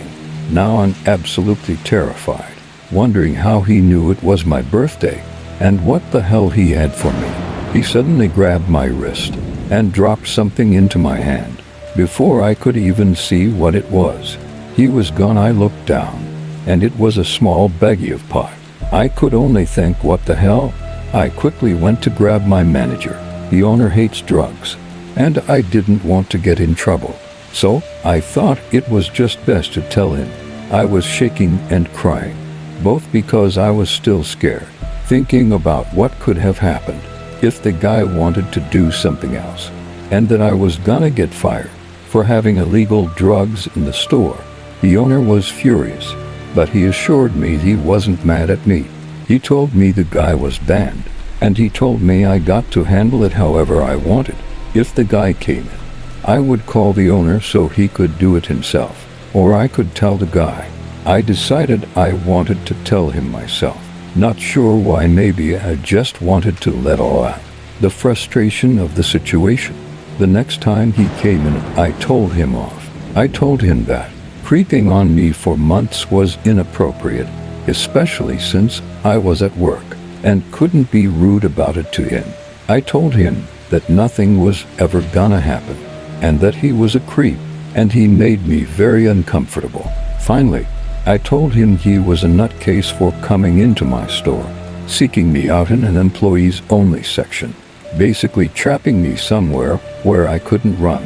Now I'm absolutely terrified, wondering how he knew it was my birthday, and what the hell he had for me. He suddenly grabbed my wrist and dropped something into my hand. Before I could even see what it was, he was gone. I looked down, and it was a small baggie of pot. I could only think, what the hell? I quickly went to grab my manager. The owner hates drugs, and I didn't want to get in trouble, so I thought it was just best to tell him. I was shaking and crying, both because I was still scared, thinking about what could have happened if the guy wanted to do something else, and that I was gonna get fired for having illegal drugs in the store. The owner was furious, but he assured me he wasn't mad at me. He told me the guy was banned, and he told me I got to handle it however I wanted. If the guy came in, I would call the owner so he could do it himself, or I could tell the guy. I decided I wanted to tell him myself. Not sure why, maybe I just wanted to let all out the frustration of the situation. The next time he came in, I told him off. I told him that creeping on me for months was inappropriate, especially since I was at work and couldn't be rude about it to him. I told him that nothing was ever gonna happen and that he was a creep, and he made me very uncomfortable. Finally, I told him he was a nutcase for coming into my store, seeking me out in an employees-only section, basically trapping me somewhere where I couldn't run,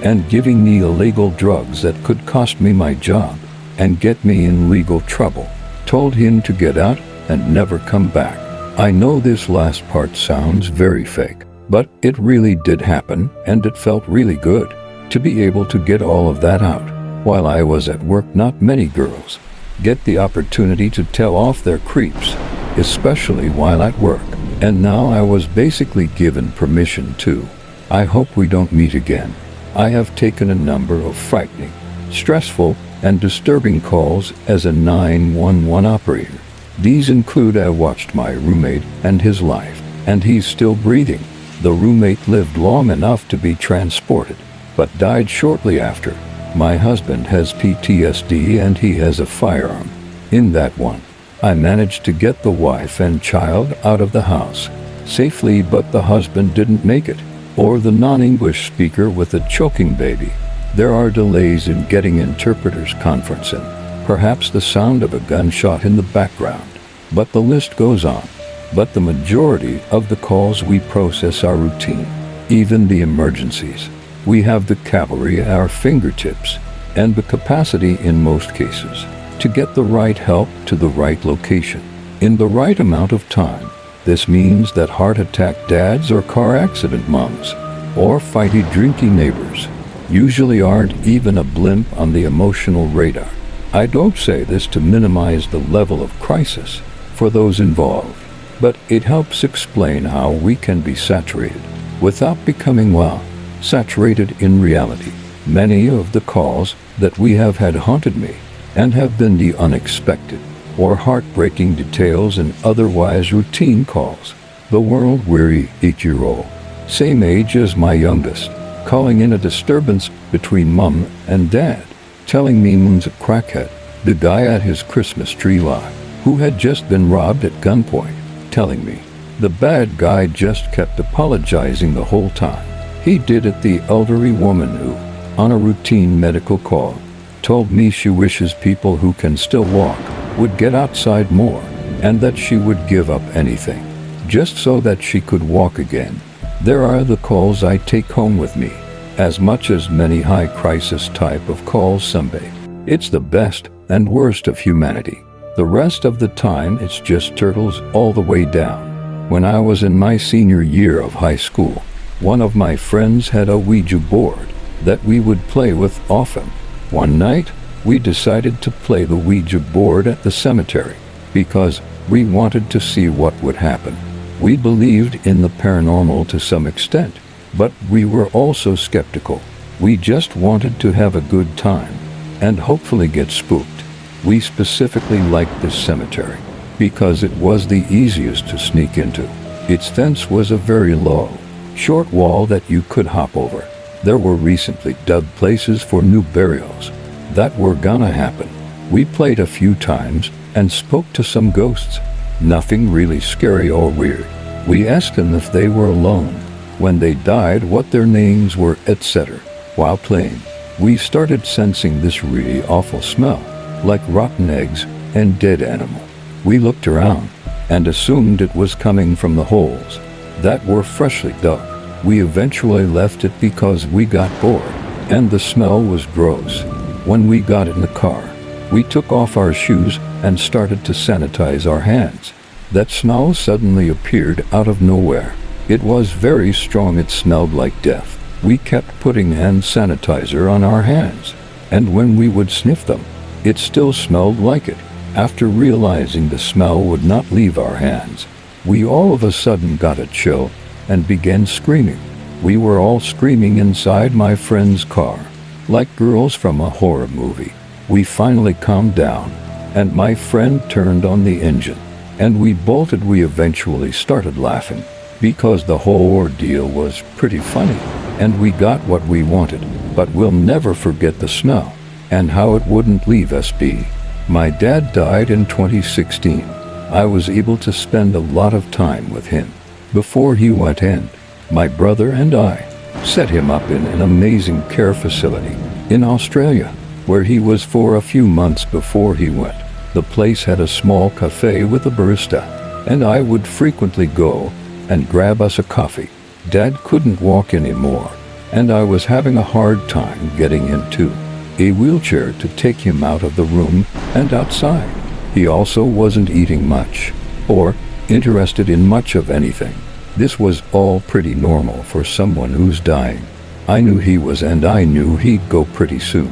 and giving me illegal drugs that could cost me my job and get me in legal trouble. Told him to get out and never come back. I know this last part sounds very fake, but it really did happen, and it felt really good to be able to get all of that out while I was at work. Not many girls get the opportunity to tell off their creeps, especially while at work, and now I was basically given permission to. I hope we don't meet again. I have taken a number of frightening, stressful, and disturbing calls as a 911 operator. These include I watched my roommate and his life, and he's still breathing. The roommate lived long enough to be transported, but died shortly after. My husband has PTSD and he has a firearm. In that one, I managed to get the wife and child out of the house safely, but the husband didn't make it, or the non-English speaker with a choking baby. There are delays in getting interpreters conferencing, perhaps the sound of a gunshot in the background, but the list goes on. But the majority of the calls we process are routine, even the emergencies. We have the cavalry at our fingertips, and the capacity in most cases to get the right help to the right location in the right amount of time. This means that heart attack dads or car accident moms or fighty drinking neighbors usually aren't even a blimp on the emotional radar. I don't say this to minimize the level of crisis for those involved, but it helps explain how we can be saturated without becoming, well, saturated in reality. Many of the calls that we have had haunted me and have been the unexpected or heartbreaking details in otherwise routine calls. The world-weary 8-year-old, same age as my youngest, calling in a disturbance between mom and dad, telling me mom's a crackhead. The guy at his Christmas tree lot who had just been robbed at gunpoint, telling me the bad guy just kept apologizing the whole time. He did it. The elderly woman who, on a routine medical call, told me she wishes people who can still walk would get outside more, and that she would give up anything just so that she could walk again. There are the calls I take home with me, as much as many high crisis type of calls someday. It's the best and worst of humanity. The rest of the time it's just turtles all the way down. When I was in my senior year of high school, one of my friends had a Ouija board that we would play with often. One night, we decided to play the Ouija board at the cemetery because we wanted to see what would happen. We believed in the paranormal to some extent, but we were also skeptical. We just wanted to have a good time and hopefully get spooked. We specifically liked this cemetery because it was the easiest to sneak into. Its fence was a very low, short wall that you could hop over. There were recently dug places for new burials that were gonna happen. We played a few times and spoke to some ghosts. Nothing really scary or weird. We asked them if they were alone when they died, what their names were, etc. While playing, we started sensing this really awful smell, like rotten eggs and dead animal. We looked around and assumed it was coming from the holes that were freshly dug. We eventually left it because we got bored and the smell was gross. When we got in the car, we took off our shoes and started to sanitize our hands. That smell suddenly appeared out of nowhere. It was very strong. It smelled like death, We kept putting hand sanitizer on our hands, and when we would sniff them, it still smelled like it. After realizing the smell would not leave our hands, we all of a sudden got a chill and began screaming. We were all screaming inside my friend's car, like girls from a horror movie. We finally calmed down, and my friend turned on the engine, and we bolted. We eventually started laughing, because the whole ordeal was pretty funny, and we got what we wanted, but we'll never forget the smell, and how it wouldn't leave us be. My dad died in 2016. I was able to spend a lot of time with him before he went in. My brother and I set him up in an amazing care facility in Australia, where he was for a few months before he went. The place had a small cafe with a barista, and I would frequently go and grab us a coffee. Dad couldn't walk anymore, and I was having a hard time getting into a wheelchair to take him out of the room and outside. He also wasn't eating much, or interested in much of anything. This was all pretty normal for someone who's dying. I knew he was, and I knew he'd go pretty soon,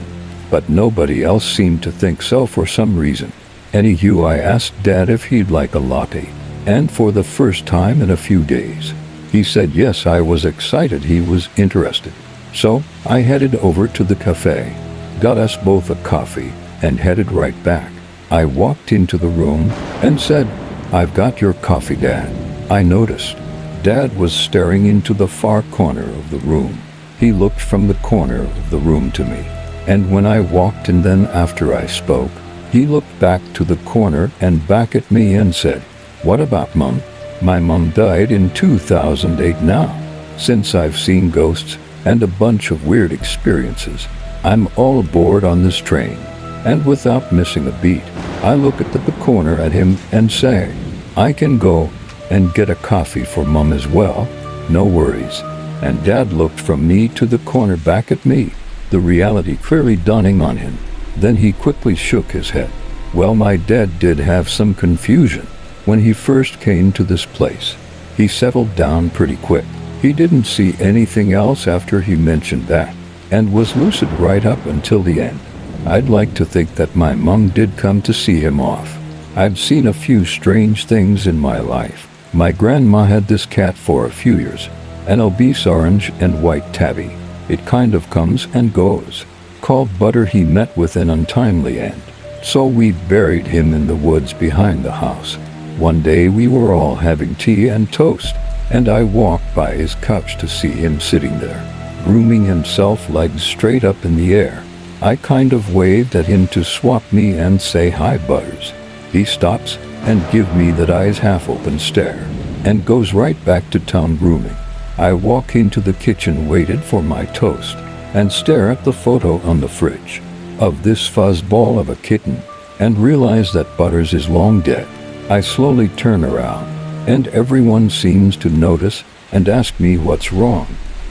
but nobody else seemed to think so for some reason. Anywho, I asked Dad if he'd like a latte, and for the first time in a few days, he said yes. I was excited he was interested. So I headed over to the cafe, got us both a coffee, and headed right back. I walked into the room and said, "I've got your coffee, Dad." I noticed Dad was staring into the far corner of the room. He looked from the corner of the room to me, and when I walked in, then after I spoke, he looked back to the corner and back at me and said, "What about Mum? My mum died in 2008 now. Since I've seen ghosts and a bunch of weird experiences, I'm all aboard on this train." And without missing a beat, I look at the corner at him and say, "I can go and get a coffee for Mum as well. No worries." And Dad looked from me to the corner back at me, the reality clearly dawning on him. Then he quickly shook his head. Well, my dad did have some confusion when he first came to this place. He settled down pretty quick. He didn't see anything else after he mentioned that, and was lucid right up until the end. I'd like to think that my mum did come to see him off. I'd seen a few strange things in my life. My grandma had this cat for a few years, an obese orange and white tabby. It kind of comes and goes. Called Butter. He met with an untimely end, so we buried him in the woods behind the house. One day we were all having tea and toast, and I walked by his couch to see him sitting there, grooming himself, legs straight up in the air. I kind of waved at him to swap me and say, "Hi, Butters." He stops and gives me that eyes half open stare, and goes right back to town grooming. I walk into the kitchen, waited for my toast, and stare at the photo on the fridge of this fuzzball of a kitten, and realize that Butters is long dead. I slowly turn around, and everyone seems to notice and ask me what's wrong.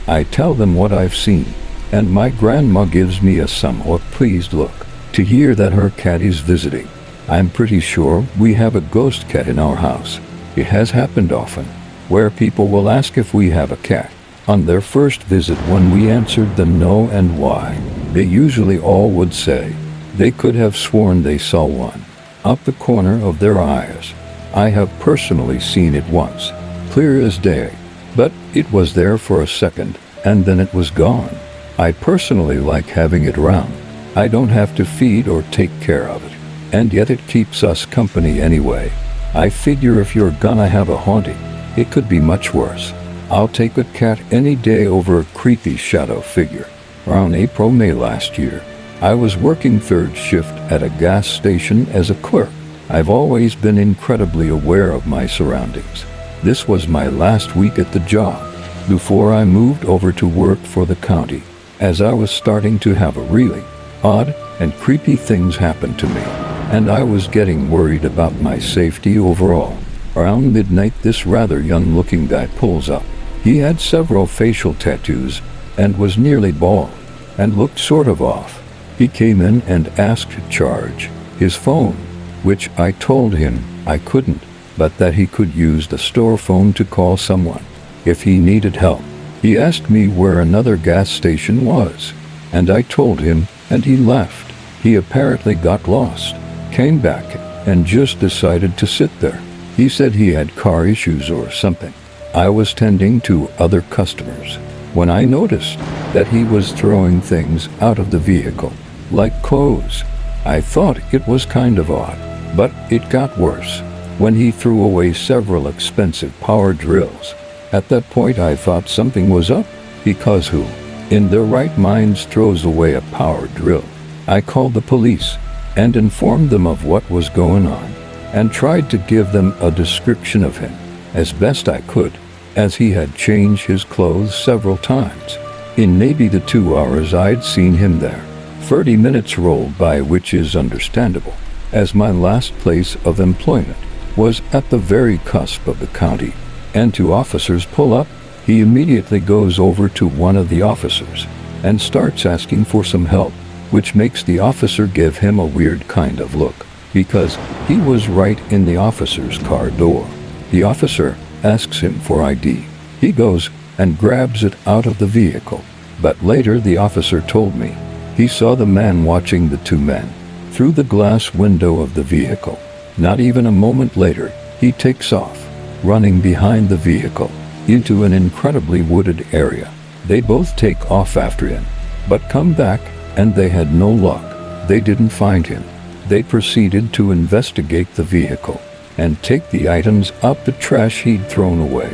I tell them what I've seen, and my grandma gives me a somewhat pleased look to hear that her cat is visiting. I'm pretty sure we have a ghost cat in our house. It has happened often, where people will ask if we have a cat. On their first visit, when we answered them no and why, they usually all would say they could have sworn they saw one up the corner of their eyes. I have personally seen it once, clear as day, but it was there for a second, and then it was gone. I personally like having it around. I don't have to feed or take care of it, and yet it keeps us company anyway. I figure if you're gonna have a haunting, it could be much worse. I'll take a cat any day over a creepy shadow figure. Around April-May last year, I was working third shift at a gas station as a clerk. I've always been incredibly aware of my surroundings. This was my last week at the job, before I moved over to work for the county, as I was starting to have a really odd and creepy things happen to me, and I was getting worried about my safety overall. Around midnight, this rather young-looking guy pulls up. He had several facial tattoos and was nearly bald and looked sort of off. He came in and asked to charge his phone, which I told him I couldn't, but that he could use the store phone to call someone if he needed help. He asked me where another gas station was, and I told him, and he left. He apparently got lost, came back, and just decided to sit there. He said he had car issues or something. I was tending to other customers when I noticed that he was throwing things out of the vehicle, like clothes. I thought it was kind of odd, but it got worse when he threw away several expensive power drills. At that point I thought something was up, because who in their right minds throws away a power drill? I called the police and informed them of what was going on, and tried to give them a description of him as best I could, as he had changed his clothes several times. In maybe the 2 hours I'd seen him there, 30 minutes rolled by, which is understandable, as my last place of employment was at the very cusp of the county, and two officers pull up. He immediately goes over to one of the officers and starts asking for some help, which makes the officer give him a weird kind of look, because he was right in the officer's car door. The officer asks him for ID. He goes and grabs it out of the vehicle, but later the officer told me he saw the man watching the two men through the glass window of the vehicle. Not even a moment later, he takes off, running behind the vehicle into an incredibly wooded area. They both take off after him, but come back, and they had no luck. They didn't find him. They proceeded to investigate the vehicle and take the items out the trash he'd thrown away.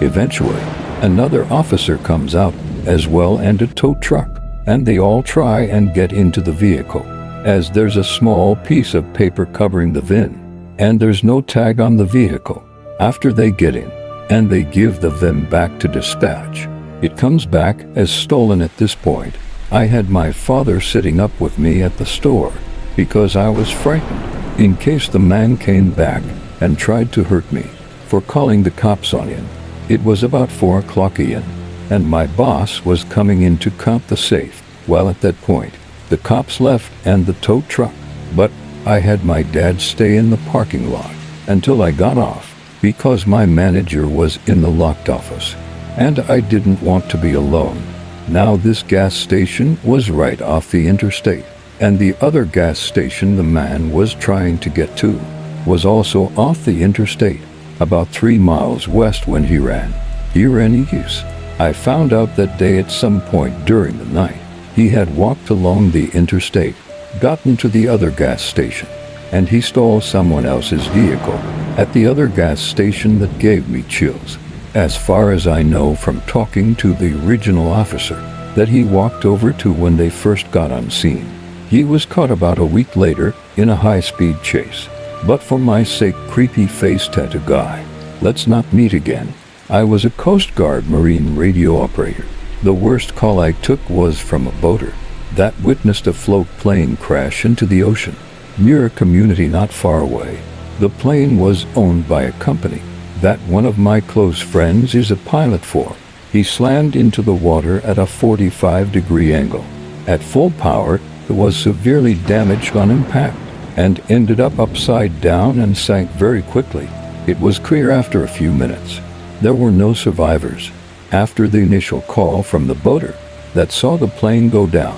Eventually, another officer comes out as well, and a tow truck, and they all try and get into the vehicle, as there's a small piece of paper covering the VIN, and there's no tag on the vehicle. After they get in, and they give the VIN back to dispatch, it comes back as stolen. At this point, I had my father sitting up with me at the store, because I was frightened in case the man came back and tried to hurt me for calling the cops on him. It was about 4 o'clock a.m., and my boss was coming in to count the safe. Well, at that point, the cops left and the tow truck, but I had my dad stay in the parking lot until I got off, because my manager was in the locked office, and I didn't want to be alone. Now, this gas station was right off the interstate, and the other gas station the man was trying to get to was also off the interstate, about 3 miles west. When he ran east, I found out that day at some point during the night, he had walked along the interstate, gotten to the other gas station, and he stole someone else's vehicle at the other gas station. That gave me chills. As far as I know from talking to the original officer that he walked over to when they first got on scene, he was caught about a week later in a high-speed chase. But for my sake, creepy face tattoo guy, let's not meet again. I was a Coast Guard Marine radio operator. The worst call I took was from a boater that witnessed a float plane crash into the ocean near a community not far away. The plane was owned by a company that one of my close friends is a pilot for. He slammed into the water at a 45-degree angle. At full power, it was severely damaged on impact and ended up upside down and sank very quickly. It was clear after a few minutes there were no survivors. After the initial call from the boater that saw the plane go down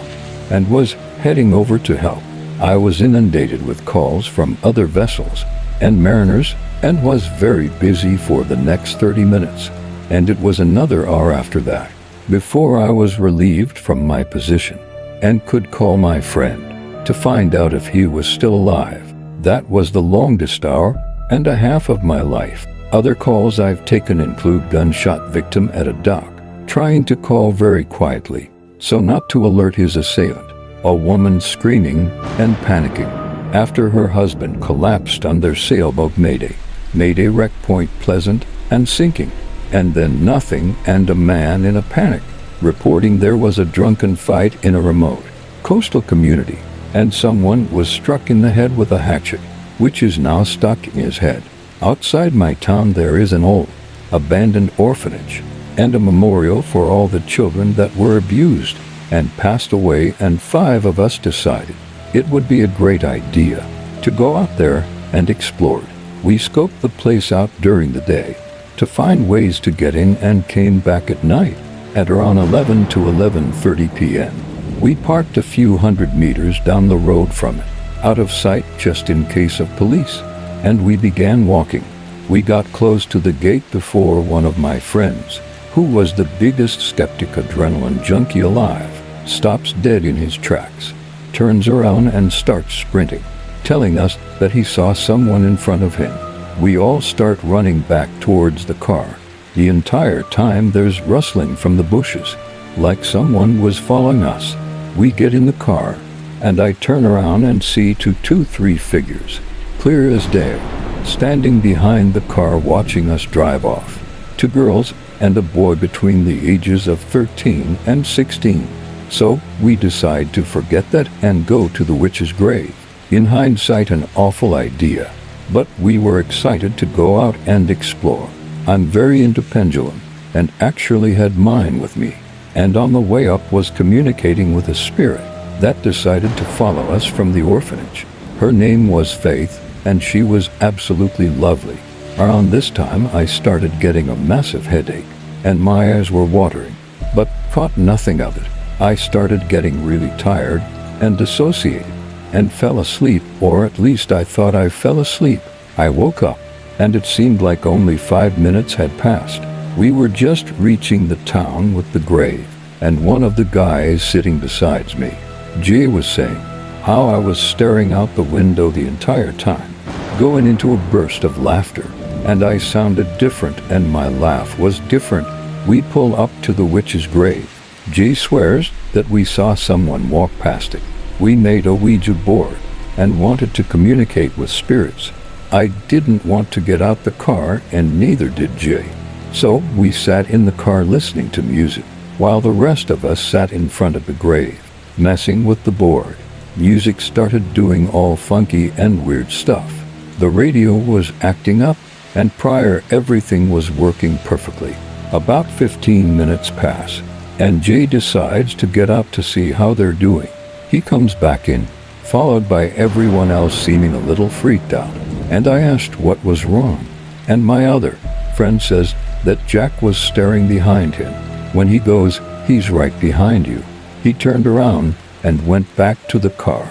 and was heading over to help, I was inundated with calls from other vessels and mariners, and was very busy for the next 30 minutes, and it was another hour after that before I was relieved from my position and could call my friend to find out if he was still alive. That was the longest hour and a half of my life. Other calls I've taken include gunshot victim at a dock, trying to call very quietly so not to alert his assailant, a woman screaming and panicking after her husband collapsed on their sailboat Mayday wreck Point Pleasant and sinking, and then nothing, and a man in a panic reporting there was a drunken fight in a remote coastal community and someone was struck in the head with a hatchet, which is now stuck in his head. Outside my town there is an old, abandoned orphanage and a memorial for all the children that were abused and passed away, and 5 of us decided it would be a great idea to go out there and explore it. We scoped the place out during the day to find ways to get in and came back at night at around 11 to 11:30 p.m. We parked a few hundred meters down the road from it, out of sight just in case of police, and we began walking. We got close to the gate before one of my friends, who was the biggest skeptic adrenaline junkie alive, stops dead in his tracks, turns around and starts sprinting, telling us that he saw someone in front of him. We all start running back towards the car. The entire time there's rustling from the bushes, like someone was following us. We get in the car, and I turn around and see three figures, clear as day, standing behind the car watching us drive off. Two girls and a boy between the ages of 13 and 16. So we decide to forget that and go to the witch's grave. In hindsight, an awful idea, but we were excited to go out and explore. I'm very into pendulum, and actually had mine with me, and on the way up was communicating with a spirit that decided to follow us from the orphanage. Her name was Faith, and she was absolutely lovely. Around this time I started getting a massive headache, and my eyes were watering, but caught nothing of it. I started getting really tired and dissociated, and fell asleep, or at least I thought I fell asleep. I woke up, and it seemed like only 5 minutes had passed. We were just reaching the town with the grave, and one of the guys sitting beside me, Jay, was saying how I was staring out the window the entire time, going into a burst of laughter, and I sounded different and my laugh was different. We pull up to the witch's grave. Jay swears that we saw someone walk past it. We made a Ouija board and wanted to communicate with spirits. I didn't want to get out the car, and neither did Jay. So we sat in the car listening to music, while the rest of us sat in front of the grave, messing with the board. Music started doing all funky and weird stuff. The radio was acting up, and prior everything was working perfectly. About 15 minutes pass, and Jay decides to get up to see how they're doing. He comes back in, followed by everyone else seeming a little freaked out, and I asked what was wrong, and my other friend says that Jack was staring behind him. When he goes, "He's right behind you." He turned around and went back to the car.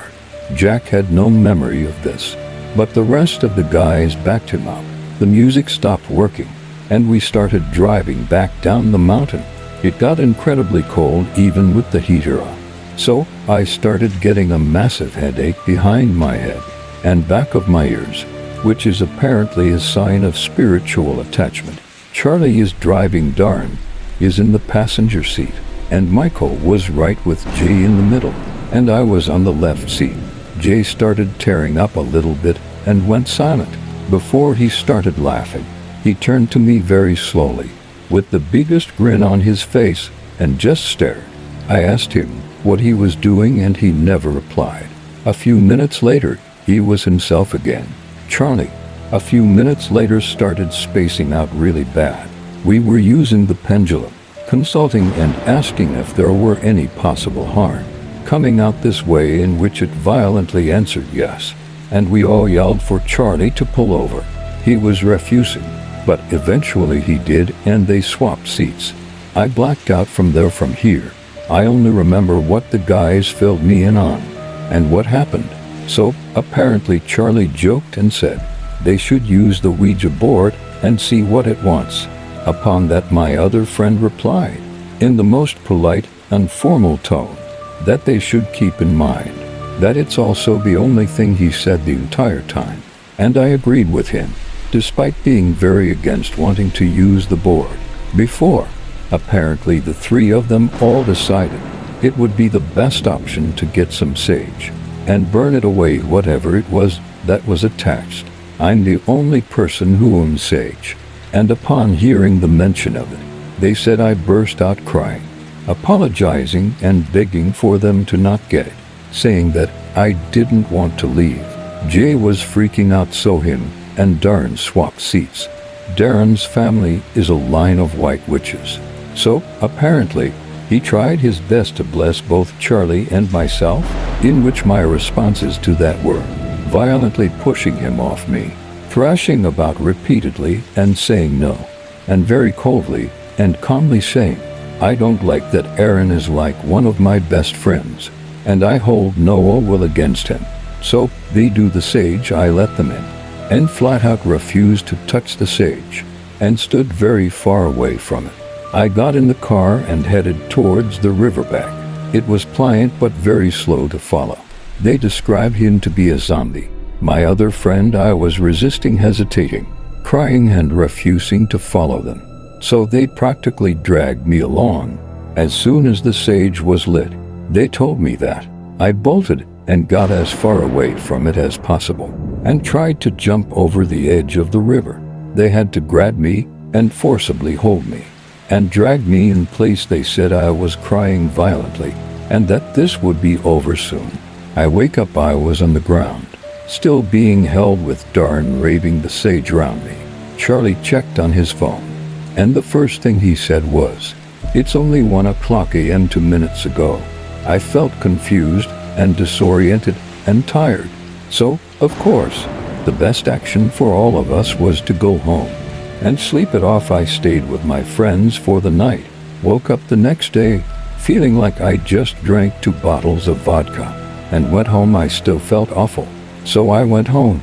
Jack had no memory of this, but the rest of the guys backed him up. The music stopped working, and we started driving back down the mountain. It got incredibly cold even with the heater on, so I started getting a massive headache behind my head and back of my ears, which is apparently a sign of spiritual attachment. Charlie is driving, Darn is in the passenger seat, and Michael was right with Jay in the middle, and I was on the left seat. Jay started tearing up a little bit and went silent. Before he started laughing, he turned to me very slowly, with the biggest grin on his face, and just stared. I asked him what he was doing, and he never replied. A few minutes later, he was himself again. Charlie, a few minutes later, started spacing out really bad. We were using the pendulum, consulting and asking if there were any possible harm coming out this way, in which it violently answered yes, and we all yelled for Charlie to pull over. He was refusing, but eventually he did, and they swapped seats. I blacked out from here. I only remember what the guys filled me in on, and what happened. So, apparently Charlie joked and said they should use the Ouija board and see what it wants. Upon that, my other friend replied, in the most polite and formal tone, that they should keep in mind that it's also the only thing he said the entire time, and I agreed with him, despite being very against wanting to use the board before. Apparently the three of them all decided it would be the best option to get some sage and burn it away, whatever it was that was attached. I'm the only person who owns sage, and upon hearing the mention of it, they said I burst out crying, apologizing and begging for them to not get it, saying that I didn't want to leave. Jay was freaking out, so him and Darren swapped seats. Darren's family is a line of white witches, so apparently he tried his best to bless both Charlie and myself, in which my responses to that were violently pushing him off me, thrashing about repeatedly and saying no, and very coldly and calmly saying, I don't like that Aaron is like one of my best friends, and I hold no ill will against him. So, they do the sage, I let them in, and flat out refused to touch the sage, and stood very far away from it. I got in the car and headed towards the riverbank. It was pliant but very slow to follow. They described him to be a zombie. My other friend, I was resisting, hesitating, crying and refusing to follow them. So they practically dragged me along. As soon as the sage was lit, they told me that. I bolted and got as far away from it as possible and tried to jump over the edge of the river. They had to grab me and forcibly hold me and drag me in place. They said I was crying violently and that this would be over soon. I wake up, I was on the ground, still being held with darn raving the sage around me. Charlie checked on his phone, and the first thing he said was, "It's only 1 a.m. 2 minutes ago." I felt confused and disoriented and tired. So, of course, the best action for all of us was to go home and sleep it off. I stayed with my friends for the night, woke up the next day feeling like I just drank 2 bottles of vodka, and went home. I still felt awful. So I went home,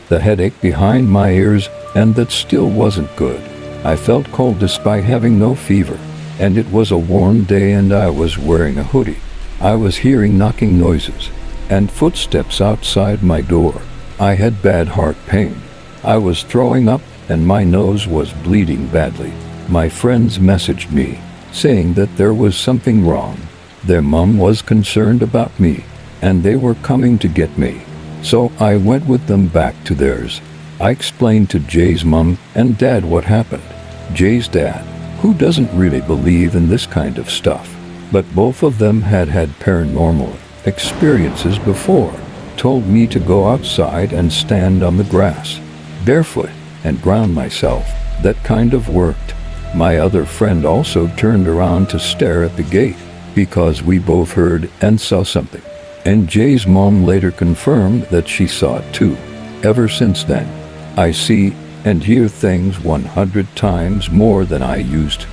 the headache behind my ears, and that still wasn't good. I felt cold despite having no fever, and it was a warm day and I was wearing a hoodie. I was hearing knocking noises and footsteps outside my door. I had bad heart pain. I was throwing up and my nose was bleeding badly. My friends messaged me, saying that there was something wrong. Their mom was concerned about me, and they were coming to get me. So I went with them back to theirs. I explained to Jay's mom and dad what happened. Jay's dad, who doesn't really believe in this kind of stuff, but both of them had had paranormal experiences before, told me to go outside and stand on the grass, barefoot, and ground myself. That kind of worked. My other friend also turned around to stare at the gate, because we both heard and saw something. And Jay's mom later confirmed that she saw it too. Ever since then, I see and hear things 100 times more than I used to.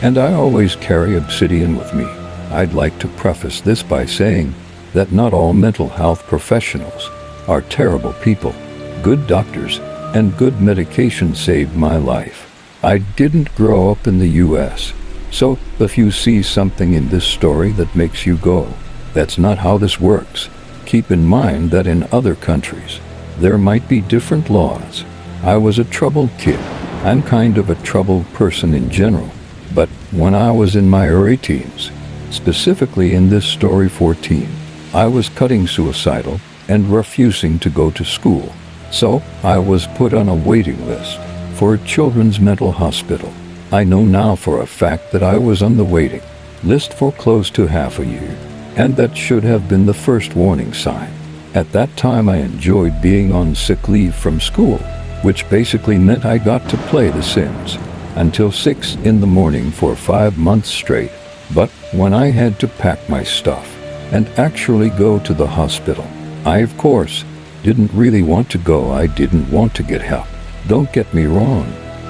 And I always carry obsidian with me. I'd like to preface this by saying that not all mental health professionals are terrible people. Good doctors and good medication saved my life. I didn't grow up in the US, so if you see something in this story that makes you go, "That's not how this works," keep in mind that in other countries, there might be different laws. I was a troubled kid. I'm kind of a troubled person in general, but when I was in my early teens, specifically in this story 14, I was cutting suicidal and refusing to go to school. So I was put on a waiting list for a children's mental hospital. I know now for a fact that I was on the waiting list for close to half a year, and that should have been the first warning sign. At that time I enjoyed being on sick leave from school, which basically meant I got to play The Sims until 6 in the morning for 5 months straight. But when I had to pack my stuff and actually go to the hospital, I of course didn't really want to go. I didn't want to get help. Don't get me wrong,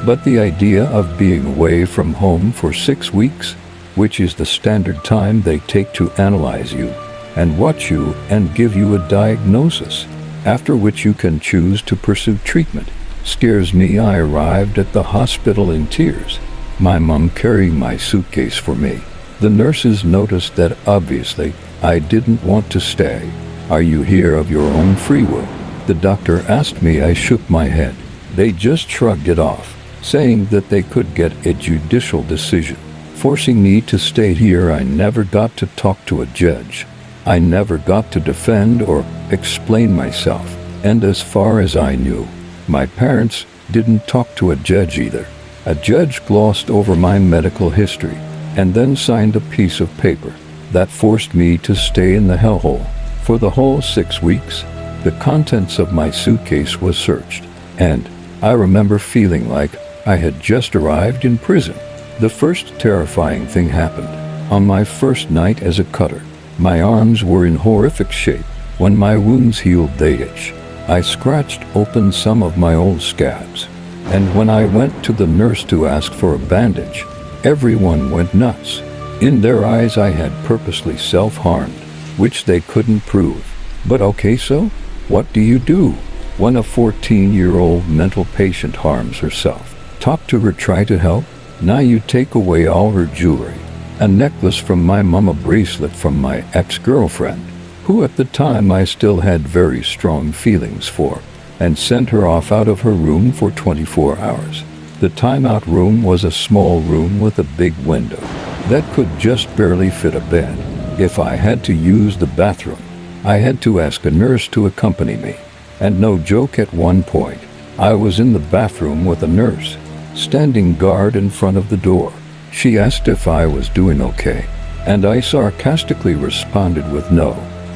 but the idea of being away from home for 6 weeks, which is the standard time they take to analyze you and watch you and give you a diagnosis, after which you can choose to pursue treatment, scares me. I arrived at the hospital in tears, my mom carrying my suitcase for me. The nurses noticed that obviously I didn't want to stay. "Are you here of your own free will?" the doctor asked me. I shook my head. They just shrugged it off, saying that they could get a judicial decision, forcing me to stay here. I never got to talk to a judge. I never got to defend or explain myself. And as far as I knew, my parents didn't talk to a judge either. A judge glossed over my medical history and then signed a piece of paper that forced me to stay in the hellhole for the whole 6 weeks. The contents of my suitcase was searched, and I remember feeling like I had just arrived in prison. The first terrifying thing happened on my first night as a cutter. My arms were in horrific shape. When my wounds healed, they itched. I scratched open some of my old scabs, and when I went to the nurse to ask for a bandage, everyone went nuts. In their eyes I had purposely self-harmed, which they couldn't prove. But okay, so what do you do when a 14-year-old mental patient harms herself? Talk to her, try to help? Now you take away all her jewelry, a necklace from my mom, a bracelet from my ex-girlfriend, who at the time I still had very strong feelings for, and sent her off out of her room for 24 hours. The timeout room was a small room with a big window that could just barely fit a bed. If I had to use the bathroom, I had to ask a nurse to accompany me. And no joke, at one point, I was in the bathroom with a nurse, standing guard in front of the door. She asked if I was doing okay, and I sarcastically responded with no.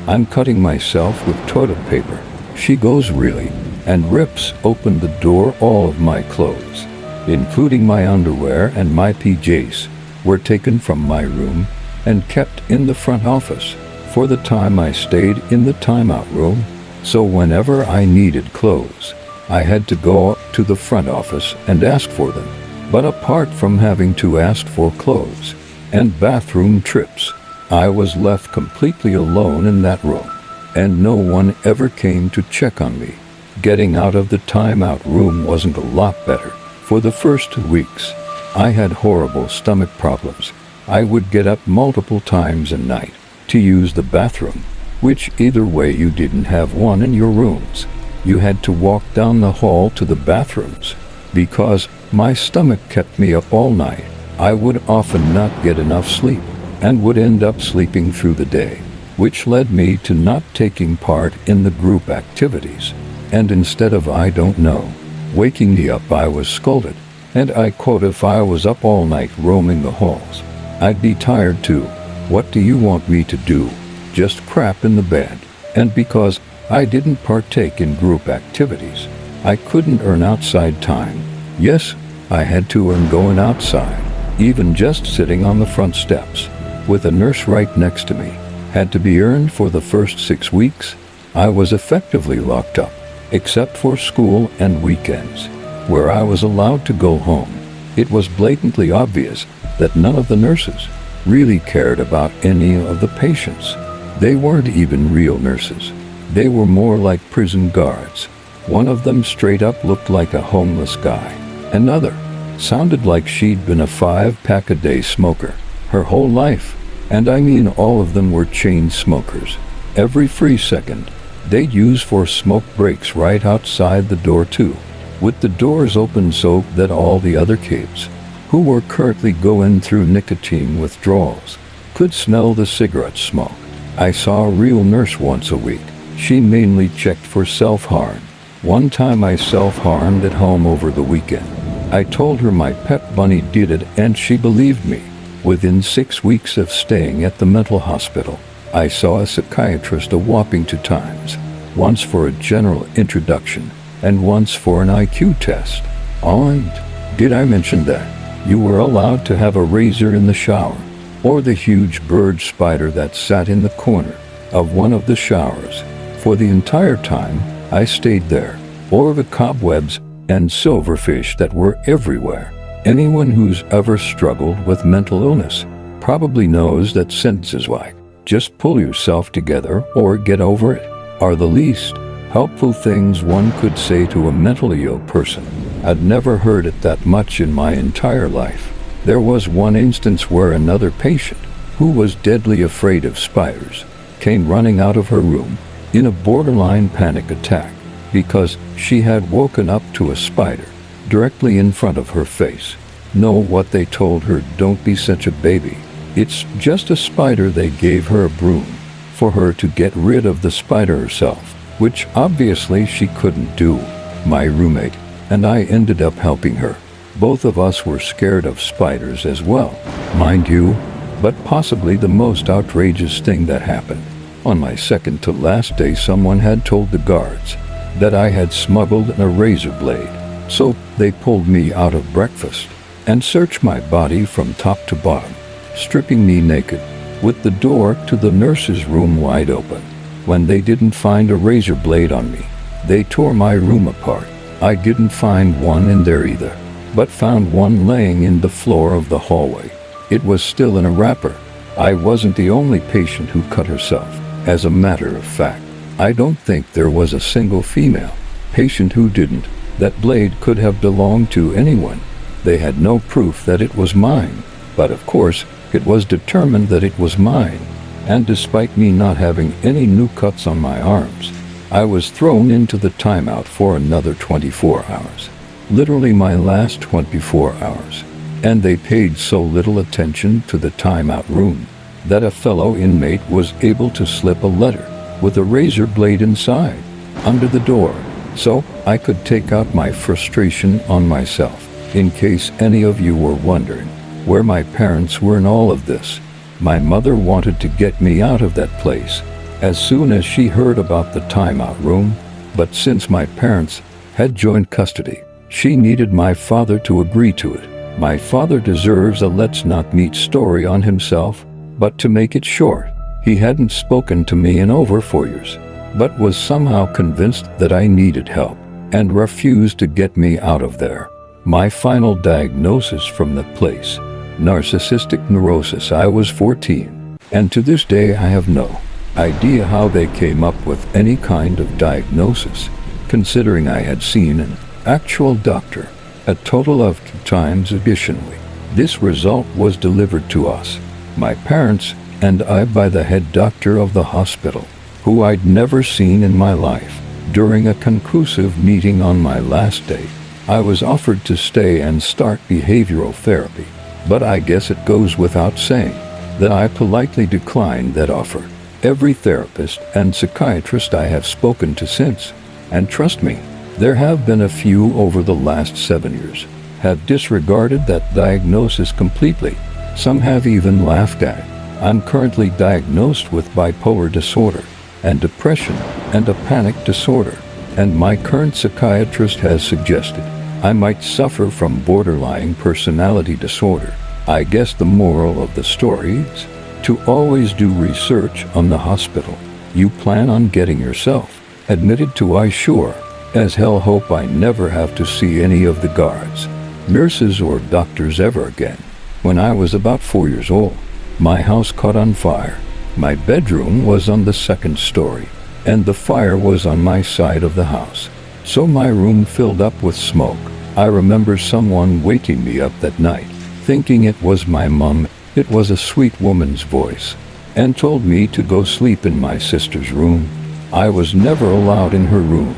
I'm cutting myself with toilet paper. She goes, really? And rips open the door. All of my clothes, including my underwear and my PJs, were taken from my room and kept in the front office for the time I stayed in the timeout room. So whenever I needed clothes, I had to go up to the front office and ask for them. But apart from having to ask for clothes and bathroom trips, I was left completely alone in that room, and no one ever came to check on me. Getting out of the timeout room wasn't a lot better. For the first 2 weeks, I had horrible stomach problems. I would get up multiple times a night to use the bathroom, which either way you didn't have one in your rooms. You had to walk down the hall to the bathrooms. Because my stomach kept me up all night, I would often not get enough sleep and would end up sleeping through the day, which led me to not taking part in the group activities. And instead of, I don't know, waking me up, I was scolded. And I quote, if I was up all night roaming the halls, I'd be tired too. What do you want me to do? Just crap in the bed. And because I didn't partake in group activities, I couldn't earn outside time. Yes, I had to earn going outside. Even just sitting on the front steps with a nurse right next to me had to be earned. For the first 6 weeks, I was effectively locked up, except for school and weekends, where I was allowed to go home. It was blatantly obvious that none of the nurses really cared about any of the patients. They weren't even real nurses. They were more like prison guards. One of them straight up looked like a homeless guy. Another sounded like she'd been a 5-pack-a-day smoker her whole life. And I mean, all of them were chain smokers. Every free second they'd use for smoke breaks right outside the door too, with the doors open so that all the other kids who were currently going through nicotine withdrawals could smell the cigarette smoke. I saw a real nurse once a week. She mainly checked for self-harm. One time I self-harmed at home over the weekend. I told her my pet bunny did it, and she believed me. Within 6 weeks of staying at the mental hospital, I saw a psychiatrist a whopping 2 times, once for a general introduction and once for an IQ test. Oh, and did I mention that you were allowed to have a razor in the shower, or the huge bird spider that sat in the corner of one of the showers for the entire time I stayed there, or the cobwebs and silverfish that were everywhere? Anyone who's ever struggled with mental illness probably knows that sentences like, just pull yourself together or get over it, are the least helpful things one could say to a mentally ill person. I'd never heard it that much in my entire life. There was one instance where another patient, who was deadly afraid of spiders, came running out of her room in a borderline panic attack because she had woken up to a spider directly in front of her face. Know what they told her? Don't be such a baby. It's just a spider. They gave her a broom for her to get rid of the spider herself, which obviously she couldn't do. My roommate and I ended up helping her. Both of us were scared of spiders as well, mind you, but possibly the most outrageous thing that happened. On my second to last day, someone had told the guards that I had smuggled a razor blade, so they pulled me out of breakfast and searched my body from top to bottom, stripping me naked, with the door to the nurse's room wide open. When they didn't find a razor blade on me, they tore my room apart. I didn't find one in there either, but found one laying in the floor of the hallway. It was still in a wrapper. I wasn't the only patient who cut herself. As a matter of fact, I don't think there was a single female patient who didn't. That blade could have belonged to anyone. They had no proof that it was mine, but of course, it was determined that it was mine. And despite me not having any new cuts on my arms, I was thrown into the timeout for another 24 hours. Literally my last 24 hours. And they paid so little attention to the timeout room that a fellow inmate was able to slip a letter with a razor blade inside, under the door, so I could take out my frustration on myself. In case any of you were wondering where my parents were in all of this, my mother wanted to get me out of that place as soon as she heard about the timeout room, but since my parents had joint custody, she needed my father to agree to it. My father deserves a let's not meet story on himself, but to make it short, he hadn't spoken to me in over 4 years, but was somehow convinced that I needed help and refused to get me out of there. My final diagnosis from that place, narcissistic neurosis. I was 14, and to this day I have no idea how they came up with any kind of diagnosis, considering I had seen an actual doctor a total of 2 times additionally. This result was delivered to us, my parents and I, by the head doctor of the hospital, who I'd never seen in my life. During a conclusive meeting on my last day, I was offered to stay and start behavioral therapy, but I guess it goes without saying that I politely declined that offer. Every therapist and psychiatrist I have spoken to since, and trust me, there have been a few over the last 7 years, have disregarded that diagnosis completely. Some have even laughed at it. I'm currently diagnosed with bipolar disorder and depression and a panic disorder, and my current psychiatrist has suggested I might suffer from borderline personality disorder. I guess the moral of the story is to always do research on the hospital you plan on getting yourself admitted to. I sure as hell hope I never have to see any of the guards, nurses, or doctors ever again. When I was about 4 years old, my house caught on fire. My bedroom was on the 2nd story, and the fire was on my side of the house, so my room filled up with smoke. I remember someone waking me up that night, thinking it was my mom. It was a sweet woman's voice, and told me to go sleep in my sister's room. I was never allowed in her room.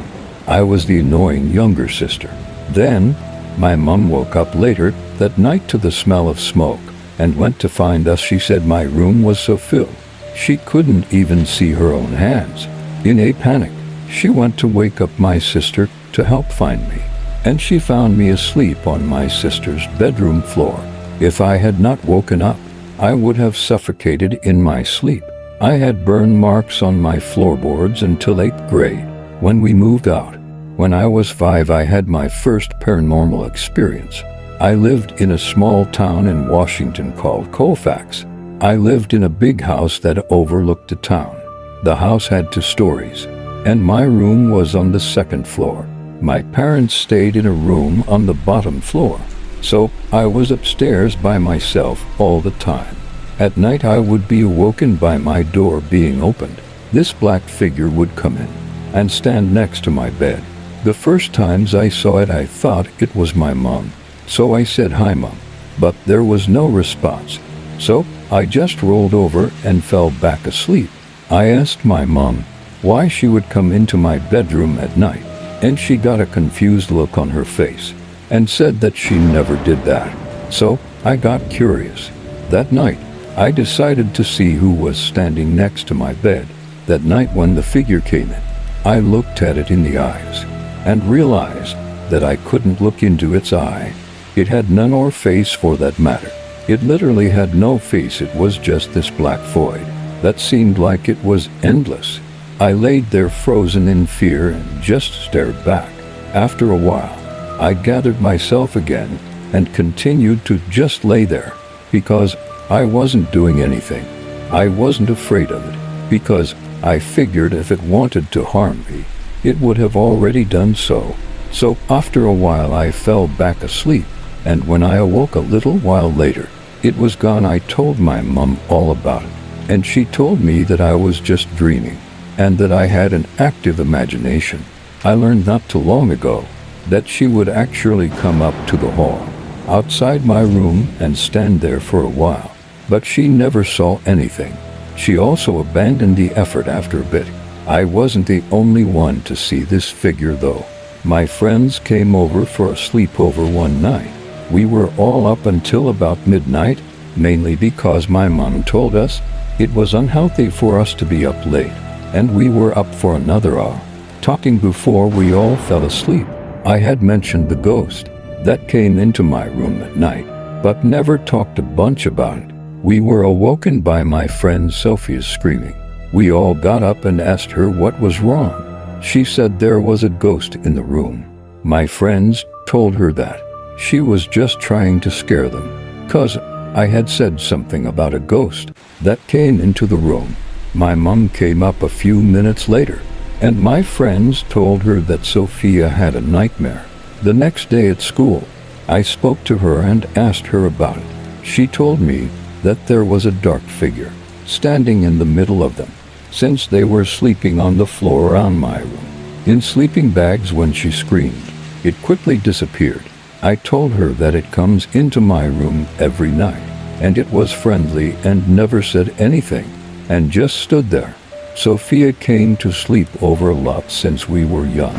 I was the annoying younger sister. Then, my mom woke up later that night to the smell of smoke and went to find us. She said my room was so filled, she couldn't even see her own hands. In a panic, she went to wake up my sister to help find me, and she found me asleep on my sister's bedroom floor. If I had not woken up, I would have suffocated in my sleep. I had burn marks on my floorboards until 8th grade, when we moved out. When I was 5, I had my first paranormal experience. I lived in a small town in Washington called Colfax. I lived in a big house that overlooked the town. The house had 2 stories, and my room was on the 2nd floor. My parents stayed in a room on the bottom floor, so I was upstairs by myself all the time. At night I would be awoken by my door being opened. This black figure would come in and stand next to my bed. The first times I saw it, I thought it was my mom, so I said, "Hi, Mom," but there was no response, so I just rolled over and fell back asleep. I asked my mom why she would come into my bedroom at night, and she got a confused look on her face and said that she never did that. So I got curious. That night, I decided to see who was standing next to my bed. That night when the figure came in, I looked at it in the eyes and realized that I couldn't look into its eye. It had none or face for that matter. It literally had no face. It was just this black void that seemed like it was endless. I laid there frozen in fear and just stared back. After a while, I gathered myself again and continued to just lay there because I wasn't doing anything. I wasn't afraid of it because I figured if it wanted to harm me, it would have already done so. So after a while I fell back asleep, and when I awoke a little while later, it was gone. I told my mom all about it, and she told me that I was just dreaming, and that I had an active imagination. I learned not too long ago that she would actually come up to the hall outside my room and stand there for a while, but she never saw anything. She also abandoned the effort after a bit. I wasn't the only one to see this figure though. My friends came over for a sleepover one night. We were all up until about midnight, mainly because my mom told us it was unhealthy for us to be up late, and we were up for another hour, talking before we all fell asleep. I had mentioned the ghost that came into my room at night, but never talked a bunch about it. We were awoken by my friend Sophia's screaming. We all got up and asked her what was wrong. She said there was a ghost in the room. My friends told her that she was just trying to scare them, 'cause I had said something about a ghost that came into the room. My mom came up a few minutes later, and my friends told her that Sophia had a nightmare. The next day at school, I spoke to her and asked her about it. She told me that there was a dark figure standing in the middle of them, since they were sleeping on the floor around my room, in sleeping bags. When she screamed, it quickly disappeared. I told her that it comes into my room every night, and it was friendly and never said anything, and just stood there. Sophia came to sleep over a lot since we were young,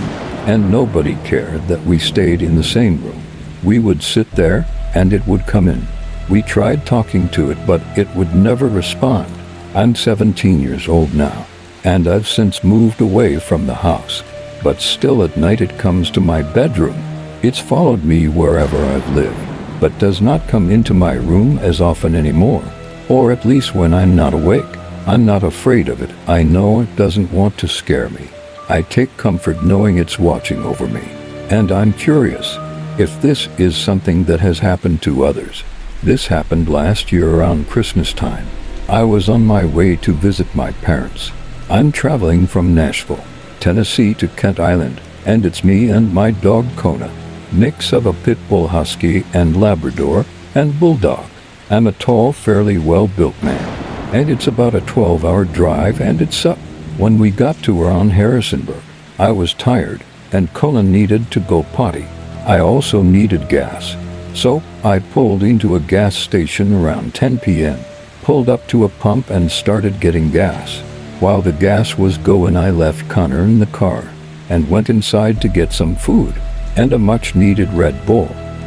and nobody cared that we stayed in the same room. We would sit there, and it would come in. We tried talking to it, but it would never respond. I'm 17 years old now, and I've since moved away from the house, but still at night it comes to my bedroom. It's followed me wherever I've lived, but does not come into my room as often anymore, or at least when I'm not awake. I'm not afraid of it. I know it doesn't want to scare me. I take comfort knowing it's watching over me, and I'm curious if this is something that has happened to others. This happened last year around Christmas time. I was on my way to visit my parents. I'm traveling from Nashville, Tennessee to Kent Island, and it's me and my dog Kona, mix of a pit bull husky and Labrador and bulldog. I'm a tall, fairly well-built man, and it's about a 12-hour drive, and it's up. When we got to around Harrisonburg, I was tired, and Kona needed to go potty. I also needed gas, so I pulled into a gas station around 10 p.m., pulled up to a pump and started getting gas. While the gas was going, I left Connor in the car and went inside to get some food and a much-needed Red Bull.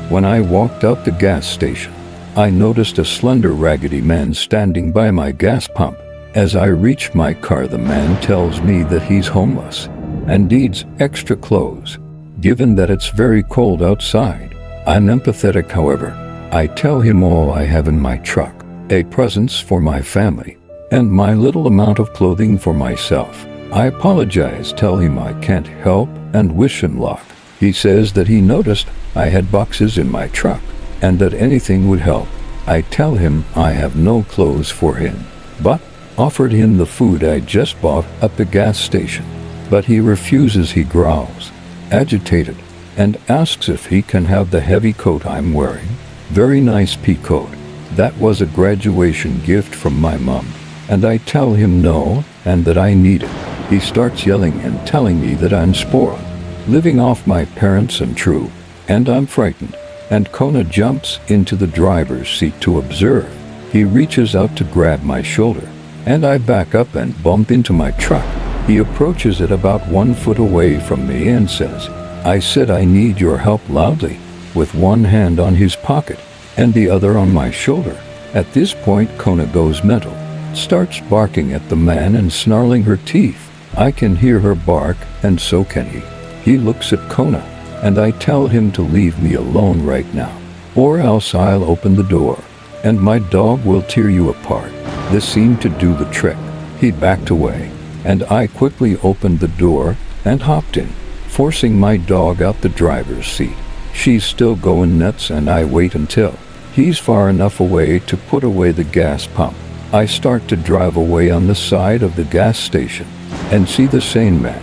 When I walked out the gas station, I noticed a slender, raggedy man standing by my gas pump. As I reach my car, the man tells me that he's homeless and needs extra clothes, given that it's very cold outside. I'm empathetic, however. I tell him all I have in my truck, a presents for my family, and my little amount of clothing for myself. I apologize, tell him I can't help, and wish him luck. He says that he noticed I had boxes in my truck, and that anything would help. I tell him I have no clothes for him, but offered him the food I just bought at the gas station. But he refuses. He growls, agitated, and asks if he can have the heavy coat I'm wearing. Very nice pea coat. That was a graduation gift from my mom. And I tell him no, and that I need it. He starts yelling and telling me that I'm spoiled, living off my parents, and true, and I'm frightened. And Kona jumps into the driver's seat to observe. He reaches out to grab my shoulder, and I back up and bump into my truck. He approaches it about 1 foot away from me and says, "I said I need your help," loudly, with one hand on his pocket and the other on my shoulder. At this point, Kona goes mental, starts barking at the man and snarling her teeth. I can hear her bark, and so can he. He looks at Kona, and I tell him to leave me alone right now, or else I'll open the door, and my dog will tear you apart. This seemed to do the trick. He backed away, and I quickly opened the door and hopped in, forcing my dog out the driver's seat. She's still going nuts, and I wait until he's far enough away to put away the gas pump. I start to drive away on the side of the gas station and see the same man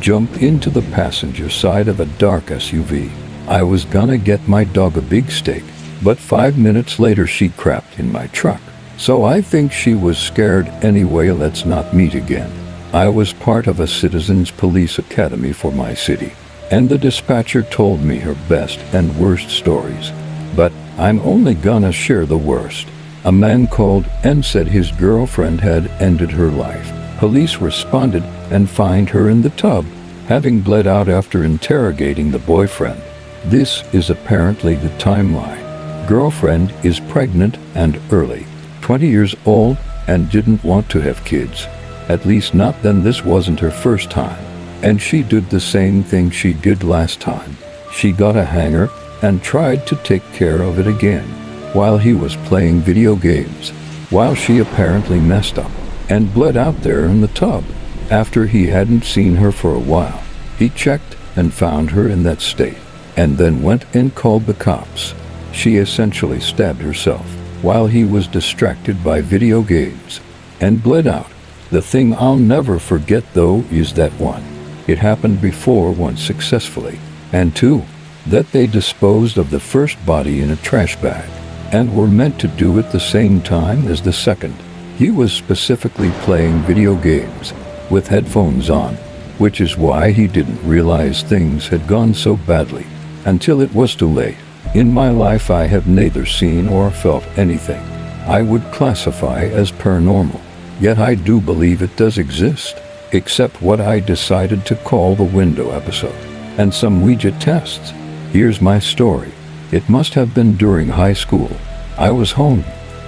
jump into the passenger side of a dark SUV. I was gonna get my dog a big steak, But 5 minutes later she crapped in my truck. So I think she was scared anyway. Let's not meet again. I was part of a citizens police academy for my city, and the dispatcher told me her best and worst stories. But I'm only gonna share the worst. A man called and said his girlfriend had ended her life. Police responded and found her in the tub, having bled out after interrogating the boyfriend. This is apparently the timeline. Girlfriend is pregnant and early, 20 years old, and didn't want to have kids. At least not then. This wasn't her first time. And she did the same thing she did last time. She got a hanger and tried to take care of it again while he was playing video games, while she apparently messed up and bled out there in the tub. After he hadn't seen her for a while, he checked and found her in that state, and then went and called the cops. She essentially stabbed herself while he was distracted by video games and bled out. The thing I'll never forget though is that one, it happened before once successfully, and two, that they disposed of the first body in a trash bag and were meant to do it the same time as the second. He was specifically playing video games with headphones on, which is why he didn't realize things had gone so badly until it was too late. In my life I have neither seen or felt anything I would classify as paranormal, yet I do believe it does exist, except what I decided to call the window episode and some Ouija tests. Here's my story. It must have been during high school. I was home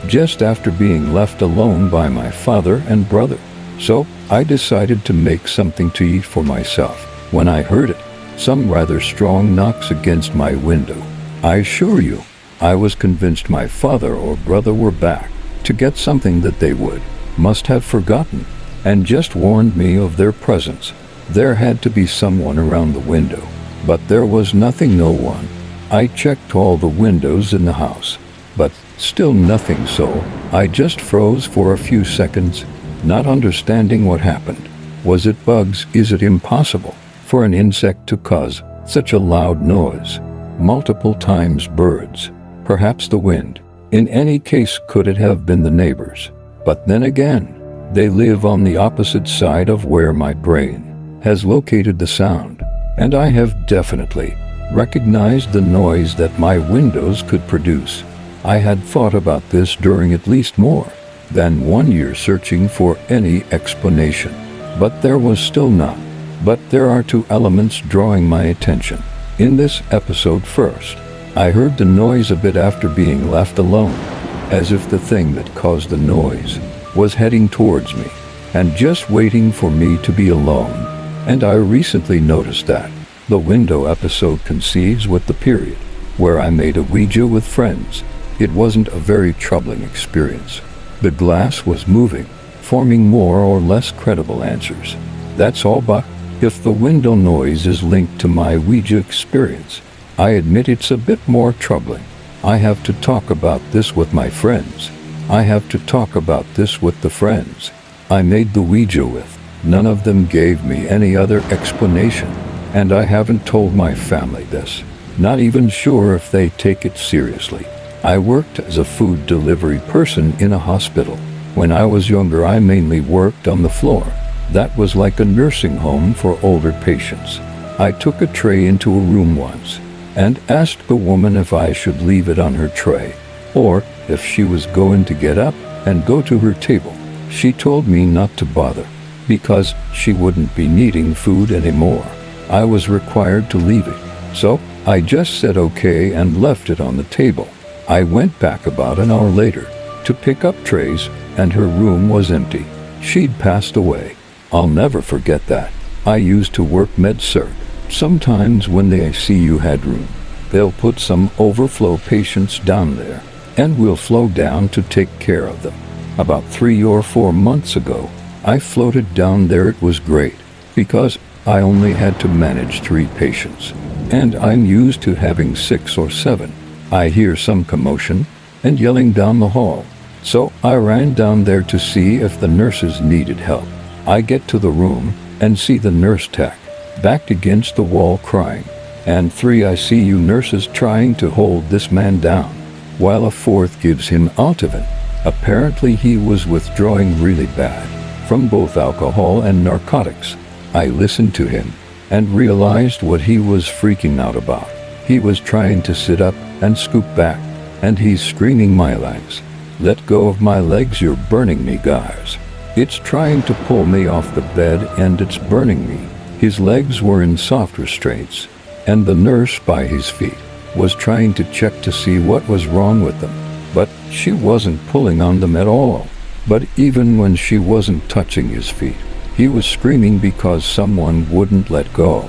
just after being left alone by my father and brother, so I decided to make something to eat for myself when I heard it, some rather strong knocks against my window. I assure you, I was convinced my father or brother were back to get something that they must have forgotten and just warned me of their presence. There had to be someone around the window, but there was nothing, no one. I checked all the windows in the house, but still nothing, so I just froze for a few seconds, not understanding what happened. Was it bugs? Is it impossible for an insect to cause such a loud noise? Multiple times birds, perhaps the wind. In any case, could it have been the neighbors? But then again, they live on the opposite side of where my brain has located the sound, and I have definitely recognized the noise that my windows could produce. I had thought about this during at least more than 1 year searching for any explanation, but there was still none. But there are two elements drawing my attention in this episode. First, I heard the noise a bit after being left alone, as if the thing that caused the noise was heading towards me and just waiting for me to be alone. And I recently noticed that the window episode coincides with the period where I made a Ouija with friends. It wasn't a very troubling experience. The glass was moving, forming more or less credible answers. That's all. But if the window noise is linked to my Ouija experience, I admit it's a bit more troubling. I have to talk about this with my friends. I have to talk about this with the friends I made the Ouija with. None of them gave me any other explanation, and I haven't told my family this. Not even sure if they take it seriously. I worked as a food delivery person in a hospital. When I was younger, I mainly worked on the floor. That was like a nursing home for older patients. I took a tray into a room once and asked the woman if I should leave it on her tray or if she was going to get up and go to her table. She told me not to bother because she wouldn't be needing food anymore. I was required to leave it, so I just said okay and left it on the table. I went back about an hour later to pick up trays, and her room was empty. She'd passed away. I'll never forget that. I used to work med-surg. Sometimes when the ICU had room, they'll put some overflow patients down there, and we'll flow down to take care of them. About 3 or 4 months ago, I floated down there. It was great, because I only had to manage 3 patients, and I'm used to having 6 or 7. I hear some commotion and yelling down the hall, so I ran down there to see if the nurses needed help. I get to the room and see the nurse tech backed against the wall crying, and 3 ICU nurses trying to hold this man down. while a fourth gives him Ativan. Apparently he was withdrawing really bad from both alcohol and narcotics. I listened to him and realized what he was freaking out about. He was trying to sit up and scoop back, and he's screaming, "My legs. Let go of my legs, you're burning me, guys. It's trying to pull me off the bed and it's burning me." His legs were in soft restraints, and the nurse by his feet was trying to check to see what was wrong with them, but she wasn't pulling on them at all. But even when she wasn't touching his feet, he was screaming because someone wouldn't let go,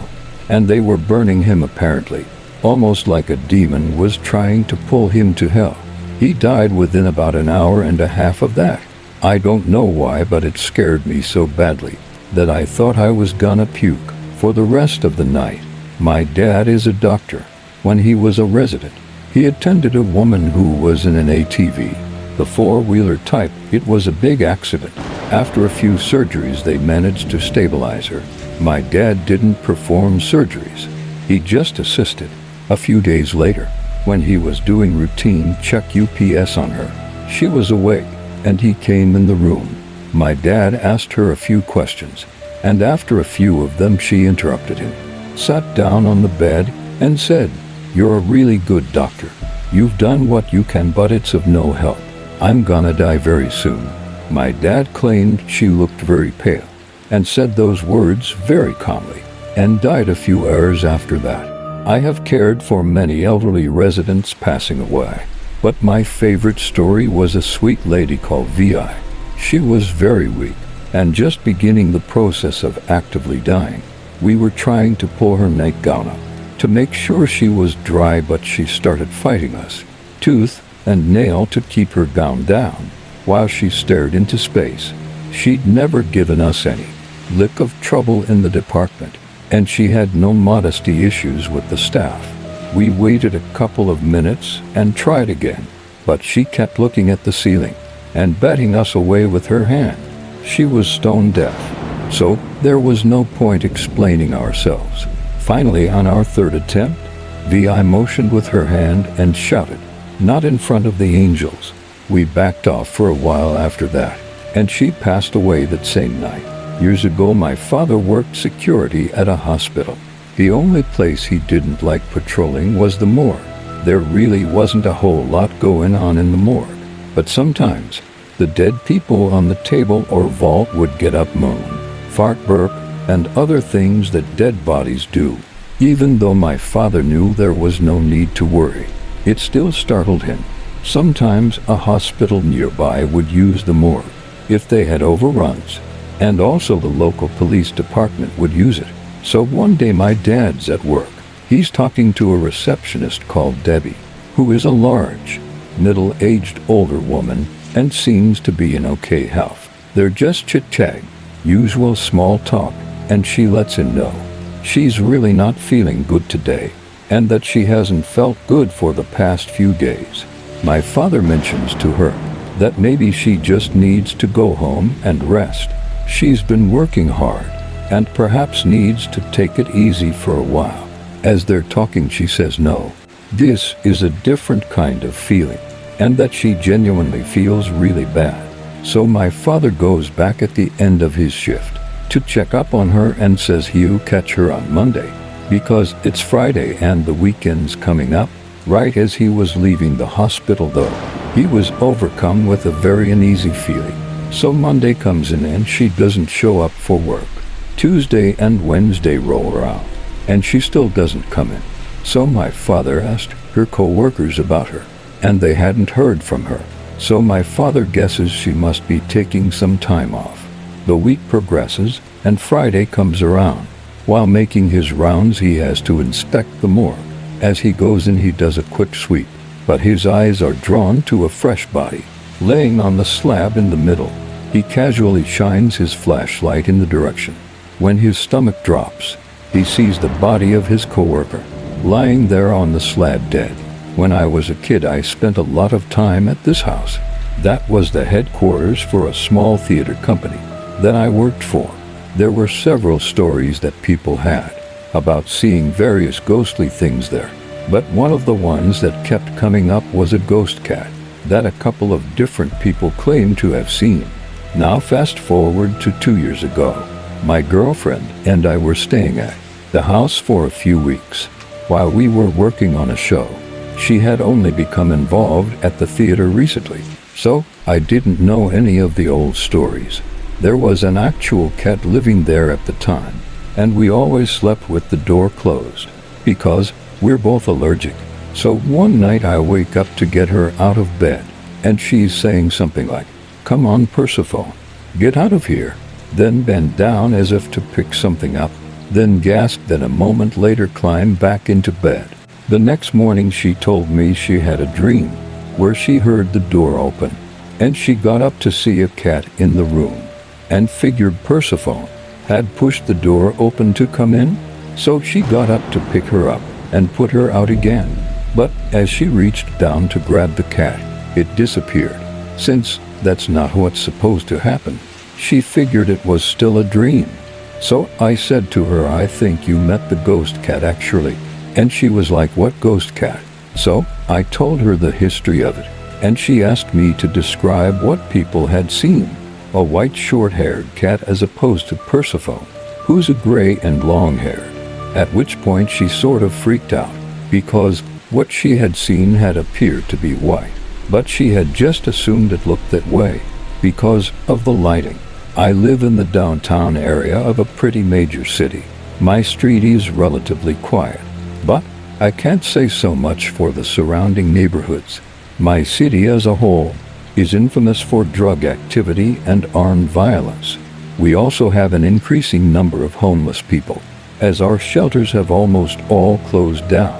and they were burning him apparently, almost like a demon was trying to pull him to hell. He died within about an hour and a half of that. I don't know why, but it scared me so badly that I thought I was gonna puke for the rest of the night. My dad is a doctor. When he was a resident, he attended a woman who was in an ATV, the four-wheeler type. It was a big accident. After a few surgeries, they managed to stabilize her. My dad didn't perform surgeries. He just assisted. A few days later, when he was doing routine check UPS on her, she was awake, and he came in the room. My dad asked her a few questions, and after a few of them she interrupted him, sat down on the bed, and said, "You're a really good doctor. You've done what you can, but it's of no help. I'm gonna die very soon." My dad claimed she looked very pale, and said those words very calmly, and died a few hours after that. I have cared for many elderly residents passing away, but my favorite story was a sweet lady called Vi. She was very weak, and just beginning the process of actively dying. We were trying to pull her nightgown up to make sure she was dry, but she started fighting us, tooth and nail, to keep her gown down, while she stared into space. She'd never given us any lick of trouble in the department, and she had no modesty issues with the staff. We waited a couple of minutes and tried again, but she kept looking at the ceiling and batting us away with her hand. She was stone deaf, so there was no point explaining ourselves. Finally, on our third attempt, Vi motioned with her hand and shouted, "Not in front of the angels." We backed off for a while after that, and she passed away that same night. Years ago, my father worked security at a hospital. The only place he didn't like patrolling was the morgue. There really wasn't a whole lot going on in the morgue, but sometimes the dead people on the table or vault would get up, moan, fart, burp, and other things that dead bodies do. Even though my father knew there was no need to worry, it still startled him. Sometimes a hospital nearby would use the morgue if they had overruns, and also the local police department would use it. So one day my dad's at work. He's talking to a receptionist called Debbie, who is a large, middle-aged older woman and seems to be in okay health. They're just chit-chatting, usual small talk, and she lets him know she's really not feeling good today, and that she hasn't felt good for the past few days. My father mentions to her that maybe she just needs to go home and rest. She's been working hard, and perhaps needs to take it easy for a while. As they're talking, she says no, this is a different kind of feeling, and that she genuinely feels really bad. So my father goes back at the end of his shift to check up on her and says he'll catch her on Monday, because it's Friday and the weekend's coming up. Right as he was leaving the hospital, though, he was overcome with a very uneasy feeling. So Monday comes in and she doesn't show up for work. Tuesday and Wednesday roll around, and she still doesn't come in. So my father asked her co-workers about her, and they hadn't heard from her. So my father guesses she must be taking some time off. The week progresses, and Friday comes around. While making his rounds, he has to inspect the morgue. As he goes in, he does a quick sweep, but his eyes are drawn to a fresh body laying on the slab in the middle. He casually shines his flashlight in the direction. When his stomach drops, he sees the body of his coworker lying there on the slab, dead. When I was a kid, I spent a lot of time at this house. That was the headquarters for a small theater company that I worked for. There were several stories that people had about seeing various ghostly things there. But one of the ones that kept coming up was a ghost cat that a couple of different people claimed to have seen. Now fast forward to 2 years ago. My girlfriend and I were staying at the house for a few weeks while we were working on a show. She had only become involved at the theater recently, so I didn't know any of the old stories. There was an actual cat living there at the time, and we always slept with the door closed because we're both allergic. So one night I wake up to get her out of bed, and she's saying something like, "Come on, Persephone, get out of here," then bent down as if to pick something up, then gasped and a moment later climbed back into bed. The next morning she told me she had a dream where she heard the door open, and she got up to see a cat in the room, and figured Persephone had pushed the door open to come in, so she got up to pick her up and put her out again. But as she reached down to grab the cat, it disappeared. Since that's not what's supposed to happen, she figured it was still a dream. So I said to her, "I think you met the ghost cat actually." And she was like, "What ghost cat?" So I told her the history of it, and she asked me to describe what people had seen. A white short-haired cat as opposed to Persephone, who's a gray and long-haired. At which point she sort of freaked out, because what she had seen had appeared to be white, but she had just assumed it looked that way because of the lighting. I live in the downtown area of a pretty major city. My street is relatively quiet, but I can't say so much for the surrounding neighborhoods. My city as a whole is infamous for drug activity and armed violence. We also have an increasing number of homeless people, as our shelters have almost all closed down.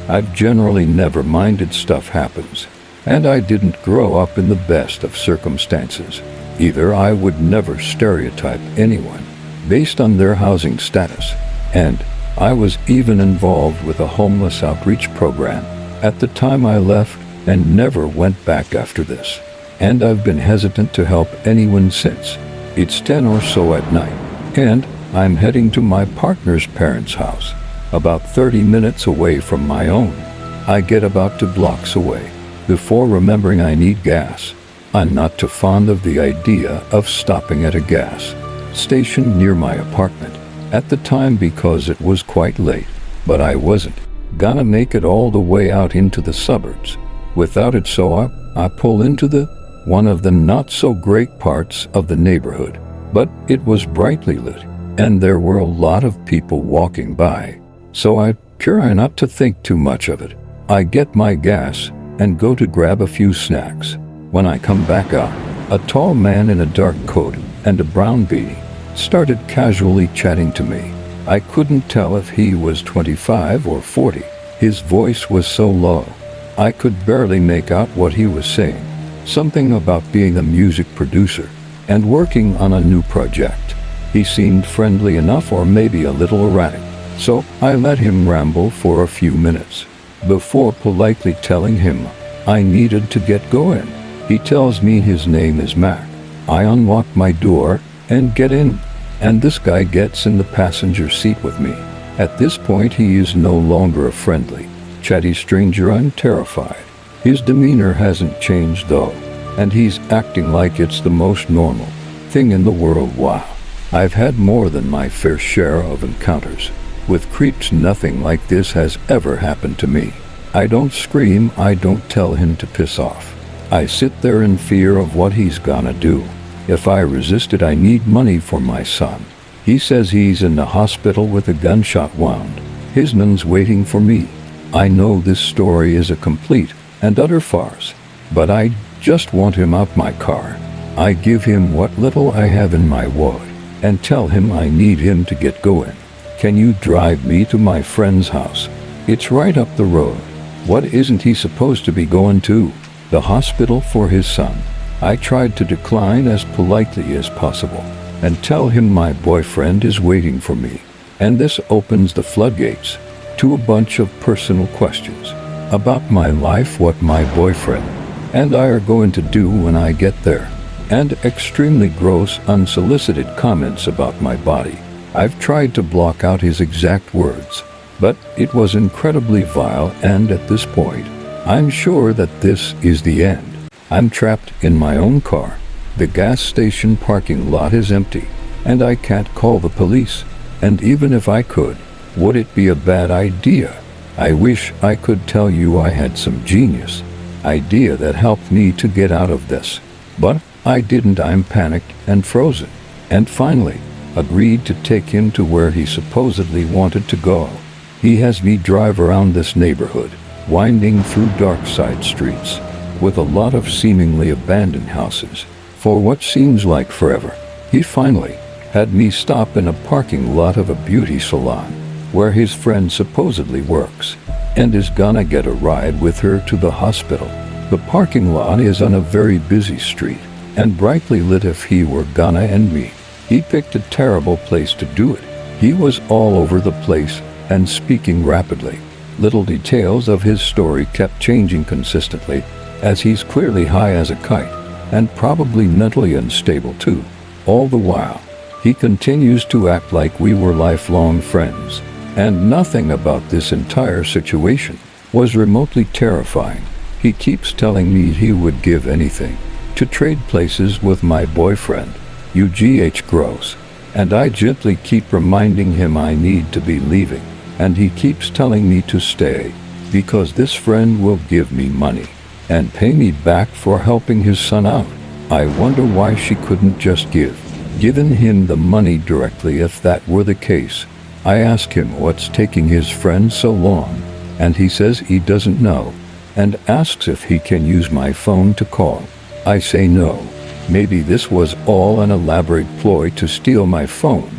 I've generally never minded stuff happens, and I didn't grow up in the best of circumstances. Either I would never stereotype anyone based on their housing status, and I was even involved with a homeless outreach program at the time I left and never went back after this. And I've been hesitant to help anyone since. It's 10 or so at night, and I'm heading to my partner's parents' house, about 30 minutes away from my own. I get about 2 blocks away before remembering I need gas. I'm not too fond of the idea of stopping at a gas station near my apartment at the time because it was quite late, but I wasn't gonna make it all the way out into the suburbs without it, so I pull into one of the not so great parts of the neighborhood, but it was brightly lit, and there were a lot of people walking by, so I try not to think too much of it. I get my gas and go to grab a few snacks. When I come back out, a tall man in a dark coat and a brown beanie started casually chatting to me. I couldn't tell if he was 25 or 40. His voice was so low, I could barely make out what he was saying. Something about being a music producer and working on a new project. He seemed friendly enough, or maybe a little erratic, so I let him ramble for a few minutes before politely telling him I needed to get going. He tells me his name is Mac. I unlock my door and get in, and this guy gets in the passenger seat with me. At this point he is no longer a friendly, chatty stranger. I'm terrified. His demeanor hasn't changed though, and he's acting like it's the most normal thing in the world. Wow. I've had more than my fair share of encounters with creeps. Nothing like this has ever happened to me. I don't scream, I don't tell him to piss off. I sit there in fear of what he's gonna do. If I resist it, I need money for my son. He says he's in the hospital with a gunshot wound. His man's waiting for me. I know this story is a complete and utter farce, but I just want him out my car. I give him what little I have in my wallet and tell him I need him to get going. Can you drive me to my friend's house? It's right up the road. What isn't he supposed to be going to? The hospital for his son. I tried to decline as politely as possible and tell him my boyfriend is waiting for me, and this opens the floodgates to a bunch of personal questions about my life, what my boyfriend and I are going to do when I get there, and extremely gross, unsolicited comments about my body. I've tried to block out his exact words, But it was incredibly vile, and at this point, I'm sure that this is the end. I'm trapped in my own car. The gas station parking lot is empty, and I can't call the police. And even if I could, would it be a bad idea? I wish I could tell you I had some genius idea that helped me to get out of this. But I didn't. I'm panicked and frozen. And finally, agreed to take him to where he supposedly wanted to go. He has me drive around this neighborhood, winding through dark side streets, with a lot of seemingly abandoned houses, for what seems like forever. He finally had me stop in a parking lot of a beauty salon, where his friend supposedly works, and is gonna get a ride with her to the hospital. The parking lot is on a very busy street, and brightly lit. If he were gonna end me, he picked a terrible place to do it. He was all over the place and speaking rapidly. Little details of his story kept changing consistently, as he's clearly high as a kite, and probably mentally unstable too. All the while, he continues to act like we were lifelong friends, and nothing about this entire situation was remotely terrifying. He keeps telling me he would give anything to trade places with my boyfriend, UGH gross, and I gently keep reminding him I need to be leaving, and he keeps telling me to stay, because this friend will give me money and pay me back for helping his son out. I wonder why she couldn't just given him the money directly if that were the case. I ask him what's taking his friend so long, and he says he doesn't know, and asks if he can use my phone to call. I say no. Maybe this was all an elaborate ploy to steal my phone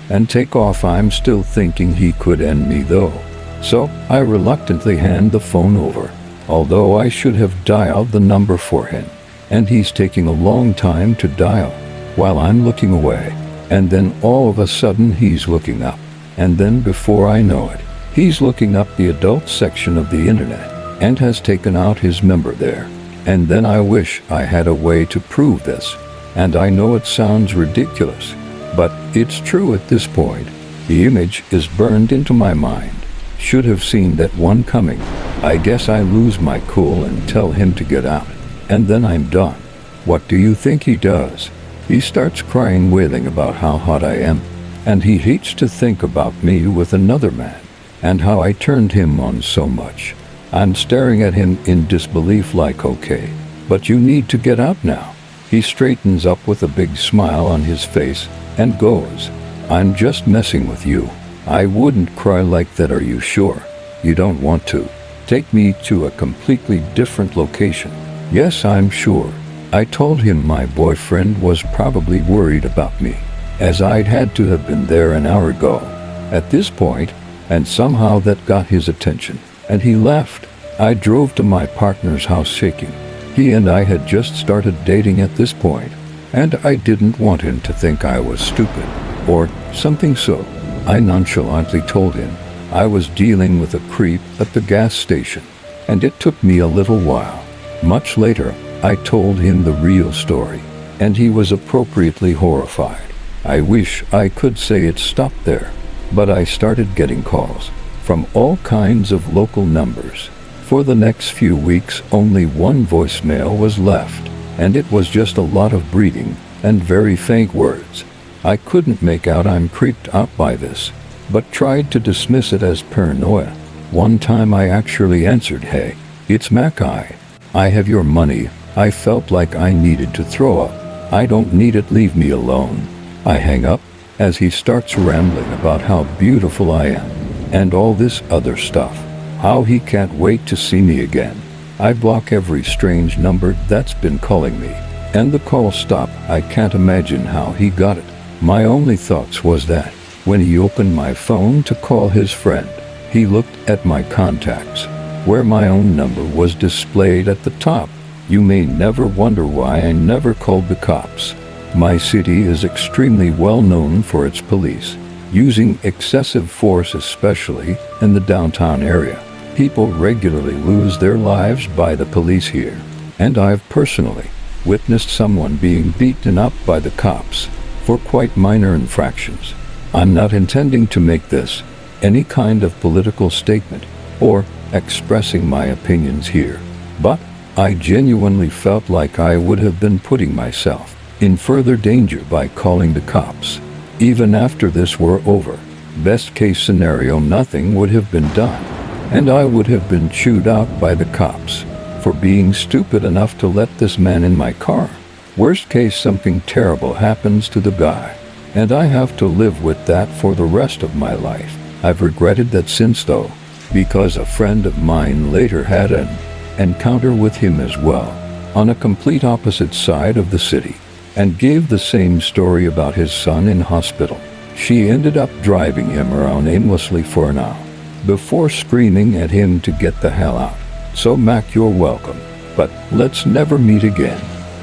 and take off. I'm still thinking he could end me though. So I reluctantly hand the phone over, although I should have dialed the number for him, and he's taking a long time to dial while I'm looking away. And then all of a sudden he's looking up, and then before I know it, he's looking up the adult section of the internet and has taken out his number there. And then I wish I had a way to prove this, and I know it sounds ridiculous, but it's true at this point. The image is burned into my mind. Should have seen that one coming. I guess I lose my cool and tell him to get out, and then I'm done. What do you think he does? He starts crying, wailing about how hot I am, and he hates to think about me with another man, and how I turned him on so much. I'm staring at him in disbelief like, okay, but you need to get out now. He straightens up with a big smile on his face and goes, I'm just messing with you. I wouldn't cry like that. Are you sure you don't want to take me to a completely different location? Yes, I'm sure. I told him my boyfriend was probably worried about me, as I'd had to have been there an hour ago at this point, and somehow that got his attention, and he left. I drove to my partner's house shaking. He and I had just started dating at this point, and I didn't want him to think I was stupid or something, so I nonchalantly told him I was dealing with a creep at the gas station, and it took me a little while. Much later, I told him the real story, and he was appropriately horrified. I wish I could say it stopped there, but I started getting calls from all kinds of local numbers. For the next few weeks, only one voicemail was left, and it was just a lot of breathing and very faint words. I couldn't make out. I'm creeped out by this, but tried to dismiss it as paranoia. One time I actually answered, hey, it's Mackay. I have your money. I felt like I needed to throw up. I don't need it, leave me alone. I hang up as he starts rambling about how beautiful I am and all this other stuff, how he can't wait to see me again. I block every strange number that's been calling me, and the calls stop. I can't imagine how he got it. My only thoughts was that when he opened my phone to call his friend, he looked at my contacts, where my own number was displayed at the top. You may never wonder why I never called the cops. My city is extremely well known for its police using excessive force, especially in the downtown area. People regularly lose their lives by the police here, and I've personally witnessed someone being beaten up by the cops for quite minor infractions. I'm not intending to make this any kind of political statement or expressing my opinions here. But I genuinely felt like I would have been putting myself in further danger by calling the cops. Even after this were over, best case scenario, nothing would have been done, and I would have been chewed out by the cops for being stupid enough to let this man in my car. Worst case, something terrible happens to the guy, and I have to live with that for the rest of my life. I've regretted that since though, because a friend of mine later had an encounter with him as well, on a complete opposite side of the city, and gave the same story about his son in hospital. She ended up driving him around aimlessly for an hour before screaming at him to get the hell out. So Mac, you're welcome, but let's never meet again.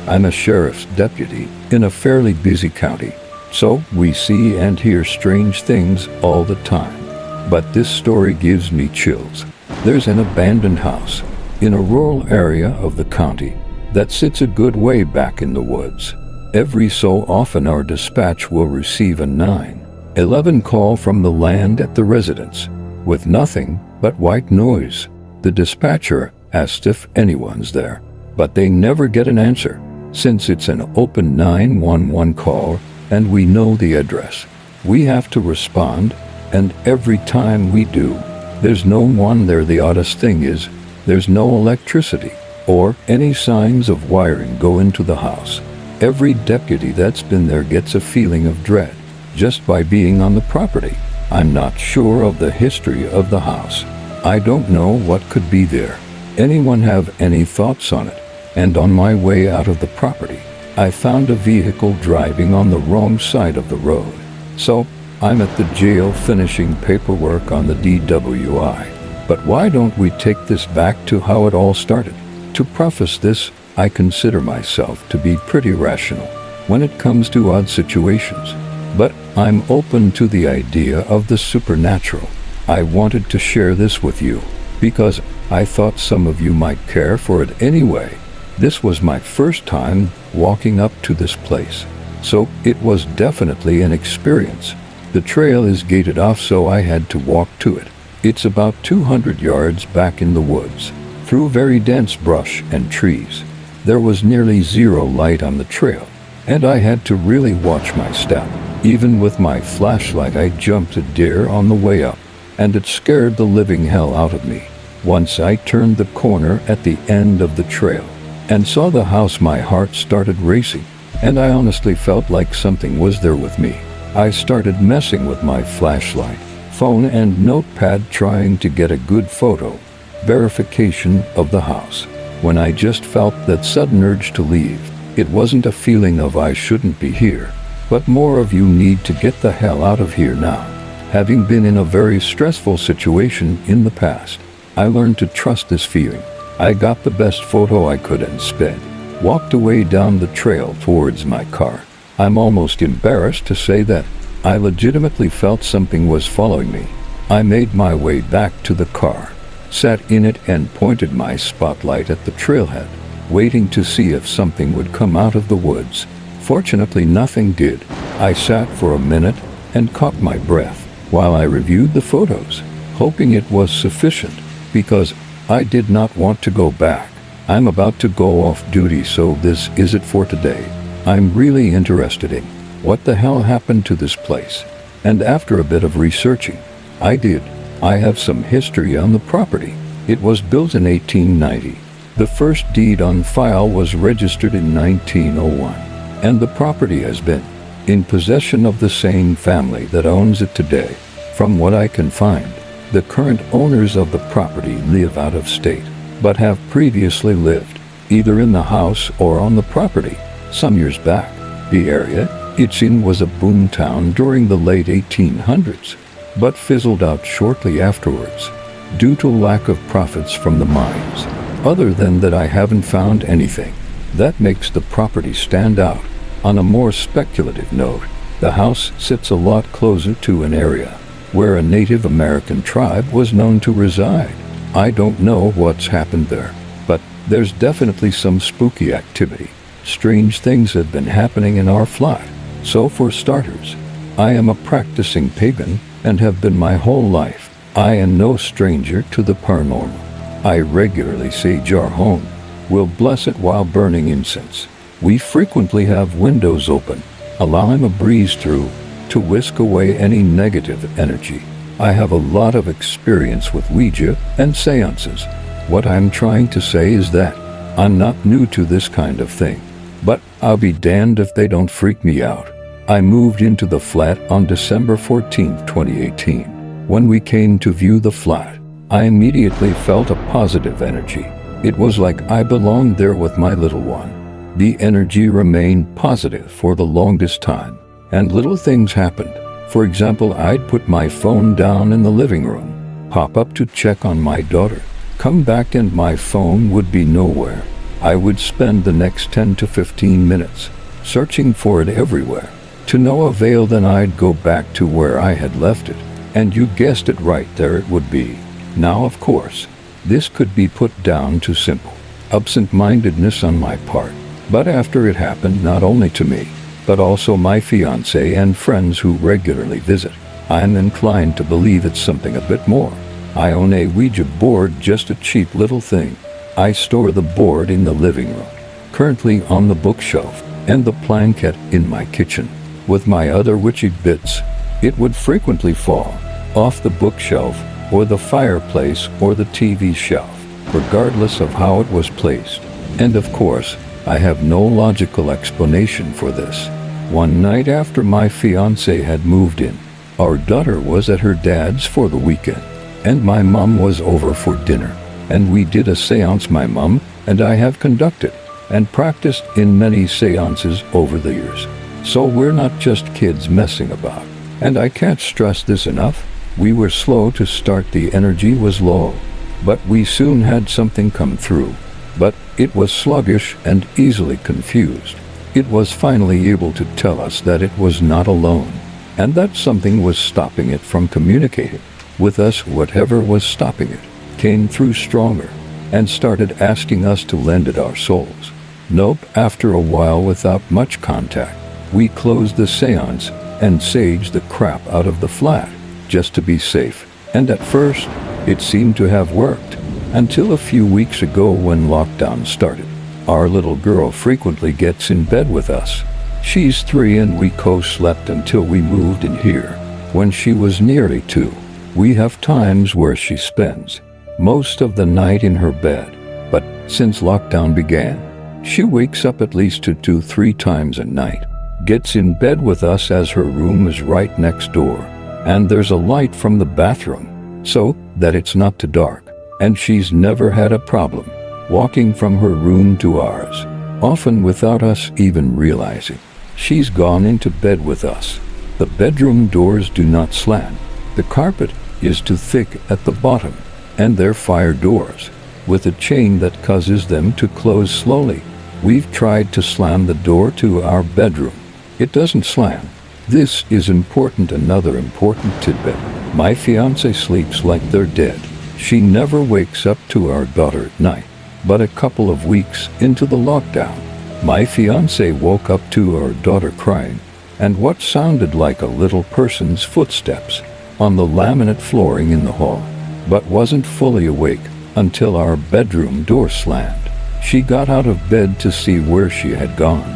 I'm a sheriff's deputy in a fairly busy county, so we see and hear strange things all the time. But this story gives me chills. There's an abandoned house in a rural area of the county that sits a good way back in the woods. Every so often our dispatch will receive a 911 call from the land at the residence with nothing but white noise. The dispatcher asks if anyone's there, but they never get an answer since it's an open 911 call and we know the address. We have to respond, and every time we do, there's no one there. The oddest thing is, there's no electricity or any signs of wiring go into the house. Every deputy that's been there gets a feeling of dread just by being on the property. I'm not sure of the history of the house. I don't know what could be there. Anyone have any thoughts on it? And on my way out of the property, I found a vehicle driving on the wrong side of the road. So I'm at the jail finishing paperwork on the DWI. But why don't we take this back to how it all started? To preface this, I consider myself to be pretty rational when it comes to odd situations, but I'm open to the idea of the supernatural. I wanted to share this with you because I thought some of you might care for it anyway. This was my first time walking up to this place, so it was definitely an experience. The trail is gated off, so I had to walk to it. It's about 200 yards back in the woods, through very dense brush and trees. There was nearly zero light on the trail, and I had to really watch my step. Even with my flashlight, I jumped a deer on the way up, and it scared the living hell out of me. Once I turned the corner at the end of the trail and saw the house, my heart started racing, and I honestly felt like something was there with me. I started messing with my flashlight, phone, and notepad, trying to get a good photo verification of the house, when I just felt that sudden urge to leave. It wasn't a feeling of I shouldn't be here, but more of you need to get the hell out of here now. Having been in a very stressful situation in the past, I learned to trust this feeling. I got the best photo I could and sped, walked away down the trail towards my car. I'm almost embarrassed to say that I legitimately felt something was following me. I made my way back to the car, sat in it, and pointed my spotlight at the trailhead, waiting to see if something would come out of the woods. Fortunately, nothing did. I sat for a minute and caught my breath while I reviewed the photos, hoping it was sufficient, because I did not want to go back. I'm about to go off duty, so this is it for today. I'm really interested in what the hell happened to this place, and after a bit of researching, I have some history on the property. It was built in 1890. The first deed on file was registered in 1901, and the property has been in possession of the same family that owns it today. From what I can find, the current owners of the property live out of state, but have previously lived either in the house or on the property. Some years back, the area it's in was a boom town during the late 1800s, but fizzled out shortly afterwards due to lack of profits from the mines. Other than that, I haven't found anything that makes the property stand out. On a more speculative note, the house sits a lot closer to an area where a Native American tribe was known to reside. I don't know what's happened there, but there's definitely some spooky activity. Strange things have been happening in our flat. So for starters, I am a practicing pagan, and have been my whole life. I am no stranger to the paranormal. I regularly sage our home. We'll bless it while burning incense. We frequently have windows open, allowing a breeze through to whisk away any negative energy. I have a lot of experience with Ouija and seances. What I'm trying to say is that I'm not new to this kind of thing, but I'll be damned if they don't freak me out. I moved into the flat on December 14, 2018. When we came to view the flat, I immediately felt a positive energy. It was like I belonged there with my little one. The energy remained positive for the longest time, and little things happened. For example, I'd put my phone down in the living room, pop up to check on my daughter, come back and my phone would be nowhere. I would spend the next 10 to 15 minutes searching for it everywhere. To no avail, then I'd go back to where I had left it, and you guessed it right, there it would be. Now, of course, this could be put down to simple absent-mindedness on my part, but after it happened not only to me, but also my fiancé and friends who regularly visit, I'm inclined to believe it's something a bit more. I own a Ouija board, just a cheap little thing. I store the board in the living room, currently on the bookshelf, and the planchette in my kitchen. With my other witchy bits, it would frequently fall off the bookshelf or the fireplace or the TV shelf, regardless of how it was placed. And of course, I have no logical explanation for this. One night after my fiancé had moved in, our daughter was at her dad's for the weekend, and my mom was over for dinner, and we did a seance my mom and I have conducted and practiced in many seances over the years. So we're not just kids messing about. And I can't stress this enough. We were slow to start, the energy was low, but we soon had something come through. But it was sluggish and easily confused. It was finally able to tell us that it was not alone, and that something was stopping it from communicating with us. Whatever was stopping it came through stronger and started asking us to lend it our souls. Nope, after a while, without much contact, we closed the seance and saged the crap out of the flat, just to be safe. And at first, it seemed to have worked, until a few weeks ago when lockdown started. Our little girl frequently gets in bed with us. She's 3 and we co-slept until we moved in here. When she was nearly 2, we have times where she spends most of the night in her bed, but since lockdown began, she wakes up at least 2-3 times a night, gets in bed with us as her room is right next door, and there's a light from the bathroom, so that it's not too dark, and she's never had a problem walking from her room to ours, often without us even realizing. She's gone into bed with us. The bedroom doors do not slam. The carpet is too thick at the bottom, and they're fire doors, with a chain that causes them to close slowly. We've tried to slam the door to our bedroom. It doesn't slam. This is important. Another important tidbit. My fiancé sleeps like they're dead. She never wakes up to our daughter at night. But a couple of weeks into the lockdown, my fiancé woke up to our daughter crying, and what sounded like a little person's footsteps on the laminate flooring in the hall, but wasn't fully awake until our bedroom door slammed. She got out of bed to see where she had gone,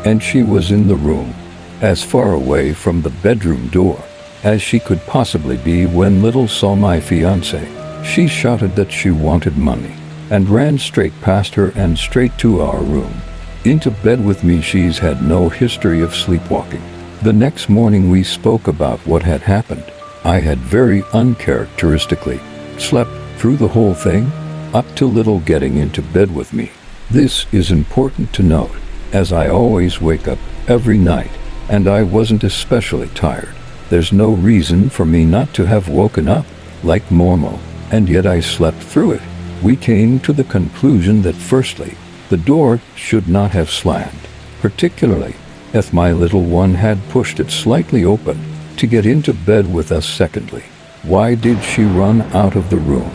and she was in the room, as far away from the bedroom door as she could possibly be. When little saw my fiancé, she shouted that she wanted money, and ran straight past her and straight to our room, into bed with me. She's had no history of sleepwalking. The next morning we spoke about what had happened. I had very uncharacteristically slept through the whole thing, up to little getting into bed with me. This is important to note, as I always wake up every night, and I wasn't especially tired. There's no reason for me not to have woken up like normal, and yet I slept through it. We came to the conclusion that firstly, the door should not have slammed, particularly if my little one had pushed it slightly open to get into bed with us. Secondly, why did she run out of the room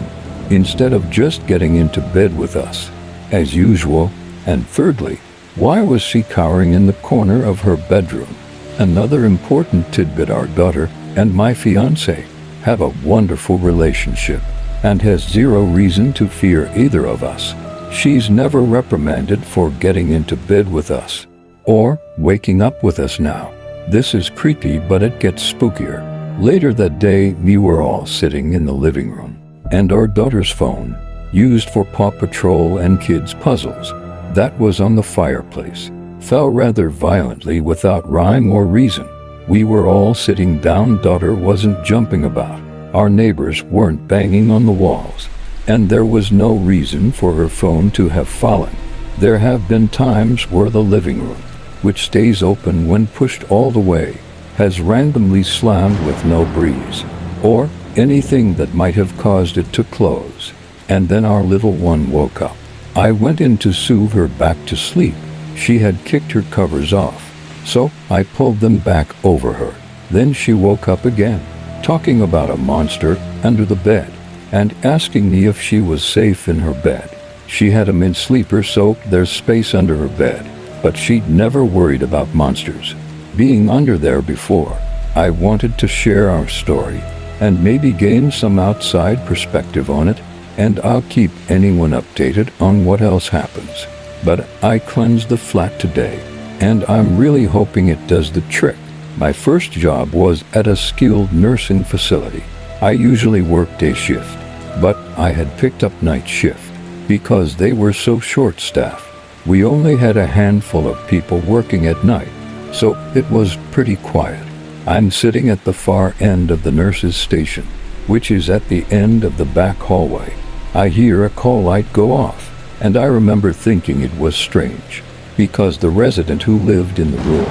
instead of just getting into bed with us as usual? And thirdly, why was she cowering in the corner of her bedroom? Another important tidbit, our daughter and my fiancé have a wonderful relationship and has zero reason to fear either of us. She's never reprimanded for getting into bed with us or waking up with us now. This is creepy, but it gets spookier. Later that day, we were all sitting in the living room, and our daughter's phone, used for Paw Patrol and kids' puzzles, that was on the fireplace, fell rather violently without rhyme or reason. We were all sitting down. Daughter wasn't jumping about. Our neighbors weren't banging on the walls, and there was no reason for her phone to have fallen. There have been times where the living room, which stays open when pushed all the way, has randomly slammed with no breeze, or anything that might have caused it to close, and then our little one woke up. I went in to soothe her back to sleep. She had kicked her covers off, so I pulled them back over her. Then she woke up again, talking about a monster under the bed, and asking me if she was safe in her bed. She had a mint sleeper, so there's space under her bed, but she'd never worried about monsters being under there before. I wanted to share our story and maybe gain some outside perspective on it, and I'll keep anyone updated on what else happens. But I cleansed the flat today, and I'm really hoping it does the trick. My first job was at a skilled nursing facility. I usually work day shift, but I had picked up night shift because they were so short-staffed. We only had a handful of people working at night, so it was pretty quiet. I'm sitting at the far end of the nurse's station, which is at the end of the back hallway. I hear a call light go off, and I remember thinking it was strange, because the resident who lived in the room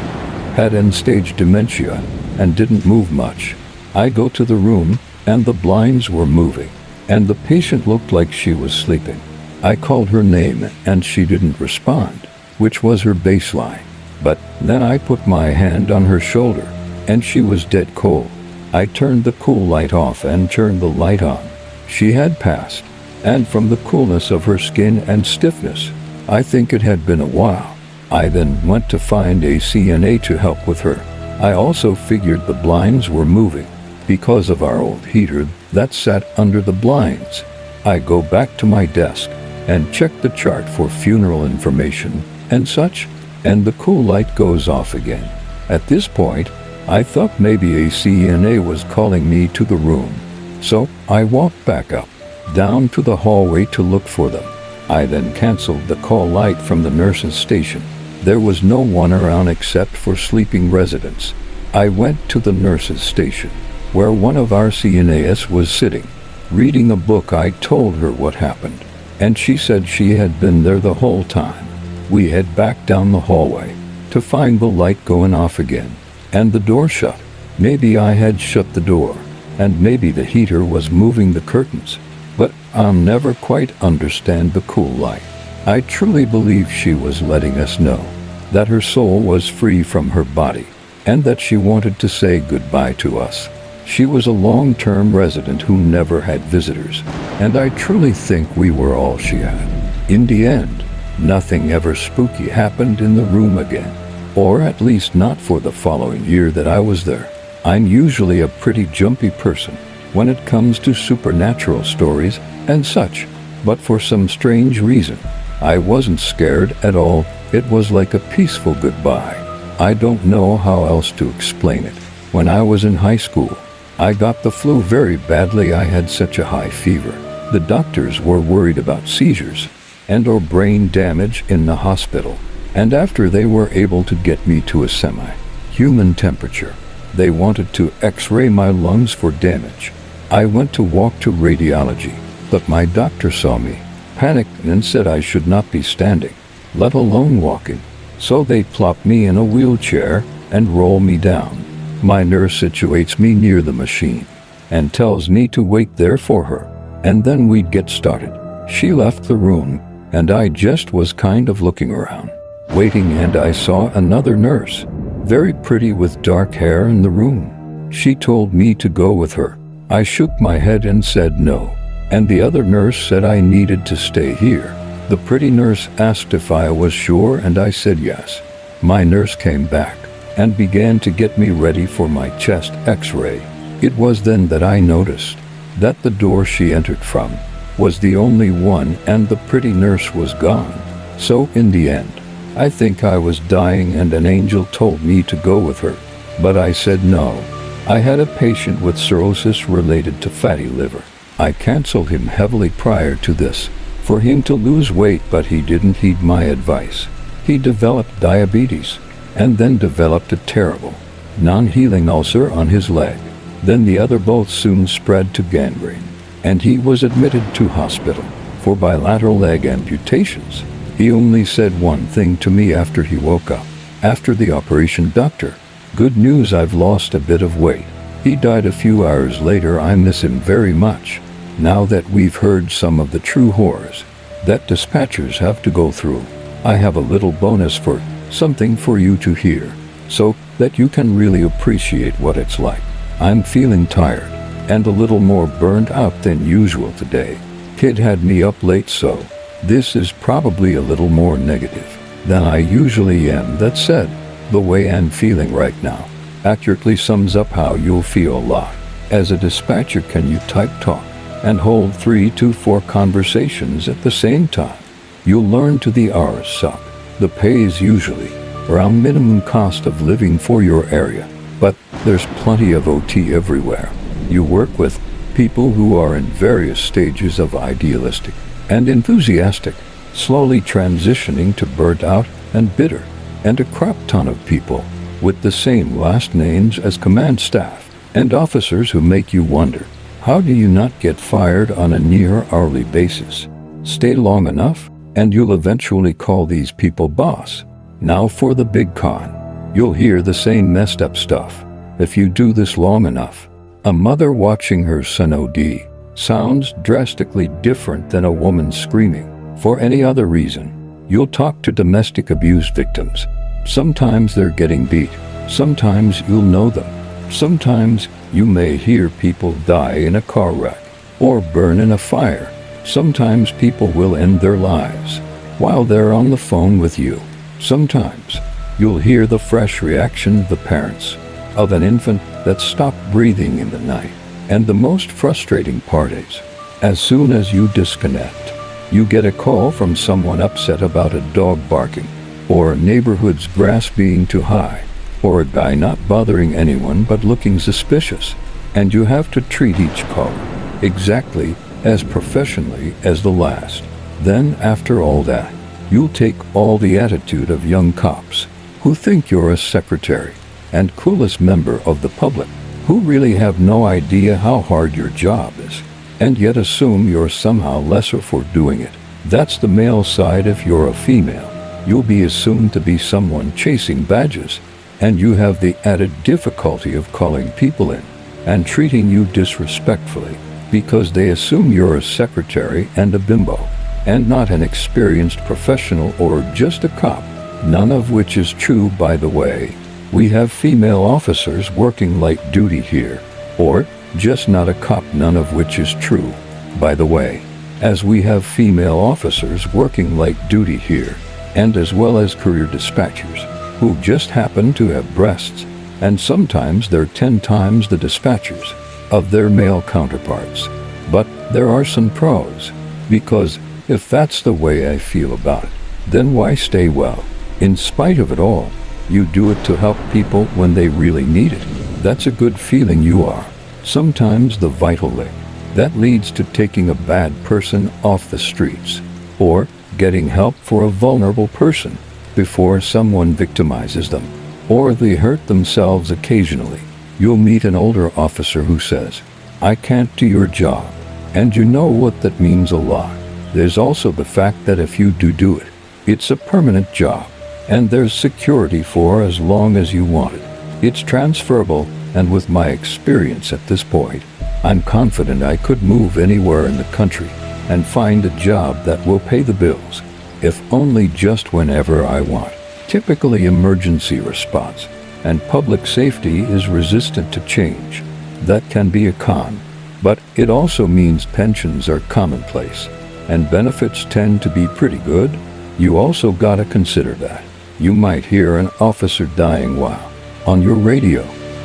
had end-stage dementia and didn't move much. I go to the room, and the blinds were moving, and the patient looked like she was sleeping. I called her name, and she didn't respond, which was her baseline. But then I put my hand on her shoulder, and she was dead cold. I turned the cool light off and turned the light on. She had passed, and from the coolness of her skin and stiffness, I think it had been a while. I then went to find a CNA to help with her. I also figured the blinds were moving because of our old heater that sat under the blinds. I go back to my desk and check the chart for funeral information and such, and the cool light goes off again. At this point, I thought maybe a CNA was calling me to the room, so I walked back up, down to the hallway to look for them. I then canceled the call light from the nurse's station. There was no one around except for sleeping residents. I went to the nurse's station, where one of our CNAs was sitting, reading a book. I told her what happened, and she said she had been there the whole time. We head back down the hallway to find the light going off again, and the door shut. Maybe I had shut the door, and maybe the heater was moving the curtains, but I'll never quite understand the cool light. I truly believe she was letting us know that her soul was free from her body, and that she wanted to say goodbye to us. She was a long-term resident who never had visitors, and I truly think we were all she had. In the end, nothing ever spooky happened in the room again, or at least not for the following year that I was there. I'm usually a pretty jumpy person when it comes to supernatural stories and such, but for some strange reason, I wasn't scared at all. It was like a peaceful goodbye. I don't know how else to explain it. When I was in high school, I got the flu very badly. I had such a high fever. The doctors were worried about seizures and or brain damage in the hospital, and after they were able to get me to a semi-human temperature, they wanted to x-ray my lungs for damage. I went to walk to radiology, but my doctor saw me, panicked, and said I should not be standing, let alone walking. So they plop me in a wheelchair and roll me down. My nurse situates me near the machine and tells me to wait there for her, and then we'd get started. She left the room, and I just was kind of looking around, waiting, and I saw another nurse, very pretty with dark hair, in the room. She told me to go with her. I shook my head and said no, and the other nurse said I needed to stay here. The pretty nurse asked if I was sure, and I said yes. My nurse came back and began to get me ready for my chest x-ray. It was then that I noticed that the door she entered from was the only one and the pretty nurse was gone. So in the end, I think I was dying and an angel told me to go with her. But I said no. I had a patient with cirrhosis related to fatty liver. I canceled him heavily prior to this for him to lose weight, but he didn't heed my advice. He developed diabetes and then developed a terrible, non-healing ulcer on his leg. Then the other both soon spread to gangrene, and he was admitted to hospital for bilateral leg amputations. He only said one thing to me after he woke up. After the operation, "Doctor, good news, I've lost a bit of weight." He died a few hours later. I miss him very much. Now that we've heard some of the true horrors that dispatchers have to go through, I have a little bonus for something for you to hear, so that you can really appreciate what it's like. I'm feeling tired and a little more burned out than usual today. Kid had me up late, so this is probably a little more negative than I usually am. That said, the way I'm feeling right now accurately sums up how you'll feel a lot. As a dispatcher, can you type, talk, and hold 3 to 4 conversations at the same time? You'll learn to the hours suck. The pay is usually around minimum cost of living for your area, but there's plenty of OT everywhere. You work with people who are in various stages of idealistic and enthusiastic, slowly transitioning to burnt out and bitter, and a crop ton of people with the same last names as command staff and officers who make you wonder, how do you not get fired on a near hourly basis? Stay long enough, and you'll eventually call these people boss. Now for the big con. You'll hear the same messed up stuff. If you do this long enough, a mother watching her son OD sounds drastically different than a woman screaming for any other reason. You'll talk to domestic abuse victims. Sometimes they're getting beat. Sometimes you'll know them. Sometimes you may hear people die in a car wreck or burn in a fire. Sometimes people will end their lives while they're on the phone with you. Sometimes you'll hear the fresh reaction of the parents of an infant that stopped breathing in the night. And the most frustrating part is, as soon as you disconnect, you get a call from someone upset about a dog barking, or a neighborhood's grass being too high, or a guy not bothering anyone but looking suspicious. And you have to treat each caller exactly as professionally as the last. Then after all that, you'll take all the attitude of young cops who think you're a secretary and coolest member of the public, who really have no idea how hard your job is, and yet assume you're somehow lesser for doing it. That's the male side. If you're a female, you'll be assumed to be someone chasing badges, and you have the added difficulty of calling people in and treating you disrespectfully because they assume you're a secretary and a bimbo, and not an experienced professional or just a cop. None of which is true, by the way. We have female officers working light duty here, or just not a cop. None of which is true, by the way, as we have female officers working light duty here, and as well as career dispatchers who just happen to have breasts, and sometimes they're 10 times the dispatchers of their male counterparts. But there are some pros, because if that's the way I feel about it, then why stay? Well, in spite of it all, you do it to help people when they really need it. That's a good feeling. You are sometimes the vital link that leads to taking a bad person off the streets, or getting help for a vulnerable person before someone victimizes them, or they hurt themselves. Occasionally, you'll meet an older officer who says, "I can't do your job," and you know what that means a lot. There's also the fact that if you do it, it's a permanent job, and there's security for as long as you want it. It's transferable, and with my experience at this point, I'm confident I could move anywhere in the country and find a job that will pay the bills, if only just whenever I want. Typically, emergency response and public safety is resistant to change. That can be a con, but it also means pensions are commonplace, and benefits tend to be pretty good. You also gotta consider that you might hear an officer dying while on your radio,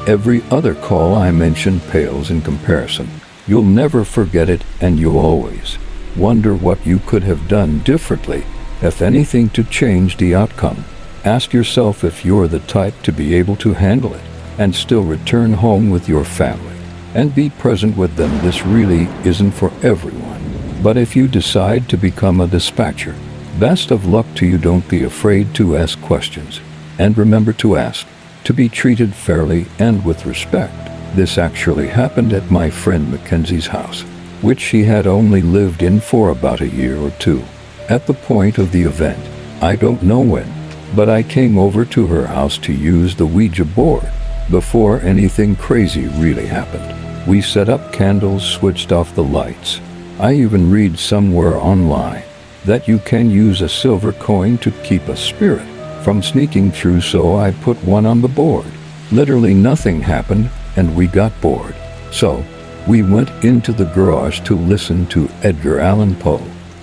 Every other call I mention pales in comparison. You'll never forget it, and you'll always wonder what you could have done differently, if anything, to change the outcome. Ask yourself if you're the type to be able to handle it and still return home with your family and be present with them. This really isn't for everyone. But if you decide to become a dispatcher, best of luck to you. Don't be afraid to ask questions. And remember to ask to be treated fairly and with respect. This actually happened at my friend Mackenzie's house, which she had only lived in for about a year or two. At the point of the event, I don't know when, but I came over to her house to use the Ouija board before anything crazy really happened. We set up candles, switched off the lights. I even read somewhere online that you can use a silver coin to keep a spirit from sneaking through, so I put one on the board. Literally nothing happened, and we got bored. So we went into the garage to listen to Edgar Allan Poe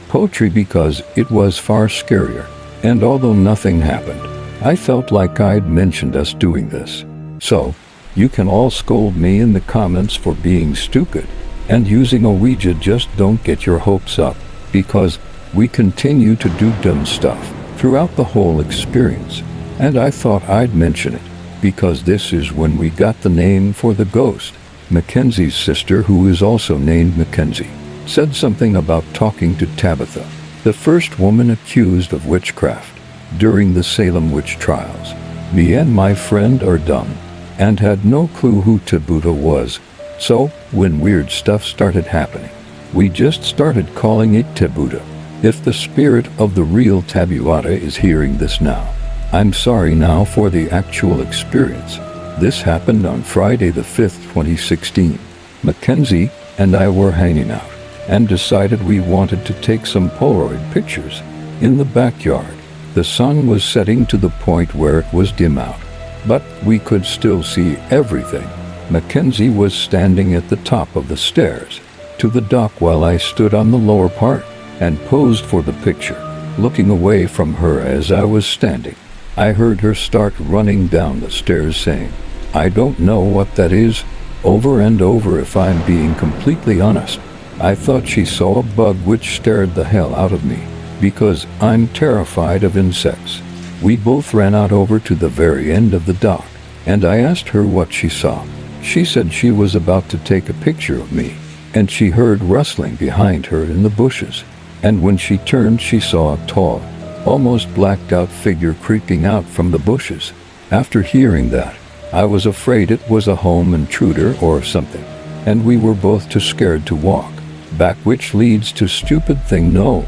poetry because it was far scarier. And although nothing happened, I felt like I'd mentioned us doing this. So you can all scold me in the comments for being stupid and using a Ouija. Just don't get your hopes up, because we continue to do dumb stuff throughout the whole experience. And I thought I'd mention it because this is when we got the name for the ghost. Mackenzie's sister, who is also named Mackenzie, said something about talking to Tabitha, the first woman accused of witchcraft during the Salem witch trials. Me and my friend are dumb and had no clue who Tabitha was. So when weird stuff started happening, we just started calling it Tabitha. If the spirit of the real Tabitha is hearing this now, I'm sorry now for the actual experience. This happened on Friday the 5th, 2016. Mackenzie and I were hanging out and decided we wanted to take some Polaroid pictures in the backyard. The sun was setting to the point where it was dim out, but we could still see everything. Mackenzie was standing at the top of the stairs to the dock while I stood on the lower part and posed for the picture. Looking away from her as I was standing, I heard her start running down the stairs saying, "I don't know what that is," over and over. If I'm being completely honest, I thought she saw a bug, which scared the hell out of me because I'm terrified of insects. We both ran out over to the very end of the dock, and I asked her what she saw. She said she was about to take a picture of me, and she heard rustling behind her in the bushes. And when she turned, she saw a tall, almost blacked out figure creeping out from the bushes. After hearing that, I was afraid it was a home intruder or something, and we were both too scared to walk back, which leads to stupid thing no,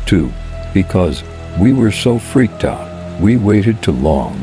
two, because we were so freaked out. We waited too long,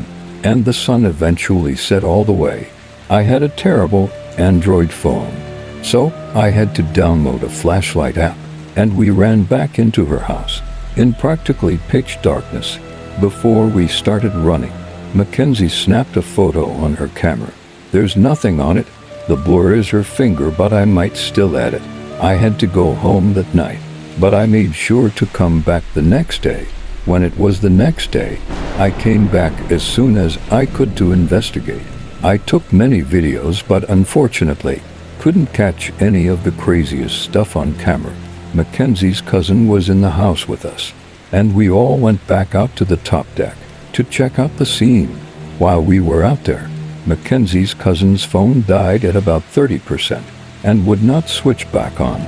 and the sun eventually set all the way. I had a terrible Android phone, so I had to download a flashlight app, and we ran back into her house in practically pitch darkness. Before we started running, Mackenzie snapped a photo on her camera. There's nothing on it. The blur is her finger, but I might still add it. I had to go home that night, but I made sure to come back the next day. When it was the next day, I came back as soon as I could to investigate. I took many videos, but unfortunately couldn't catch any of the craziest stuff on camera. Mackenzie's cousin was in the house with us, and we all went back out to the top deck to check out the scene. While we were out there, Mackenzie's cousin's phone died at about 30% and would not switch back on.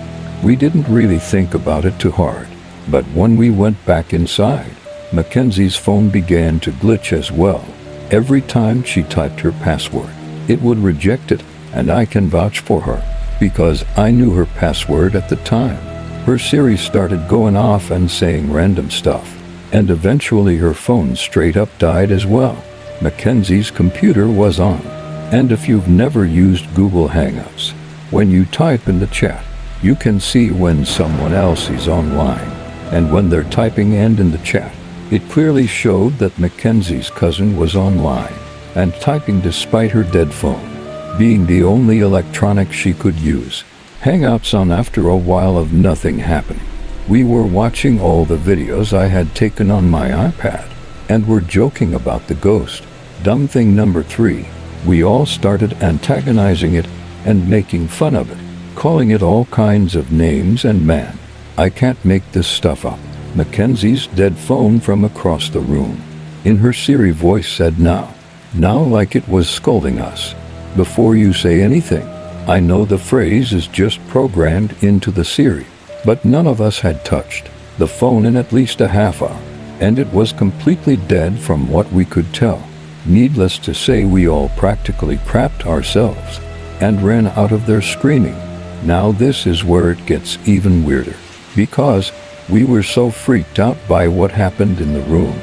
We didn't really think about it too hard, but when we went back inside, Mackenzie's phone began to glitch as well. Every time she typed her password, it would reject it, and I can vouch for her because I knew her password at the time. Her Siri started going off and saying random stuff, and eventually her phone straight up died as well. Mackenzie's computer was on, and if you've never used Google Hangouts, when you type in the chat, you can see when someone else is online, and when they're typing and in the chat, it clearly showed that Mackenzie's cousin was online and typing despite her dead phone being the only electronic she could use. Hangouts on after a while of nothing happening. We were watching all the videos I had taken on my iPad and were joking about the ghost. Dumb thing number 3, We all started antagonizing it and making fun of it, calling it all kinds of names, and man, I can't make this stuff up. Mackenzie's dead phone from across the room, in her Siri voice, said now, like it was scolding us. Before you say anything, I know the phrase is just programmed into the Siri, but none of us had touched the phone in at least a half hour, and it was completely dead from what we could tell. Needless to say, we all practically crapped ourselves and ran out of there screaming. Now this is where it gets even weirder, because we were so freaked out by what happened in the room,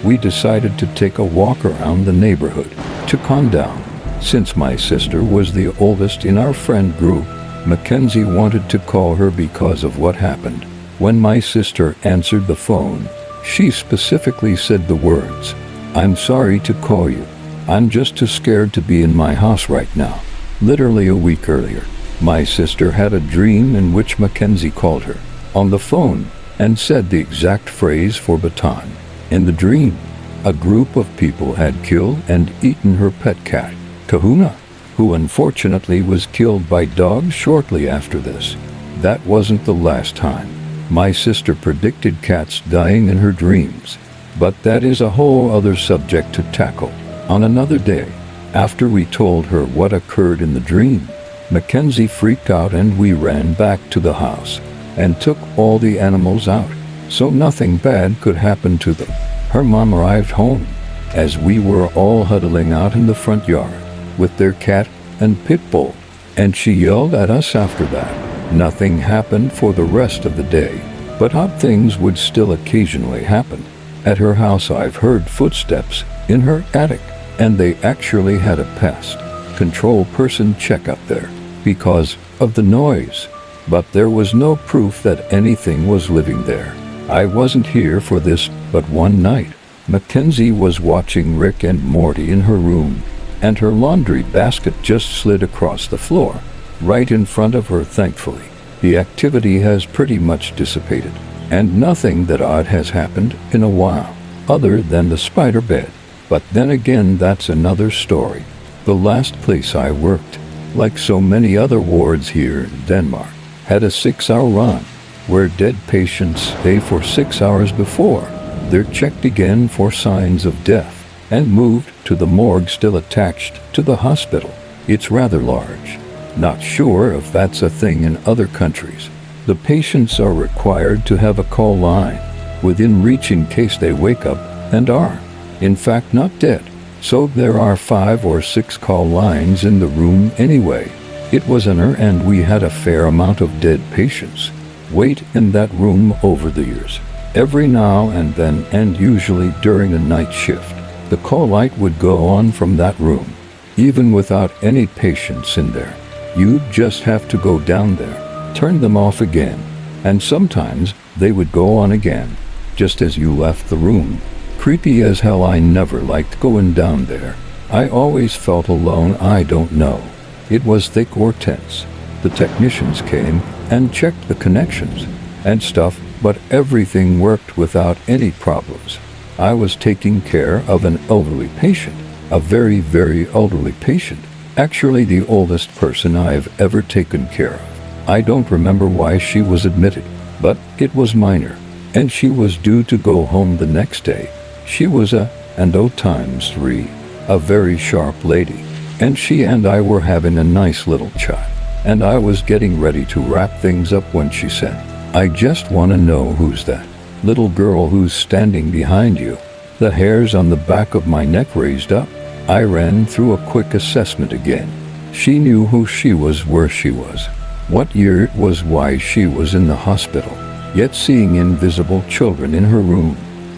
we decided to take a walk around the neighborhood to calm down. Since my sister was the oldest in our friend group, Mackenzie wanted to call her because of what happened. When my sister answered the phone, she specifically said the words, "I'm sorry to call you. I'm just too scared to be in my house right now." Literally a week earlier, my sister had a dream in which Mackenzie called her on the phone and said the exact phrase for bedtime. In the dream, a group of people had killed and eaten her pet cat, Kahuna, who unfortunately was killed by dogs shortly after this. That wasn't the last time my sister predicted cats dying in her dreams, but that is a whole other subject to tackle on another day. After we told her what occurred in the dream, Mackenzie freaked out and we ran back to the house and took all the animals out so nothing bad could happen to them. Her mom arrived home as we were all huddling out in the front yard with their cat and pit bull, and she yelled at us after that. Nothing happened for the rest of the day, but odd things would still occasionally happen. At her house I've heard footsteps in her attic, and they actually had a pest control person check up there because of the noise, but there was no proof that anything was living there. I wasn't here for this, but one night, Mackenzie was watching Rick and Morty in her room, and her laundry basket just slid across the floor, right in front of her. Thankfully, the activity has pretty much dissipated, and nothing that odd has happened in a while, other than the spider bed. But then again, that's another story. The last place I worked, like so many other wards here in Denmark, had a 6-hour run, where dead patients stay for 6 hours before they're checked again for signs of death and moved to the morgue still attached to the hospital. It's rather large. Not sure if that's a thing in other countries. The patients are required to have a call line within reach in case they wake up and are, in fact, not dead. So there are 5 or 6 call lines in the room anyway. It was an hour and we had a fair amount of dead patients wait in that room over the years. Every now and then, and usually during a night shift, the call light would go on from that room. Even without any patients in there, you'd just have to go down there, turn them off again, and sometimes they would go on again, just as you left the room. Creepy as hell. I never liked going down there. I always felt alone. I don't know. It was thick or tense. The technicians came and checked the connections and stuff, but everything worked without any problems. I was taking care of an elderly patient, a very, very elderly patient, actually the oldest person I've ever taken care of. I don't remember why she was admitted, but it was minor, and she was due to go home the next day. She was and O times 3, a very sharp lady, and she and I were having a nice little chat, and I was getting ready to wrap things up when she said, "I just want to know who's that little girl who's standing behind you." The hairs on the back of my neck raised up. I ran through a quick assessment again. She knew who she was, where she was, what year it was, why she was in the hospital, yet seeing invisible children in her room.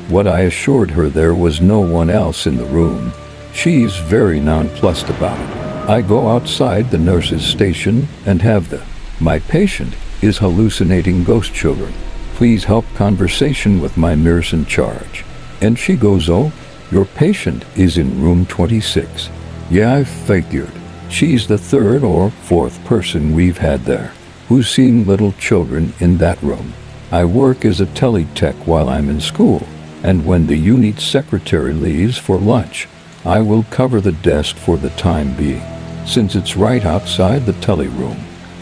What I assured her, there was no one else in the room. She's very nonplussed about it. I go outside the nurse's station and have my patient is hallucinating ghost children. Please help conversation with my nurse in charge. And she goes, "Oh, your patient is in room 26. Yeah, I figured. She's the 3rd or 4th person we've had there who's seen little children in that room. I work as a teletech while I'm in school, and when the unit secretary leaves for lunch, I will cover the desk for the time being, since it's right outside the telly room.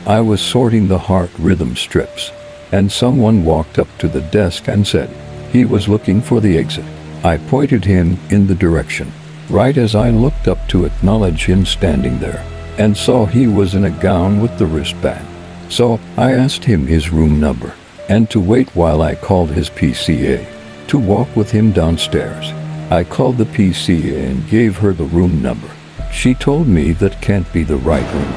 I was sorting the heart rhythm strips, and someone walked up to the desk and said he was looking for the exit. I pointed him in the direction, right as I looked up to acknowledge him standing there, and saw he was in a gown with the wristband. So I asked him his room number, and to wait while I called his PCA to walk with him downstairs. I called the PCA and gave her the room number. She told me that can't be the right room.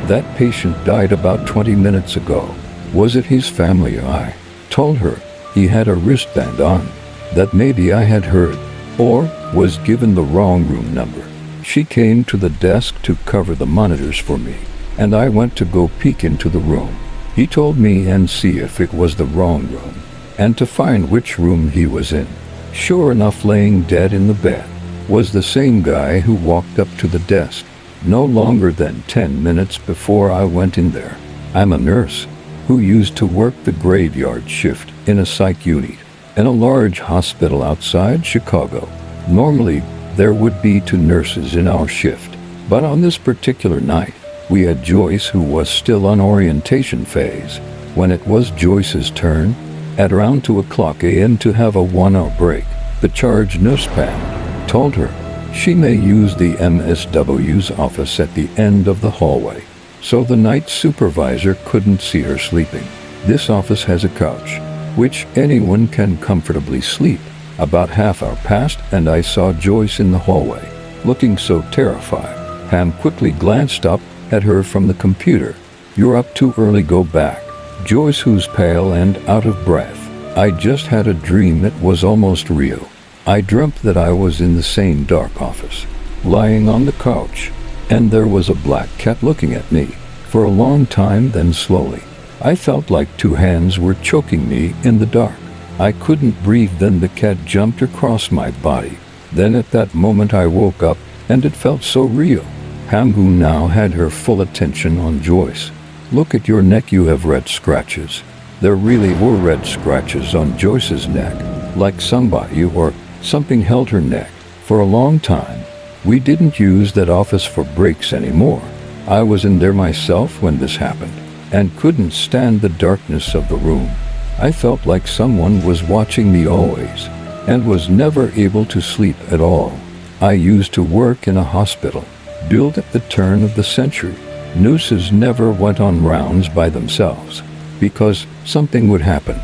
That patient died about 20 minutes ago. Was it his family? I told her he had a wristband on, that maybe I had heard, or was given the wrong room number. She came to the desk to cover the monitors for me, and I went to go peek into the room. He told me and see if it was the wrong room, and to find which room he was in. Sure enough, laying dead in the bed was the same guy who walked up to the desk no longer than 10 minutes before I went in there. I'm a nurse who used to work the graveyard shift in a psych unit in a large hospital outside Chicago. Normally, there would be 2 nurses in our shift, but on this particular night, we had Joyce, who was still on orientation phase. When it was Joyce's turn, at around 2:00 a.m. to have a 1-hour break, the charge nurse Pam told her she may use the MSW's office at the end of the hallway, so the night supervisor couldn't see her sleeping. This office has a couch, which anyone can comfortably sleep. About half hour passed and I saw Joyce in the hallway, looking so terrified. Pam quickly glanced up at her from the computer. "You're up too early, go back." Joyce, who's pale and out of breath. "I just had a dream that was almost real. I dreamt that I was in the same dark office, lying on the couch, and there was a black cat looking at me for a long time. Then slowly, I felt like 2 hands were choking me in the dark. I couldn't breathe. Then the cat jumped across my body. Then at that moment I woke up, and it felt so real." Pam, who now had her full attention on Joyce. "Look at your neck, you have red scratches." There really were red scratches on Joyce's neck, like somebody or something held her neck for a long time. We didn't use that office for breaks anymore. I was in there myself when this happened, and couldn't stand the darkness of the room. I felt like someone was watching me always, and was never able to sleep at all. I used to work in a hospital, built at the turn of the century. Nurses never went on rounds by themselves, because something would happen.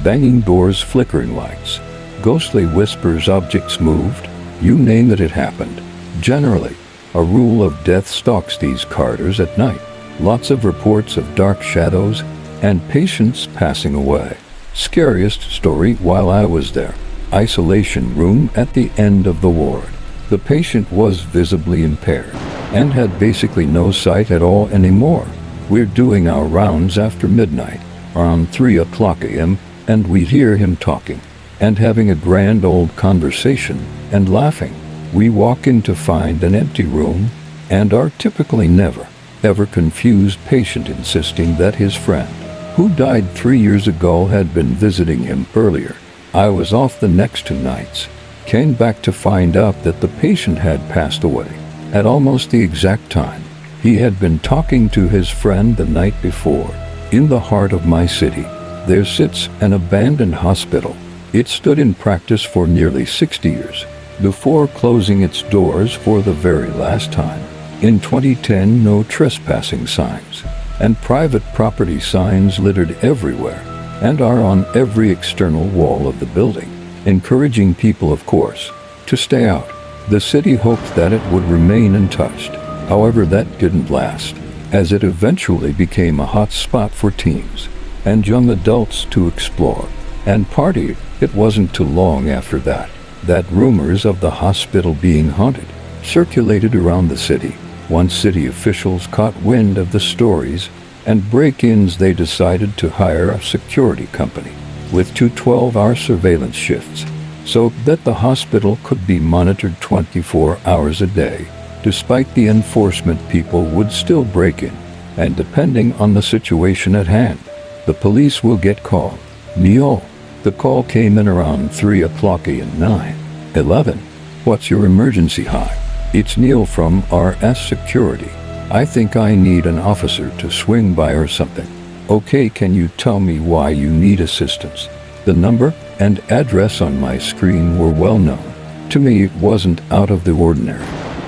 Banging doors, flickering lights, ghostly whispers, objects moved. You name it, it happened. Generally, a rule of death stalks these corridors at night. Lots of reports of dark shadows and patients passing away. Scariest story while I was there. Isolation room at the end of the ward. The patient was visibly impaired and had basically no sight at all anymore. We're doing our rounds after midnight, around 3:00 a.m., and we'd hear him talking and having a grand old conversation and laughing. We walk in to find an empty room and our typically never, ever confused patient insisting that his friend, who died 3 years ago, had been visiting him earlier. I was off the next 2 nights. Came back to find out that the patient had passed away at almost the exact time he had been talking to his friend the night before. In the heart of my city, there sits an abandoned hospital. It stood in practice for nearly 60 years, before closing its doors for the very last time. In 2010, no trespassing signs and private property signs littered everywhere and are on every external wall of the building, encouraging people, of course, to stay out. The city hoped that it would remain untouched. However, that didn't last, as it eventually became a hot spot for teens and young adults to explore and party. It wasn't too long after that rumors of the hospital being haunted circulated around the city. Once city officials caught wind of the stories and break-ins, they decided to hire a security company with 2 12-hour surveillance shifts so that the hospital could be monitored 24 hours a day. Despite the enforcement, people would still break in, and depending on the situation at hand, the police will get called. Neil, the call came in around 3:00 a.m. 9:11. What's your emergency? Hi. It's Neil from RS Security. I think I need an officer to swing by or something. Okay, can you tell me why you need assistance? The number and address on my screen were well known. To me, it wasn't out of the ordinary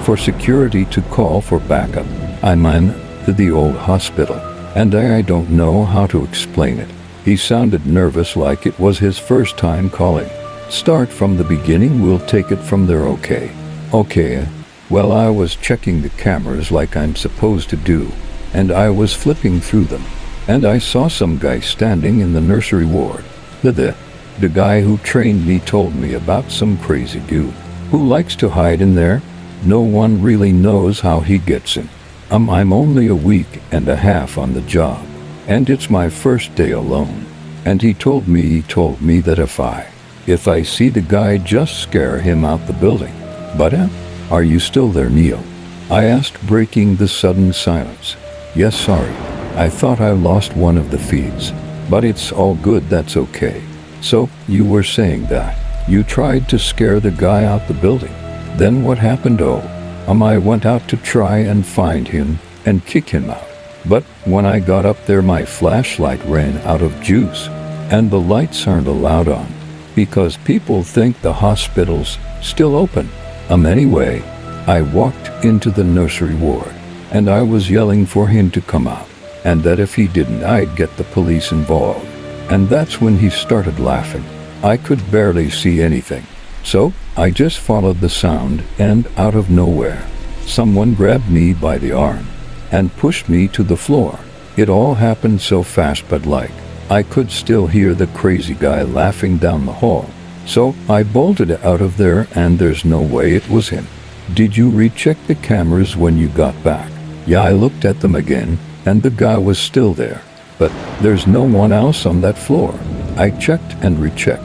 for security to call for backup. I'm to the old hospital, and I don't know how to explain it. He sounded nervous, like it was his first time calling. Start from the beginning, we'll take it from there, okay? Okay. Well, I was checking the cameras like I'm supposed to do, and I was flipping through them, and I saw some guy standing in the nursery ward. The guy who trained me told me about some crazy dude who likes to hide in there. No one really knows how he gets in. I'm only a week and a half on the job, and it's my first day alone. And he told me that if I see the guy, just scare him out the building. But are you still there, Neil? I asked, breaking the sudden silence. Yes, sorry. I thought I lost one of the feeds, but it's all good, that's okay. So, you were saying that you tried to scare the guy out the building. Then what happened? I went out to try and find him and kick him out. But when I got up there, my flashlight ran out of juice, and the lights aren't allowed on because people think the hospital's still open. Anyway, I walked into the nursery ward, and I was yelling for him to come out, and that if he didn't, I'd get the police involved. And that's when he started laughing. I could barely see anything, so I just followed the sound, and out of nowhere, someone grabbed me by the arm and pushed me to the floor. It all happened so fast, but I could still hear the crazy guy laughing down the hall. So I bolted out of there, and there's no way it was him. Did you recheck the cameras when you got back? Yeah, I looked at them again, and the guy was still there. But there's no one else on that floor. I checked and rechecked.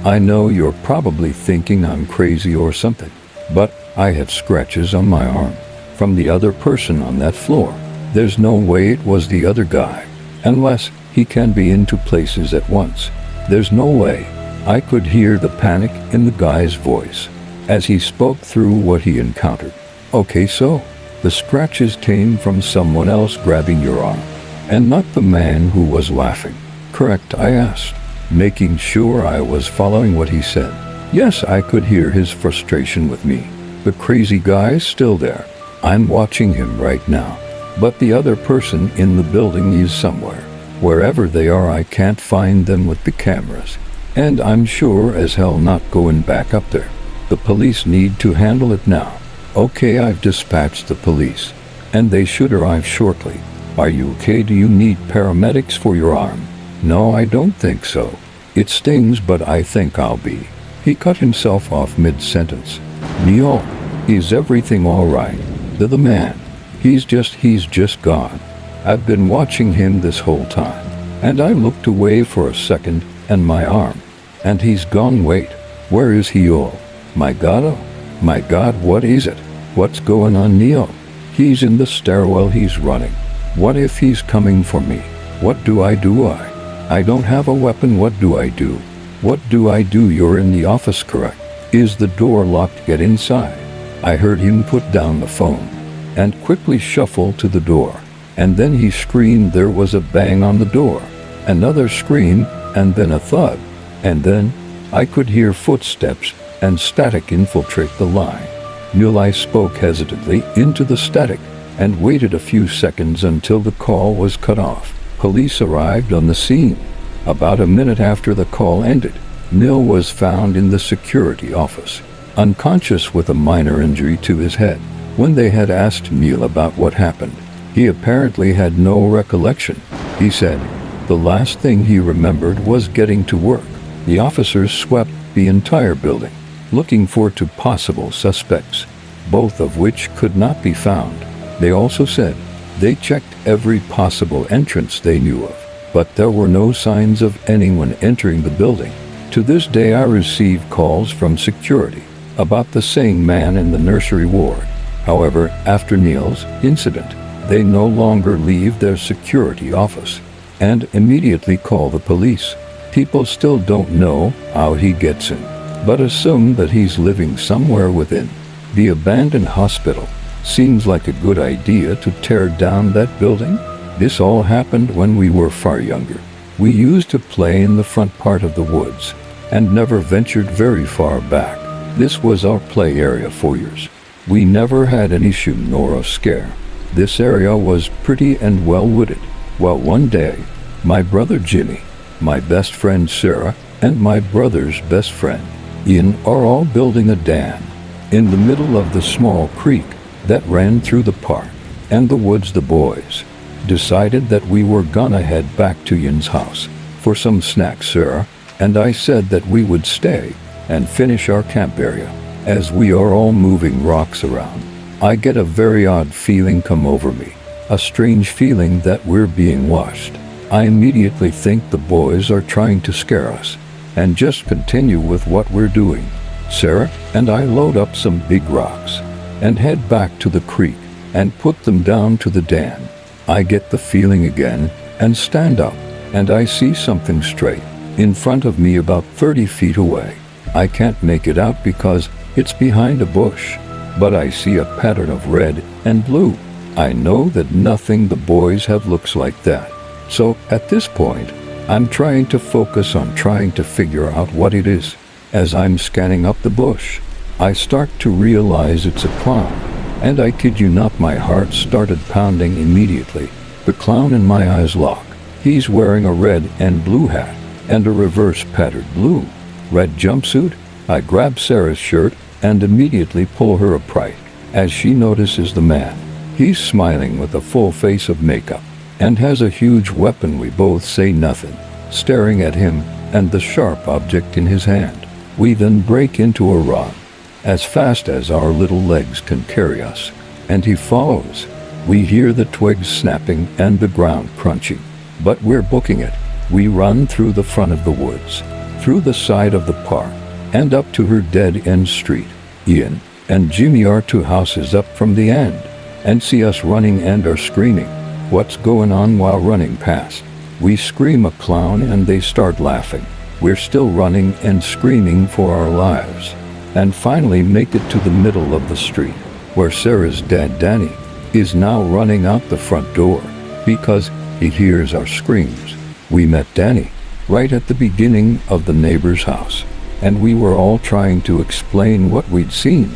I know you're probably thinking I'm crazy or something, but I have scratches on my arm from the other person on that floor. There's no way it was the other guy, unless he can be in two places at once. There's no way. I could hear the panic in the guy's voice as he spoke through what he encountered. Okay, so the scratches came from someone else grabbing your arm, and not the man who was laughing, correct? I asked, making sure I was following what he said. Yes, I could hear his frustration with me. The crazy guy's still there. I'm watching him right now. But the other person in the building is somewhere. Wherever they are, I can't find them with the cameras. And I'm sure as hell not going back up there. The police need to handle it now. Okay, I've dispatched the police, and they should arrive shortly. Are you okay? Do you need paramedics for your arm? No, I don't think so. It stings, but I think I'll be. He cut himself off mid-sentence. Neil, is everything all right? The man. He's just gone. I've been watching him this whole time, and I looked away for a second, and my arm. And he's gone. Wait, where is he? Oh my God, what is it? What's going on, Neil? He's in the stairwell, he's running. What if he's coming for me? What do? I don't have a weapon. What do I do? What do I do? You're in the office, correct? Is the door locked? Get inside. I heard him put down the phone and quickly shuffle to the door. And then he screamed. There was a bang on the door, another scream, and then a thud. And then I could hear footsteps and static infiltrate the line. Neil, I spoke hesitantly into the static and waited a few seconds until the call was cut off. Police arrived on the scene. About a minute after the call ended, Neil was found in the security office, unconscious with a minor injury to his head. When they had asked Neil about what happened, he apparently had no recollection. He said the last thing he remembered was getting to work. The officers swept the entire building, looking for two possible suspects, both of which could not be found. They also said they checked every possible entrance they knew of, but there were no signs of anyone entering the building. To this day, I receive calls from security about the same man in the nursery ward. However, after Neil's incident, they no longer leave their security office and immediately call the police. People still don't know how he gets in, but assume that he's living somewhere within. The abandoned hospital. Seems like a good idea to tear down that building. This all happened when we were far younger. We used to play in the front part of the woods and never ventured very far back. This was our play area for years. We never had an issue nor a scare. This area was pretty and well wooded. Well, one day, my brother Jimmy, my best friend Sarah, and my brother's best friend Ian are all building a dam in the middle of the small creek that ran through the park and the woods. The boys decided that we were gonna head back to Ian's house for some snacks. Sarah and I said that we would stay and finish our camp area. As we are all moving rocks around, I get a very odd feeling come over me, a strange feeling that we're being watched. I immediately think the boys are trying to scare us and just continue with what we're doing. Sarah and I load up some big rocks and head back to the creek and put them down to the dam. I get the feeling again and stand up, and I see something straight in front of me about 30 feet away. I can't make it out because it's behind a bush, but I see a pattern of red and blue. I know that nothing the boys have looks like that. So at this point, I'm trying to focus on trying to figure out what it is. As I'm scanning up the bush, I start to realize it's a clown, and I kid you not, my heart started pounding immediately. The clown in my eyes lock. He's wearing a red and blue hat and a reverse patterned blue red jumpsuit. I grab Sarah's shirt and immediately pull her upright as she notices the man. He's smiling with a full face of makeup and has a huge weapon. We both say nothing, staring at him and the sharp object in his hand. We then break into a run as fast as our little legs can carry us, and he follows. We hear the twigs snapping and the ground crunching, but we're booking it. We run through the front of the woods, through the side of the park, and up to her dead-end street. Ian and Jimmy are 2 houses up from the end and see us running and are screaming, "What's going on?" while running past. We scream a clown and they start laughing. We're still running and screaming for our lives, and finally make it to the middle of the street, where Sarah's dad Danny is now running out the front door because he hears our screams. We met Danny right at the beginning of the neighbor's house, and we were all trying to explain what we'd seen,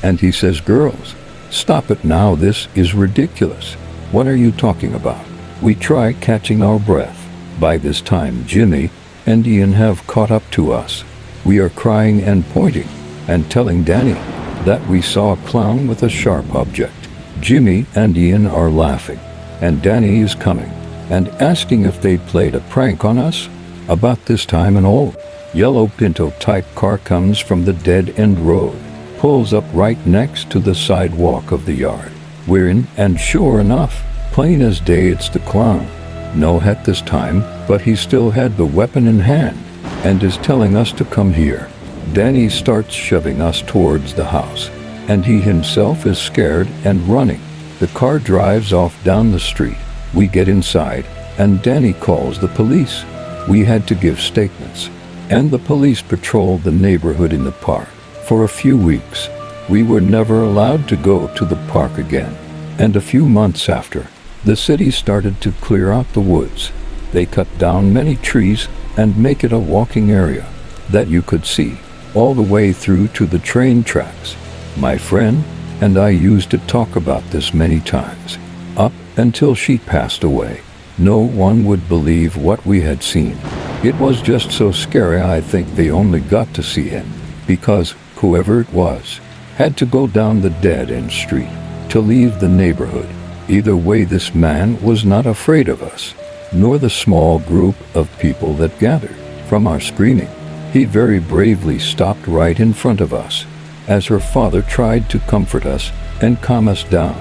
and he says, "Girls, stop it now, this is ridiculous. What are you talking about?" We try catching our breath. By this time, Jimmy and Ian have caught up to us. We are crying and pointing and telling Danny that we saw a clown with a sharp object. Jimmy and Ian are laughing, and Danny is coming and asking if they played a prank on us. About this time, an old yellow Pinto-type car comes from the dead-end road, pulls up right next to the sidewalk of the yard. We're in, and sure enough, plain as day, it's the clown. No hat this time, but he still had the weapon in hand and is telling us to come here. Danny starts shoving us towards the house, and he himself is scared and running. The car drives off down the street. We get inside, and Danny calls the police. We had to give statements, and the police patrolled the neighborhood in the park. For a few weeks, we were never allowed to go to the park again. And a few months after, the city started to clear out the woods. They cut down many trees and make it a walking area that you could see all the way through to the train tracks. My friend and I used to talk about this many times, up until she passed away. No one would believe what we had seen. It was just so scary. I think they only got to see him because whoever it was had to go down the dead-end street to leave the neighborhood. Either way, this man was not afraid of us, nor the small group of people that gathered. From our screaming, he very bravely stopped right in front of us as her father tried to comfort us and calm us down,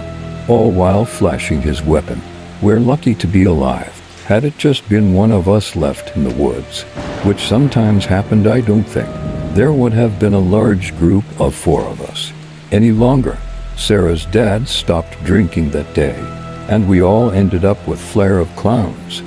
all while flashing his weapon. We're lucky to be alive. Had it just been one of us left in the woods, which sometimes happened, I don't think there would have been a large group of 4 of us any longer. Sarah's dad stopped drinking that day, and we all ended up with flare of clowns.